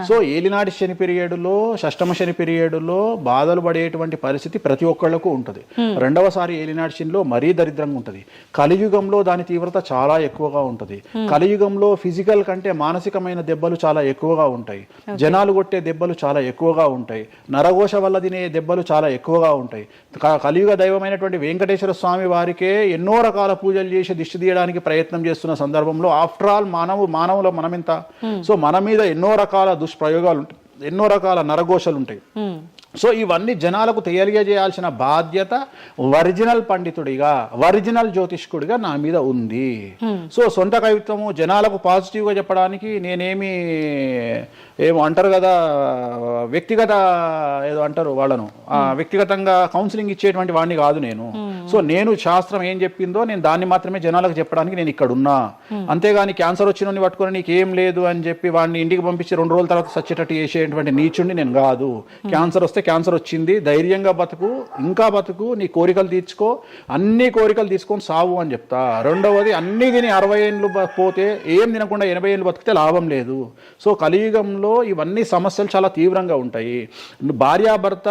S3: సో ఏలినాటి శని పీరియడ్లో, షష్టమ శని పీరియడ్లో బాధలు పడేటువంటి పరిస్థితి ప్రతి ఒక్కళ్లకు ఉంటుంది. రెండవసారి ఏలినాటి శనిలో మరీ దరిద్రంగా ఉంటుంది. కలియుగంలో దాని తీవ్రత చాలా ఎక్కువగా ఉంటుంది. కలియుగంలో ఫిజికల్ కంటే మానసికమైన దెబ్బలు చాలా ఎక్కువగా ఉంటాయి. జనాలు కొట్టే దెబ్బలు చాలా ఎక్కువగా ఉంటాయి. నరఘోష వల్ల తినే దెబ్బలు చాలా ఎక్కువగా ఉంటాయి. కలియుగ దైవమైనటువంటి వెంకటేశ్వర స్వామి వారికే ఎన్నో రకాల పూజలు చేసి దిష్టి తీయడానికి ప్రయత్నం చేస్తున్న సందర్భంలో ఆఫ్టర్ ఆల్ మానవుల మనమింత. సో మన మీద ఎన్నో రకాల దుష్ప్రయోగాలు ఉంటాయి, ఎన్నో రకాల నరఘోషలు ఉంటాయి. సో ఇవన్నీ జనాలకు తెలియజేయాల్సిన బాధ్యత ఒరిజినల్ పండితుడిగా, ఒరిజినల్ జ్యోతిష్కుడిగా నా మీద ఉంది. సో సొంత కవిత్వము జనాలకు పాజిటివ్గా చెప్పడానికి నేనేమి ఏమో అంటారు కదా, వ్యక్తిగత ఏదో అంటారు వాళ్ళను, వ్యక్తిగతంగా కౌన్సిలింగ్ ఇచ్చేటువంటి వాడిని కాదు నేను. సో నేను శాస్త్రం ఏం చెప్పిందో నేను దాన్ని మాత్రమే జనాలకు చెప్పడానికి నేను ఇక్కడ ఉన్నా. అంతేగాని క్యాన్సర్ వచ్చిన పట్టుకొని నీకు ఏం లేదు అని చెప్పి వాడిని ఇంటికి పంపించి 2 రోజుల తర్వాత సచ్చేటట్టు చేసేటువంటి నీచుడిని నేను కాదు. క్యాన్సర్ వస్తే క్యాన్సర్ వచ్చింది, ధైర్యంగా బతుకు, ఇంకా బతుకు, నీ కోరికలు తీర్చుకో, అన్ని కోరికలు తీసుకొని సావు అని చెప్తా. రెండవది, అన్ని తిని 60 ఏళ్ళు పోతే ఏం తినకుండా 80 ఏళ్ళు బతికితే లాభం లేదు. సో కలియుగంలో ఇవన్నీ సమస్యలు చాలా తీవ్రంగా ఉంటాయి. భార్యాభర్త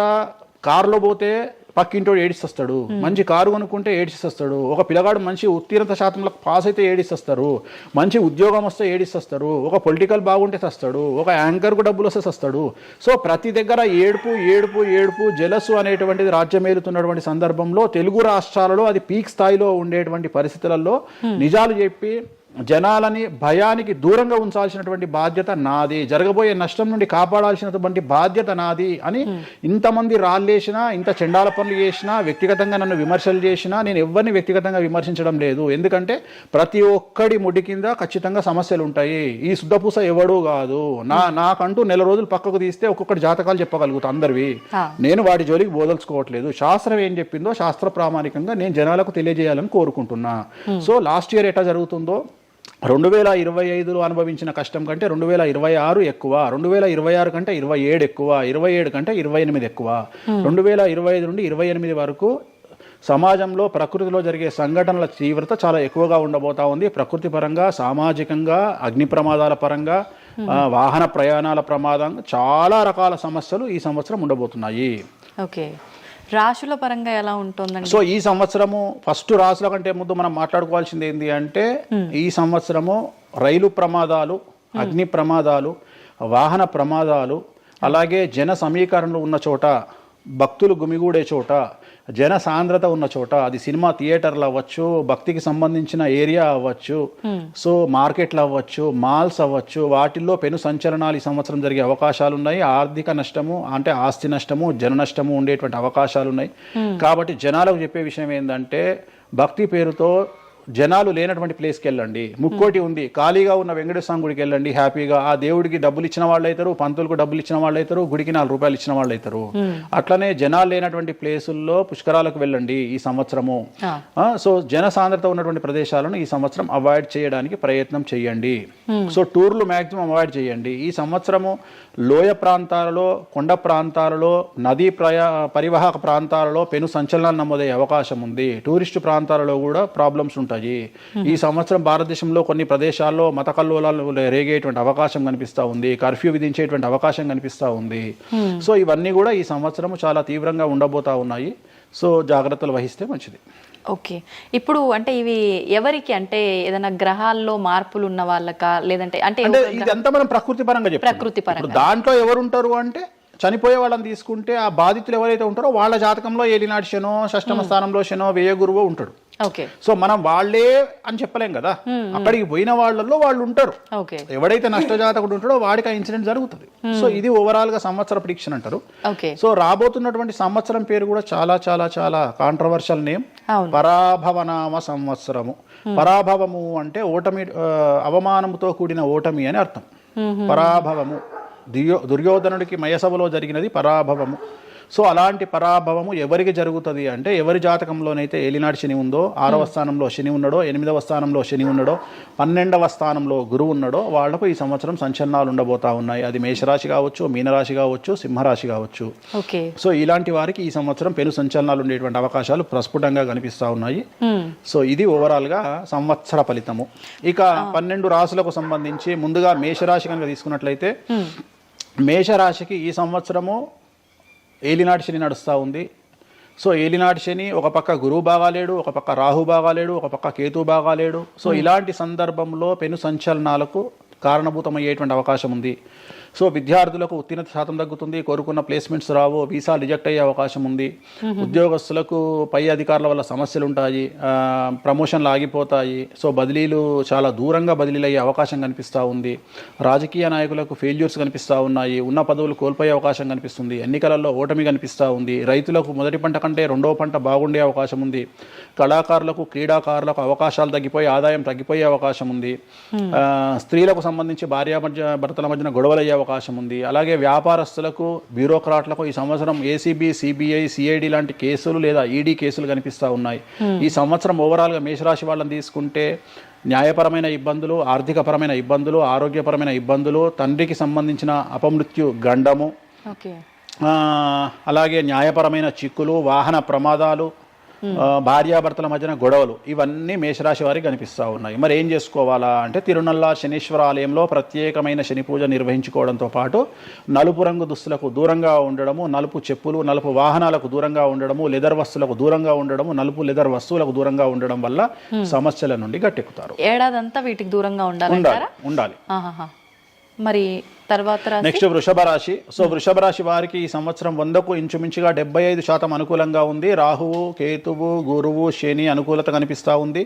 S3: కారులో పోతే పక్కింటోడు ఏడిస్తాడు, మంచి కారు కొనుక్కుంటే ఏడిస్తాడు, ఒక పిల్లగాడు మంచి ఉత్తీర్ణత శాతంలో పాస్ అయితే ఏడిస్తారు, మంచి ఉద్యోగం వస్తే ఏడిస్తారు, ఒక పొలిటికల్ బాగుంటే చస్తాడు, ఒక యాంకర్కు డబ్బులు వస్తే చస్తాడు. సో ప్రతి దగ్గర ఏడుపు ఏడుపు ఏడుపు, జలసు అనేటువంటిది రాజ్యమేలుతున్నటువంటి సందర్భంలో తెలుగు రాష్ట్రాలలో అది పీక్ స్థాయిలో ఉండేటువంటి పరిస్థితులలో నిజాలు చెప్పి జనాలని భయానికి దూరంగా ఉంచాల్సినటువంటి బాధ్యత నాది, జరగబోయే నష్టం నుండి కాపాడాల్సినటువంటి బాధ్యత నాది అని ఇంతమంది రాళ్ళేసినా, ఇంత చెండాల పనులు చేసినా, వ్యక్తిగతంగా నన్ను విమర్శలు చేసినా నేను ఎవరిని వ్యక్తిగతంగా విమర్శించడం లేదు. ఎందుకంటే ప్రతి ఒక్కడి ముడి కింద ఖచ్చితంగా సమస్యలు ఉంటాయి. ఈ శుద్ధపూస ఎవడూ కాదు. నాకంటూ నెల రోజులు పక్కకు తీస్తే ఒక్కొక్కటి జాతకాలు చెప్పగలుగుతా అందరివి. నేను వాటి జోలికి బోదలుచుకోవట్లేదు. శాస్త్రం ఏం చెప్పిందో శాస్త్ర ప్రామాణికంగా నేను జనాలకు తెలియజేయాలని కోరుకుంటున్నా. సో లాస్ట్ ఇయర్ ఎట్లా జరుగుతుందో 2025లో అనుభవించిన కష్టం కంటే 2026 ఎక్కువ, 2026 కంటే 27 ఎక్కువ, 27 కంటే 28 ఎక్కువ. 2025 నుండి 28 వరకు సమాజంలో ప్రకృతిలో జరిగే సంఘటనల తీవ్రత చాలా ఎక్కువగా ఉండబోతా ఉంది. ప్రకృతి పరంగా, సామాజికంగా, అగ్ని ప్రమాదాల పరంగా, వాహన ప్రయాణాల ప్రమాదం, చాలా రకాల సమస్యలు ఈ సంవత్సరం ఉండబోతున్నాయి.
S2: ఓకే. రాశుల పరంగా ఎలా ఉంటుందండి?
S3: సో ఈ సంవత్సరము ఫస్ట్ రాశుల కంటే ముందు మనం మాట్లాడుకోవాల్సింది ఏంటి అంటే, ఈ సంవత్సరము రైలు ప్రమాదాలు, అగ్ని ప్రమాదాలు, వాహన ప్రమాదాలు, అలాగే జన సమీకరణలు ఉన్న చోట, భక్తులు గుమిగూడే చోట, జన సాంద్రత ఉన్న చోట, అది సినిమా థియేటర్లు అవ్వచ్చు, భక్తికి సంబంధించిన ఏరియా అవ్వచ్చు, సో మార్కెట్లు అవ్వచ్చు, మాల్స్ అవ్వచ్చు, వాటిల్లో పెను సంచలనాలు ఈ సంవత్సరం జరిగే అవకాశాలు ఉన్నాయి. ఆర్థిక నష్టము అంటే ఆస్తి నష్టము, జన నష్టము ఉండేటువంటి అవకాశాలు ఉన్నాయి. కాబట్టి జనాలకు చెప్పే విషయం ఏంటంటే, భక్తి పేరుతో జనాలు లేనటువంటి ప్లేస్కి వెళ్ళండి. ముక్కోటి ఉంది, ఖాళీగా ఉన్న వెంకటేశ్వర గుడికి వెళ్ళండి హ్యాపీగా. ఆ దేవుడికి డబ్బులు ఇచ్చిన వాళ్ళు అవుతారు, పంతులకు డబ్బులు ఇచ్చిన వాళ్ళు అవుతారు, గుడికి 4 రూపాయలు ఇచ్చిన వాళ్ళు అవుతారు. అట్లనే జనాలు లేనటువంటి ప్లేసుల్లో పుష్కరాలకు వెళ్ళండి ఈ సంవత్సరము. సో జన సాంద్రత ఉన్నటువంటి ప్రదేశాలను ఈ సంవత్సరం అవాయిడ్ చేయడానికి ప్రయత్నం చేయండి. సో టూర్లు మ్యాక్సిమం అవాయిడ్ చేయండి. ఈ సంవత్సరము లోయ ప్రాంతాలలో, కొండ ప్రాంతాలలో, నదీ పరివాహక ప్రాంతాలలో పెను సంచలనాలు నమోదయ్యే అవకాశం ఉంది. టూరిస్టు ప్రాంతాలలో కూడా ప్రాబ్లమ్స్ ఉంటాయి. ఈ సంవత్సరం భారతదేశంలో కొన్ని ప్రదేశాల్లో మత కల్లోలాలు రేగేటువంటి అవకాశం కనిపిస్తూ ఉంది, కర్ఫ్యూ విధించేటువంటి అవకాశం కనిపిస్తూ ఉంది. సో ఇవన్నీ కూడా ఈ సంవత్సరం చాలా తీవ్రంగా ఉండబోతా ఉన్నాయి. సో జాగ్రత్తలు వహిస్తే మంచిది.
S2: ఓకే. ఇప్పుడు అంటే ఇవి ఎవరికి, అంటే ఏదైనా గ్రహాల్లో మార్పులు ఉన్న వాళ్ళకా, లేదంటే అంటే
S3: ఇదంతా మనం ప్రకృతి పరంగా చెప్పాలి.
S2: ప్రకృతి పరంగా
S3: దాంట్లో ఎవరు ఉంటారు అంటే, చనిపోయే వాళ్ళని తీసుకుంటే ఆ బాధితులు ఎవరైతే ఉంటారో వాళ్ళ జాతకంలో ఏలినాటి శనో, షష్టమ స్థానంలో శనో, వ్యయ గురువో ఉంటాడు. సో మనం వాళ్ళే అని చెప్పలేం కదా, అక్కడికి పోయిన వాళ్ళల్లో వాళ్ళు ఉంటారు. ఎవడైతే నష్టజాతకుడు ఉంటాడో వాడికి ఆ ఇన్సిడెంట్ జరుగుతుంది. సో ఇది ఓవరాల్ గా సంవత్సర ప్రిడిక్షన్ అంటారు. సో రాబోతున్నటువంటి సంవత్సరం పేరు కూడా చాలా చాలా చాలా కాంట్రవర్షియల్ నేమ్, పరాభవనామ సంవత్సరము. పరాభవము అంటే ఓటమి, అవమానముతో కూడిన ఓటమి అని అర్థం. పరాభవము, దుర్యోధనుడికి మయసభలో జరిగినది పరాభవము. సో అలాంటి పరాభవము ఎవరికి జరుగుతుంది అంటే ఎవరి జాతకంలోనైతే ఏలినాటి శని ఉందో 6వ స్థానంలో శని ఉన్నాడో 8వ స్థానంలో శని ఉన్నాడో 12వ స్థానంలో గురువు ఉన్నాడో వాళ్లకు ఈ సంవత్సరం సంచలనాలు ఉండబోతా ఉన్నాయి. అది మేషరాశి కావచ్చు, మీనరాశి కావచ్చు, సింహరాశి కావచ్చు. సో ఇలాంటి వారికి ఈ సంవత్సరం పెను సంచలనాలు ఉండేటువంటి అవకాశాలు ప్రస్ఫుటంగా కనిపిస్తా ఉన్నాయి. సో ఇది ఓవరాల్ గా సంవత్సర ఫలితము. ఇక 12 రాశులకు సంబంధించి ముందుగా మేషరాశి కనుక తీసుకున్నట్లయితే మేషరాశికి ఈ సంవత్సరము ఏలినాటి శని నడుస్తూ ఉంది. సో ఏలినాటి శని ఒక పక్క గురువు బాగాలేడు, ఒక పక్క రాహు బాగాలేడు, ఒక పక్క కేతు బాగాలేడు. సో ఇలాంటి సందర్భంలో పెను సంచలనాలకు కారణభూతమయ్యేటువంటి అవకాశం ఉంది. సో విద్యార్థులకు ఉత్తీర్ణత శాతం తగ్గుతుంది, కోరుకున్న ప్లేస్మెంట్స్ రావు, వీసా రిజెక్ట్ అయ్యే అవకాశం ఉంది. ఉద్యోగస్తులకు పై అధికారుల వల్ల సమస్యలు ఉంటాయి, ప్రమోషన్లు ఆగిపోతాయి. సో బదిలీలు చాలా దూరంగా బదిలీలు అయ్యే అవకాశం కనిపిస్తూ ఉంది. రాజకీయ నాయకులకు ఫెయిల్యూర్స్ కనిపిస్తూ ఉన్నాయి, ఉన్న పదవులు కోల్పోయే అవకాశం కనిపిస్తుంది, ఎన్నికలలో ఓటమి కనిపిస్తూ ఉంది. రైతులకు మొదటి పంట కంటే రెండవ పంట బాగుండే అవకాశం ఉంది. కళాకారులకు క్రీడాకారులకు అవకాశాలు తగ్గిపోయి ఆదాయం తగ్గిపోయే అవకాశం ఉంది. స్త్రీలకు సంబంధించి భర్తల మధ్యన గొడవలు అయ్యే అవకాశం ఉంది. అలాగే వ్యాపారస్తులకు బ్యూరోక్రాట్లకు ఈ సంవత్సరం ఏసీబీ, సిబిఐ, సిఐడి లాంటి కేసులు లేదా ఈడీ కేసులు కనిపిస్తూ ఉన్నాయి. ఈ సంవత్సరం ఓవరాల్గా మేషరాశి వాళ్ళని తీసుకుంటే న్యాయపరమైన ఇబ్బందులు, ఆర్థికపరమైన ఇబ్బందులు, ఆరోగ్యపరమైన ఇబ్బందులు, తండ్రికి సంబంధించిన అపమృత్యు గండము, అలాగే న్యాయపరమైన చిక్కులు, వాహన ప్రమాదాలు, భార్యాభర్తల మధ్యన గొడవలు, ఇవన్నీ మేషరాశి వారికి కనిపిస్తూ ఉన్నాయి. మరి ఏం చేసుకోవాలా అంటే తిరునల్ల శనీశ్వర ఆలయంలో ప్రత్యేకమైన శని పూజ నిర్వహించుకోవడంతో పాటు నలుపు రంగు దుస్తులకు దూరంగా ఉండడము, నలుపు చెప్పులు, నలుపు వాహనాలకు దూరంగా ఉండడము, లెదర్ వస్తువులకు దూరంగా ఉండడము, నలుపు లెదర్ వస్తువులకు దూరంగా ఉండడం వల్ల సమస్యల నుండి గట్టెక్కుతారు.
S2: ఏడాదంతా వీటికి దూరంగా
S3: ఉండాలి.
S2: మరి తర్వాత
S3: నెక్స్ట్ వృషభ రాశి. సో వృషభ రాశి వారికి ఈ సంవత్సరం 100కు ఇంచుమించుగా 75% అనుకూలంగా ఉంది. రాహువు, కేతువు, గురువు, శని అనుకూలత కనిపిస్తూ ఉంది.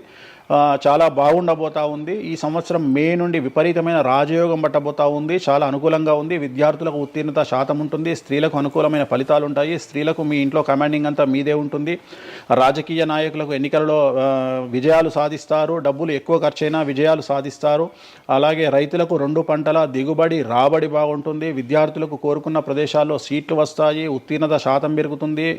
S3: చాలా బాగుండబోతా ఉంది. ఈ సంవత్సరం మే నుండి విపరీతమైన రాజయోగం పట్టబోతా ఉంది. చాలా అనుకూలంగా ఉంది. విద్యార్థులకు ఉత్తీర్ణత శాతం ఉంటుంది. స్త్రీలకు అనుకూలమైన ఫలితాలు ఉంటాయి. స్త్రీలకు మీ ఇంట్లో కమాండింగ్ అంతా మీదే ఉంటుంది. రాజకీయ నాయకులకు ఎన్నికలలో విజయాలు సాధిస్తారు. డబ్బులు ఎక్కువ ఖర్చైనా విజయాలు సాధిస్తారు. అలాగే రైతులకు 2 పంటల దిగుబడి రాబడి బాగుంటుంది. విద్యార్థులకు కోరుకున్న ప్రదేశాల్లో సీట్లు వస్తాయి. ఉత్తీర్ణత శాతం పెరుగుతుంది.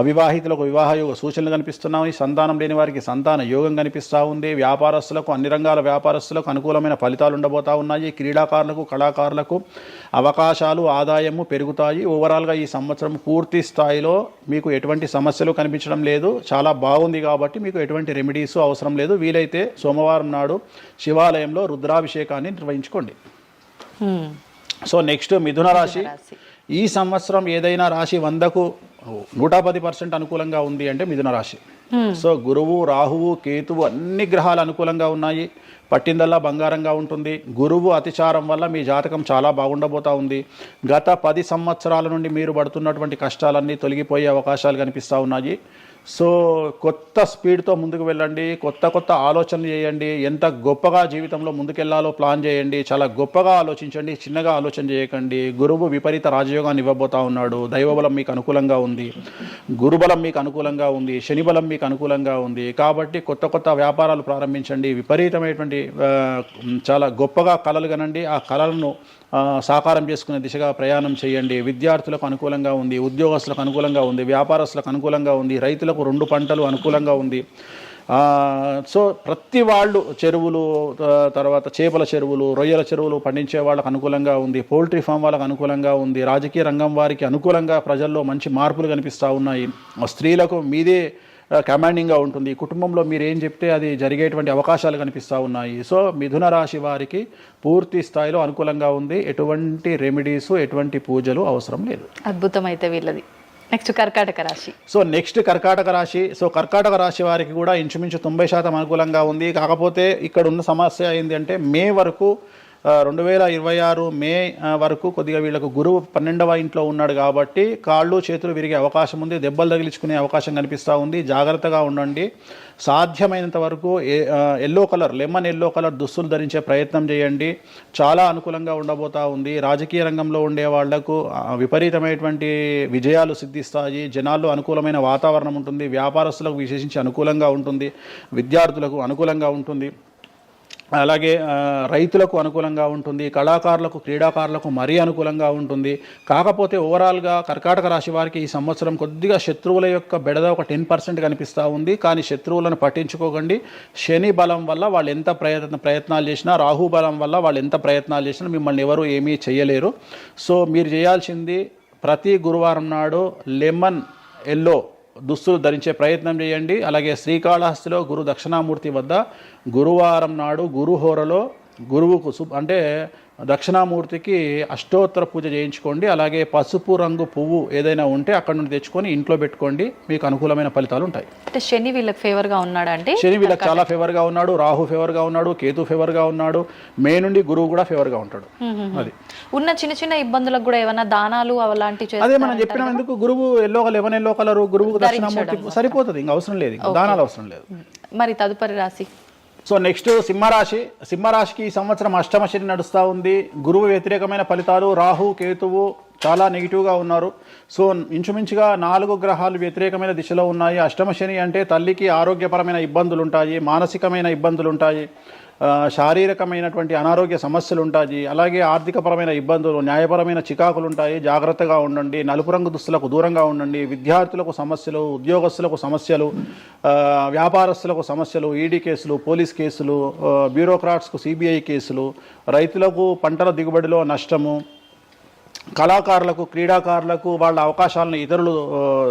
S3: అవివాహితులకు వివాహ యోగ సూచనలు కనిపిస్తున్నాయి. సంతానం లేని వారికి సంతాన యోగం కనిపిస్తూ ఉంది. వ్యాపారస్తులకు అన్ని రంగాల వ్యాపారస్తులకు అనుకూలమైన ఫలితాలు ఉండబోతా ఉన్నాయి. క్రీడాకారులకు, కళాకారులకు అవకాశాలు, ఆదాయము పెరుగుతాయి. ఓవరాల్గా ఈ సంవత్సరం పూర్తి స్థాయిలో మీకు ఎటువంటి సమస్యలు కనిపించడం లేదు. చాలా బాగుంది కాబట్టి మీకు ఎటువంటి రెమెడీస్ అవసరం లేదు. వీలైతే సోమవారం నాడు శివాలయంలో రుద్రాభిషేకాన్ని నిర్వహించుకోండి. సో నెక్స్ట్ మిథున రాశి. ఈ సంవత్సరం ఏదైనా రాశి 100కు 110% అనుకూలంగా ఉంది అంటే మిథున రాశి. సో గురువు, రాహువు, కేతువు అన్ని గ్రహాలు అనుకూలంగా ఉన్నాయి. పట్టిందల్లా బంగారంగా ఉంటుంది. గురువు అతిచారం వల్ల మీ జాతకం చాలా బాగుండబోతా ఉంది. గత 10 సంవత్సరాల నుండి మీరు పడుతున్నటువంటి కష్టాలన్నీ తొలగిపోయే అవకాశాలు కనిపిస్తూ ఉన్నాయి. సో కొత్త స్పీడ్తో ముందుకు వెళ్ళండి. కొత్త ఆలోచనలు చేయండి. ఎంత గొప్పగా జీవితంలో ముందుకెళ్లాలో ప్లాన్ చేయండి. చాలా గొప్పగా ఆలోచించండి. చిన్నగా ఆలోచన చేయకండి. గురువు విపరీత రాజయోగాన్ని ఇవ్వబోతా ఉన్నాడు. దైవబలం మీకు అనుకూలంగా ఉంది. గురుబలం మీకు అనుకూలంగా ఉంది. శనిబలం మీకు అనుకూలంగా ఉంది. కాబట్టి కొత్త వ్యాపారాలు ప్రారంభించండి. విపరీతమైనటువంటి చాలా గొప్పగా కలలు కనండి. ఆ కళలను సాకారం చేసుకునే దిశగా ప్రయాణం చేయండి. విద్యార్థులకు అనుకూలంగా ఉంది. ఉద్యోగస్తులకు అనుకూలంగా ఉంది. వ్యాపారస్తులకు అనుకూలంగా ఉంది. రైతులకు 2 పంటలు అనుకూలంగా ఉంది. సో ప్రతి వాళ్ళు చెరువులు, తర్వాత చేపల చెరువులు, రొయ్యల చెరువులు పండించే వాళ్ళకు అనుకూలంగా ఉంది. పౌల్ట్రీ ఫామ్ వాళ్ళకు అనుకూలంగా ఉంది. రాజకీయ రంగం వారికి అనుకూలంగా ప్రజల్లో మంచి మార్పులు కనిపిస్తూ ఉన్నాయి. స్త్రీలకు మీదే కమాండింగ్గా ఉంటుంది. కుటుంబంలో మీరు ఏం చెప్తే అది జరిగేటువంటి అవకాశాలు కనిపిస్తూ ఉన్నాయి. సో మిథున రాశి వారికి పూర్తి స్థాయిలో అనుకూలంగా ఉంది. ఎటువంటి రెమెడీస్, ఎటువంటి పూజలు అవసరం లేదు.
S2: అద్భుతం అయితే వీళ్ళది. నెక్స్ట్ కర్కాటక రాశి.
S3: సో నెక్స్ట్ కర్కాటక రాశి. సో కర్కాటక రాశి వారికి కూడా ఇంచుమించు 90% అనుకూలంగా ఉంది. కాకపోతే ఇక్కడ ఉన్న సమస్య ఏంటి అంటే మే వరకు 2026 మే వరకు కొద్దిగా వీళ్ళకు గురువు 12వ ఇంట్లో ఉన్నాడు కాబట్టి కాళ్ళు చేతులు విరిగే అవకాశం ఉంది. దెబ్బలు తగిలించుకునే అవకాశం కనిపిస్తూ ఉంది. జాగ్రత్తగా ఉండండి. సాధ్యమైనంత వరకు లెమన్ ఎల్లో కలర్ దుస్తులు ధరించే ప్రయత్నం చేయండి. చాలా అనుకూలంగా ఉండబోతా ఉంది. రాజకీయ రంగంలో ఉండే వాళ్లకు విపరీతమైనటువంటి విజయాలు సిద్ధిస్తాయి. జనాల్లో అనుకూలమైన వాతావరణం ఉంటుంది. వ్యాపారస్తులకు విశేషించి అనుకూలంగా ఉంటుంది. విద్యార్థులకు అనుకూలంగా ఉంటుంది. అలాగే రైతులకు అనుకూలంగా ఉంటుంది, కళాకారులకు క్రీడాకారులకు మరీ అనుకూలంగా ఉంటుంది. కాకపోతే ఓవరాల్గా కర్కాటక రాశి వారికి ఈ సంవత్సరం కొద్దిగా శత్రువుల యొక్క బెడద ఒక 10% కనిపిస్తూ ఉంది. కానీ శత్రువులను పట్టించుకోకండి. శని బలం వల్ల వాళ్ళు ఎంత ప్రయత్నాలు చేసినా, రాహు బలం వల్ల వాళ్ళు ఎంత ప్రయత్నాలు చేసినా మిమ్మల్ని ఎవరు ఏమీ చేయలేరు. సో మీరు చేయాల్సింది ప్రతి గురువారం నాడు లెమన్ ఎల్లో దుస్తులు ధరించే ప్రయత్నం చేయండి. అలాగే శ్రీకాళహస్తిలో గురు దక్షిణామూర్తి వద్ద గురువారం నాడు గురుహోరలో గురువుకు అంటే దక్షిణామూర్తికి అష్టోత్తర పూజ చేయించుకోండి. అలాగే పసుపు రంగు పువ్వు ఏదైనా ఉంటే అక్కడ నుండి తెచ్చుకొని ఇంట్లో పెట్టుకోండి, మీకు అనుకూలమైన ఫలితాలు ఉంటాయి.
S2: అంటే శని వీళ్ళకి ఫేవర్గా ఉన్నాడు, అంటే
S3: శని వీళ్ళకి చాలా ఫేవర్గా ఉన్నాడు, రాహు ఫేవర్గా ఉన్నాడు, కేతు ఫేవర్గా ఉన్నాడు, మే నుండి గురువు కూడా ఫేవర్గా ఉంటాడు. అది
S2: ఉన్న చిన్న చిన్న ఇబ్బందులకు కూడా ఏమైనా దానాలు అలాంటివి
S3: అదే మనం చెప్పిన ఎందుకు గురువు లెమన్ ఎల్లో కలర్ గురువుకు దక్షిణామూర్తి సరిపోతుంది, ఇంకా అవసరం లేదు, దానాలు అవసరం లేదు.
S2: మరి తదుపరి రాశి
S3: సో నెక్స్ట్ సింహరాశి. సింహరాశికి ఈ సంవత్సరం అష్టమ శని నడుస్తూ ఉంది. గురువు వ్యతిరేకమైన ఫలితాలు, రాహు కేతువు చాలా నెగిటివ్గా ఉన్నారు. సో ఇంచుమించుగా 4 గ్రహాలు వ్యతిరేకమైన దిశలో ఉన్నాయి. అష్టమ శని అంటే తల్లికి ఆరోగ్యపరమైన ఇబ్బందులు ఉంటాయి, మానసికమైన ఇబ్బందులు ఉంటాయి, శారీరకమైనటువంటి అనారోగ్య సమస్యలు ఉంటాయి, అలాగే ఆర్థికపరమైన ఇబ్బందులు, న్యాయపరమైన చికాకులు ఉంటాయి. జాగ్రత్తగా ఉండండి. నలుపు రంగు దుస్తులకు దూరంగా ఉండండి. విద్యార్థులకు సమస్యలు, ఉద్యోగస్తులకు సమస్యలు, వ్యాపారస్తులకు సమస్యలు, ఈడీ కేసులు, పోలీస్ కేసులు, బ్యూరోక్రాట్స్కు సిబిఐ కేసులు, రైతులకు పంటల దిగుబడిలో నష్టము, కళాకారులకు క్రీడాకారులకు వాళ్ళ అవకాశాలను ఇతరులు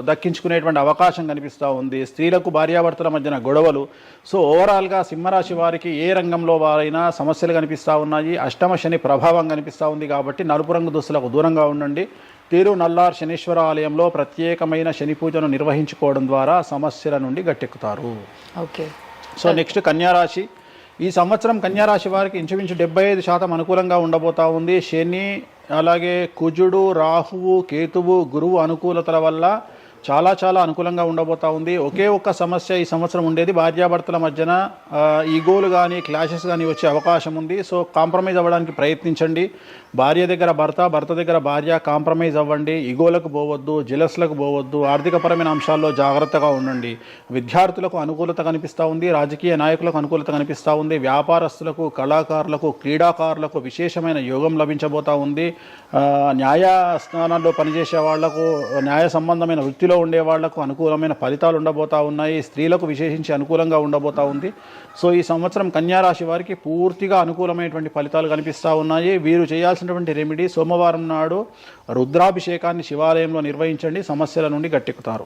S3: దక్కించుకునేటువంటి అవకాశం కనిపిస్తూ ఉంది. స్త్రీలకు భార్యాభర్తల మధ్యన గొడవలు. సో ఓవరాల్గా సింహరాశి వారికి ఏ రంగంలో వారైనా సమస్యలు కనిపిస్తూ ఉన్నాయి. అష్టమ శని ప్రభావం కనిపిస్తూ ఉంది కాబట్టి నలుపు రంగు దుస్తులకు దూరంగా ఉండండి. తీరు నల్లార్ శనీశ్వర ఆలయంలో ప్రత్యేకమైన శని పూజను నిర్వహించుకోవడం ద్వారా సమస్యల నుండి గట్టెక్కుతారు.
S2: ఓకే.
S3: సో నెక్స్ట్ కన్యారాశి. ఈ సంవత్సరం కన్యారాశి వారికి ఇంచుమించు 75% అనుకూలంగా ఉండబోతా ఉంది. శని, అలాగే కుజుడు, రాహువు, కేతువు, గురువు అనుకూలతల వల్ల చాలా అనుకూలంగా ఉండబోతా ఉంది. ఒకే ఒక్క సమస్య ఈ సంవత్సరం ఉండేది, భార్యాభర్తల మధ్యన ఈగోలు కానీ క్లాషెస్ కానీ వచ్చే అవకాశం ఉంది. సో కాంప్రమైజ్ అవ్వడానికి ప్రయత్నించండి. భార్య దగ్గర భర్త, భర్త దగ్గర భార్య కాంప్రమైజ్ అవ్వండి. ఈగోలకు పోవద్దు, జెలస్లకు పోవద్దు. ఆర్థికపరమైన అంశాల్లో జాగ్రత్తగా ఉండండి. విద్యార్థులకు అనుకూలత కనిపిస్తూ ఉంది, రాజకీయ నాయకులకు అనుకూలత కనిపిస్తూ ఉంది, వ్యాపారస్తులకు, కళాకారులకు, క్రీడాకారులకు విశేషమైన యోగం లభించబోతూ ఉంది. న్యాయస్థానాల్లో పనిచేసే వాళ్లకు, న్యాయ సంబంధమైన వృత్తిలో ఉండే వాళ్లకు అనుకూలమైన ఫలితాలు ఉండబోతూ ఉన్నాయి. స్త్రీలకు విశేషించి అనుకూలంగా ఉండబోతూ ఉంది. సో ఈ సంవత్సరం కన్యారాశి వారికి పూర్తిగా అనుకూలమైనటువంటి ఫలితాలు కనిపిస్తూ ఉన్నాయి. వీరు చేయాల్సినటువంటి రెమెడీ, సోమవారం నాడు రుద్రాభిషేకాన్ని శివాలయంలో నిర్వహించండి, సమస్యల నుండి గట్టెక్కుతారు.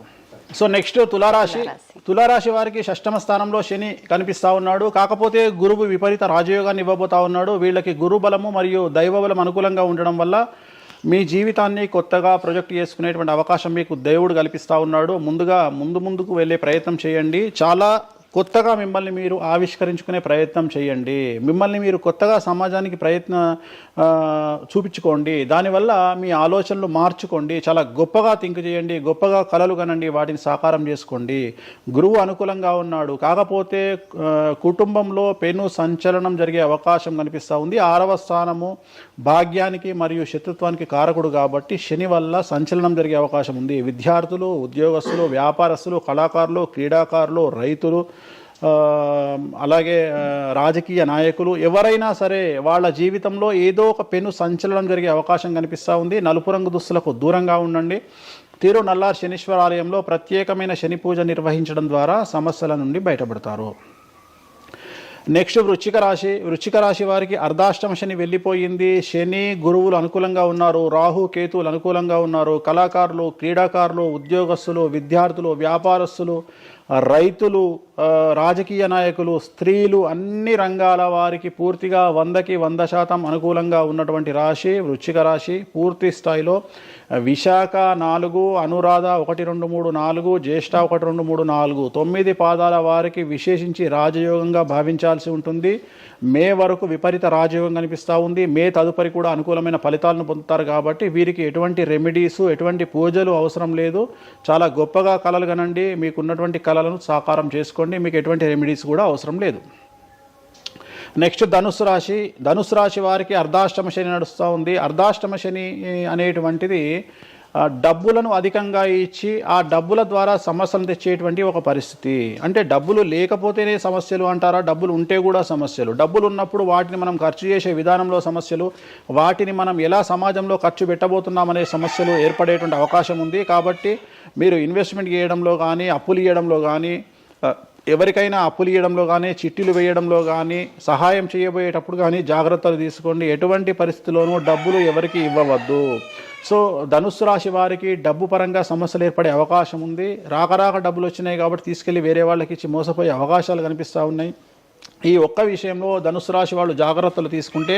S3: సో నెక్స్ట్ తులారాశి. తులారాశి వారికి 6వ స్థానంలో శని కనిపిస్తూ ఉన్నాడు. కాకపోతే గురువు విపరీత రాజయోగాన్ని ఇవ్వబోతా ఉన్నాడు. వీళ్ళకి గురు బలము మరియు దైవ బలం అనుకూలంగా ఉండడం వల్ల మీ జీవితాన్ని కొత్తగా ప్రొజెక్ట్ చేసుకునేటువంటి అవకాశం మీకు దేవుడు కల్పిస్తూ ఉన్నాడు. ముందుకు వెళ్ళే ప్రయత్నం చేయండి. చాలా కొత్తగా మిమ్మల్ని మీరు ఆవిష్కరించుకునే ప్రయత్నం చేయండి. మిమ్మల్ని మీరు కొత్తగా సమాజానికి చూపించుకోండి. దానివల్ల మీ ఆలోచనలు మార్చుకోండి. చాలా గొప్పగా థింక్ చేయండి, గొప్పగా కలలు కనండి, వాటిని సాకారం చేసుకోండి. గురువు అనుకూలంగా ఉన్నాడు. కాకపోతే కుటుంబంలో పెను సంచలనం జరిగే అవకాశం కనిపిస్తూ ఉంది. 6వ స్థానము భాగ్యానికి మరియు శత్రుత్వానికి కారకుడు కాబట్టి శని వల్ల సంచలనం జరిగే అవకాశం ఉంది. విద్యార్థులు, ఉద్యోగస్తులు, వ్యాపారస్తులు, కళాకారులు, క్రీడాకారులు, రైతులు, అలాగే రాజకీయ నాయకులు ఎవరైనా సరే వాళ్ళ జీవితంలో ఏదో ఒక పెను సంచలనం జరిగే అవకాశం కనిపిస్తూ ఉంది. నలుపు రంగు దుస్తులకు దూరంగా ఉండండి. తీరు నల్లార్ శనీశ్వర ఆలయంలో ప్రత్యేకమైన శని పూజ నిర్వహించడం ద్వారా సమస్యల నుండి బయటపడతారు. నెక్స్ట్ వృశ్చిక రాశి. వృశ్చిక రాశి వారికి అర్ధాష్టమ శని వెళ్ళిపోయింది. శని, గురువులు అనుకూలంగా ఉన్నారు, రాహు కేతువులు అనుకూలంగా ఉన్నారు. కళాకారులు, క్రీడాకారులు, ఉద్యోగస్తులు, విద్యార్థులు, వ్యాపారస్తులు, రైతులు, రాజకీయ నాయకులు, స్త్రీలు, అన్ని రంగాల వారికి పూర్తిగా 100కి 100% అనుకూలంగా ఉన్నటువంటి రాశి వృశ్చిక రాశి. పూర్తి స్థాయిలో విశాఖ 4, అనురాధ 1, 2, 3, 4, జ్యేష్ఠ 1, 2, 3, 4, 9 పాదాల వారికి విశేషించి రాజయోగంగా భావించాల్సి ఉంటుంది. మే వరకు విపరీత రాజయోగం కనిపిస్తూ ఉంది. మే తదుపరి కూడా అనుకూలమైన ఫలితాలను పొందుతారు కాబట్టి వీరికి ఎటువంటి రెమెడీసు, ఎటువంటి పూజలు అవసరం లేదు. చాలా గొప్పగా కలలు కనండి. మీకున్నటువంటి కళలను సాకారం చేసుకోండి. మీకు ఎటువంటి రెమెడీస్ కూడా అవసరం లేదు. నెక్స్ట్ ధనుస్సు రాశి. ధనుస్సు రాశి వారికి అర్ధాష్టమ శని నడుస్తూ ఉంది. అర్ధాష్టమ శని అనేటువంటిది డబ్బులను అధికంగా ఇచ్చి ఆ డబ్బుల ద్వారా సమస్యలు తెచ్చేటువంటి ఒక పరిస్థితి. అంటే డబ్బులు లేకపోతేనే సమస్యలు అంటారా? డబ్బులు ఉంటే కూడా సమస్యలు. డబ్బులు ఉన్నప్పుడు వాటిని మనం ఖర్చు చేసే విధానంలో సమస్యలు, వాటిని మనం ఎలా సమాజంలో ఖర్చు పెట్టబోతున్నామనే సమస్యలు ఏర్పడేటువంటి అవకాశం ఉంది. కాబట్టి మీరు ఇన్వెస్ట్మెంట్ చేయడంలో కానీ, అప్పులు ఇవ్వడంలో కానీ, ఎవరికైనా అప్పులు ఇవ్వడంలో కానీ, చిట్టీలు వేయడంలో కానీ, సహాయం చేయబోయేటప్పుడు కానీ జాగ్రత్తలు తీసుకోండి. ఎటువంటి పరిస్థితుల్లోనూ డబ్బులు ఎవరికి ఇవ్వవద్దు. సో ధనుస్సు రాశి వారికి డబ్బు పరంగా సమస్యలు ఏర్పడే అవకాశం ఉంది. రాక డబ్బులు వచ్చినాయి కాబట్టి తీసుకెళ్ళి వేరే వాళ్ళకి ఇచ్చి మోసపోయే అవకాశాలు కనిపిస్తూ ఉన్నాయి. ఈ ఒక్క విషయంలో ధనుసు రాశి వాళ్ళు జాగ్రత్తలు తీసుకుంటే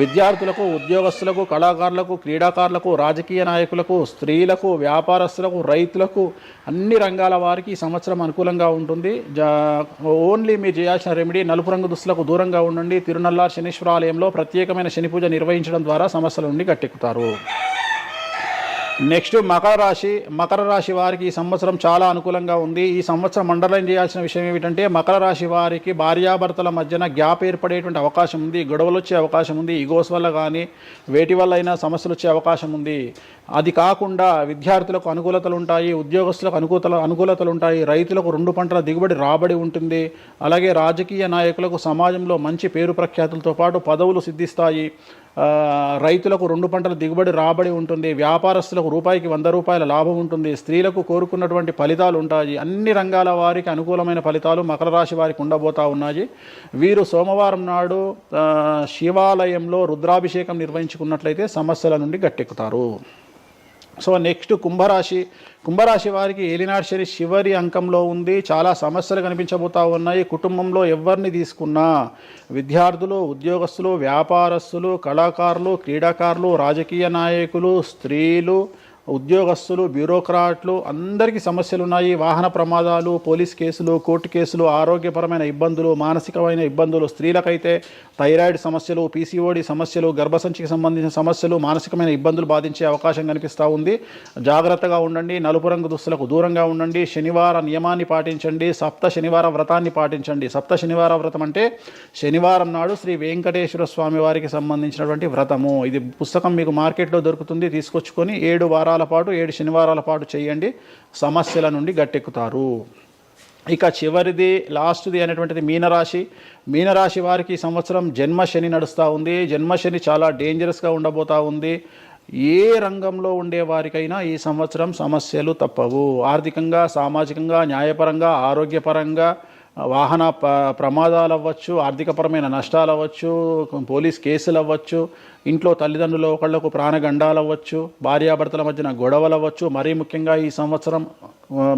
S3: విద్యార్థులకు, ఉద్యోగస్తులకు, కళాకారులకు, క్రీడాకారులకు, రాజకీయ నాయకులకు, స్త్రీలకు, వ్యాపారస్తులకు, రైతులకు, అన్ని రంగాల వారికి ఈ సంవత్సరం అనుకూలంగా ఉంటుంది. ఓన్లీ మీరు చేయాల్సిన రెమెడీ నలుపు రంగు దుస్తులకు దూరంగా ఉండండి. తిరునల్లార్ శనీశ్వర ఆలయంలో ప్రత్యేకమైన శని పూజ నిర్వహించడం ద్వారా సమస్యల నుండి గట్టెక్కుతారు. నెక్స్ట్ మకర రాశి వారికి ఈ సంవత్సరం చాలా అనుకూలంగా ఉంది. ఈ సంవత్సరం అండర్లైన్ చేయాల్సిన విషయం ఏమిటంటే మకర రాశి వారికి భార్యాభర్తల మధ్యన గ్యాప్ ఏర్పడేటువంటి అవకాశం ఉంది. గొడవలు వచ్చే అవకాశం ఉంది. ఈగోస్ వల్ల కానీ వేటి వల్ల అయినా సమస్యలు వచ్చే అవకాశం ఉంది. అది కాకుండా విద్యార్థులకు అనుకూలతలు ఉంటాయి, ఉద్యోగస్తులకు అనుకూలతలు ఉంటాయి, రైతులకు 2 పంటల దిగుబడి రాబడి ఉంటుంది. అలాగే రాజకీయ నాయకులకు సమాజంలో మంచి పేరు ప్రఖ్యాతులతో పాటు పదవులు సిద్ధిస్తాయి. రైతులకు 2 పంటల దిగుబడి రాబడి ఉంటుంది. వ్యాపారస్తులకు రూపాయికి 100 రూపాయల లాభం ఉంటుంది. స్త్రీలకు కోరుకున్నటువంటి ఫలితాలు ఉంటాయి. అన్ని రంగాల వారికి అనుకూలమైన ఫలితాలు మకర రాశి వారికి ఉండబోతా ఉన్నాయి. వీరు సోమవారం నాడు శివాలయంలో రుద్రాభిషేకం నిర్వహించుకున్నట్లయితే సమస్యల నుండి గట్టెక్కుతారు. సో నెక్స్ట్ కుంభరాశి వారికి ఏలినాటి శని చివరి అంకంలో ఉంది. చాలా సమస్యలు కనిపించబోతా ఉన్నాయి. కుటుంబంలో ఎవరిని తీసుకున్నా విద్యార్థులు, ఉద్యోగస్తులు, వ్యాపారస్తులు, కళాకారులు, క్రీడాకారులు, రాజకీయ నాయకులు, స్త్రీలు, ఉద్యోగస్తులు, బ్యూరోక్రాట్లు అందరికీ సమస్యలు ఉన్నాయి. వాహన ప్రమాదాలు, పోలీస్ కేసులు, కోర్టు కేసులు, ఆరోగ్యపరమైన ఇబ్బందులు, మానసికమైన ఇబ్బందులు, స్త్రీలకైతే థైరాయిడ్ సమస్యలు, పీసీఓడి సమస్యలు, గర్భసంచికి సంబంధించిన సమస్యలు, మానసికమైన ఇబ్బందులు బాధించే అవకాశం కనిపిస్తూ ఉంది. జాగ్రత్తగా ఉండండి. నలుపు రంగు దుస్తులకు దూరంగా ఉండండి. శనివార నియమాన్ని పాటించండి. సప్త శనివార వ్రతాన్ని పాటించండి. సప్త శనివార వ్రతం అంటే శనివారం నాడు శ్రీ వెంకటేశ్వర స్వామి వారికి సంబంధించినటువంటి వ్రతము. ఇది పుస్తకం మీకు మార్కెట్లో దొరుకుతుంది. తీసుకొచ్చుకొని 7 వారాల పాటు 7 శనివారాల పాటు చేయండి. సమస్యల నుండి గట్టెక్కుతారు. ఇక చివరిది లాస్ట్ది అనేటువంటిది మీనరాశి వారికి ఈ సంవత్సరం జన్మశని నడుస్తూ ఉంది. జన్మశని చాలా డేంజరస్గా ఉండబోతూ ఉంది. ఏ రంగంలో ఉండే వారికైనా ఈ సంవత్సరం సమస్యలు తప్పవు. ఆర్థికంగా, సామాజికంగా, న్యాయపరంగా, ఆరోగ్యపరంగా, వాహన ప్రమాదాలు అవ్వచ్చు, ఆర్థికపరమైన నష్టాలు అవ్వచ్చు, పోలీస్ కేసులు అవ్వచ్చు, ఇంట్లో తల్లిదండ్రులు ఒకళ్లకు ప్రాణగండాలు అవ్వచ్చు, భార్యాభర్తల మధ్యన గొడవలు అవ్వచ్చు. మరీ ముఖ్యంగా ఈ సంవత్సరం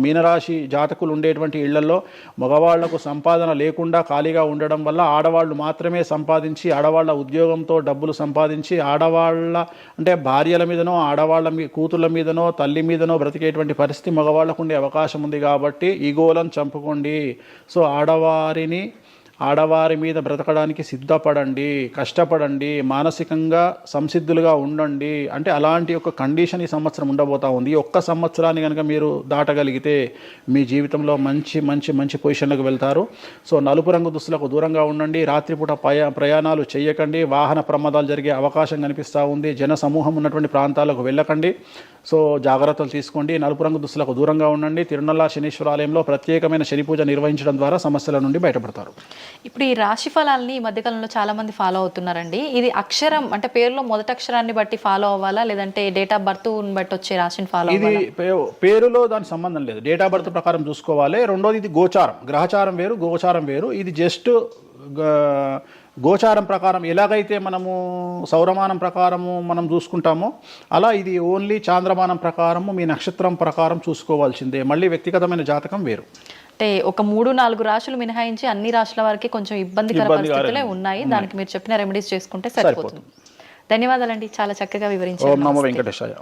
S3: మీనరాశి జాతకులు ఉండేటువంటి ఇళ్లలో మగవాళ్లకు సంపాదన లేకుండా ఖాళీగా ఉండడం వల్ల ఆడవాళ్లు మాత్రమే సంపాదించి, ఆడవాళ్ల ఉద్యోగంతో డబ్బులు సంపాదించి, ఆడవాళ్ల అంటే భార్యల మీదనో, ఆడవాళ్ల కూతుళ్ళ మీదనో, తల్లి మీదనో బ్రతికేటువంటి పరిస్థితి మగవాళ్లకు ఉండే అవకాశం ఉంది. కాబట్టి ఈగోలను చంపుకోండి. సో ఆడవారి మీద బ్రతకడానికి సిద్ధపడండి, కష్టపడండి, మానసికంగా సంసిద్ధులుగా ఉండండి. అంటే అలాంటి ఒక కండిషన్ ఈ సంవత్సరం ఉండబోతా ఉంది. ఈ ఒక్క సంవత్సరాన్ని కనుక మీరు దాటగలిగితే మీ జీవితంలో మంచి మంచి మంచి పొజిషన్లకు వెళ్తారు. సో నలుపు రంగు దుస్తులకు దూరంగా ఉండండి. రాత్రిపూట ప్రయాణాలు చేయకండి. వాహన ప్రమాదాలు జరిగే అవకాశం కనిపిస్తూ ఉంది. జన సమూహం ఉన్నటువంటి ప్రాంతాలకు వెళ్ళకండి. సో జాగ్రత్తలు తీసుకోండి. నలుపు రంగు దుస్తులకు దూరంగా ఉండండి. తిరునల్లార్ శనీశ్వర ఆలయంలో ప్రత్యేకమైన శని పూజ నిర్వహించడం ద్వారా సమస్యల నుండి బయటపడతారు.
S2: ఇప్పుడు ఈ రాశి ఫలాల్ని ఈ మధ్యకాలంలో చాలా మంది ఫాలో అవుతున్నారండి. ఇది అక్షరం అంటే పేరులో మొదటి అక్షరాన్ని బట్టి ఫాలో అవ్వాలా, లేదంటే డేట్ ఆఫ్ బర్త్ బట్టి వచ్చే రాశిని ఫాలో అవ్వాలా?
S3: ఇది పేరులో దాని సంబంధం లేదు. డేట్ ఆఫ్ బర్త్ ప్రకారం చూసుకోవాలి. రెండోది ఇది గోచారం, గ్రహచారం వేరు, గోచారం వేరు. ఇది జస్ట్ గోచారం ప్రకారం ఎలాగైతే మనము సౌరమానం ప్రకారము మనం చూసుకుంటామో అలా ఇది ఓన్లీ చాంద్రమానం ప్రకారము మీ నక్షత్రం ప్రకారం చూసుకోవాల్సిందే. మళ్ళీ వ్యక్తిగతమైన జాతకం వేరు.
S2: అంటే ఒక 3-4 రాశులు మినహాయించి అన్ని రాశుల వారికి కొంచెం ఇబ్బందికర పరిస్థితులే ఉన్నాయి. దానికి మీరు చెప్పిన రెమెడీస్ చేసుకుంటే సరిపోతుంది. ధన్యవాదాలండి, చాలా చక్కగా వివరించారు.
S3: ఓం నమో వెంకటేశాయ.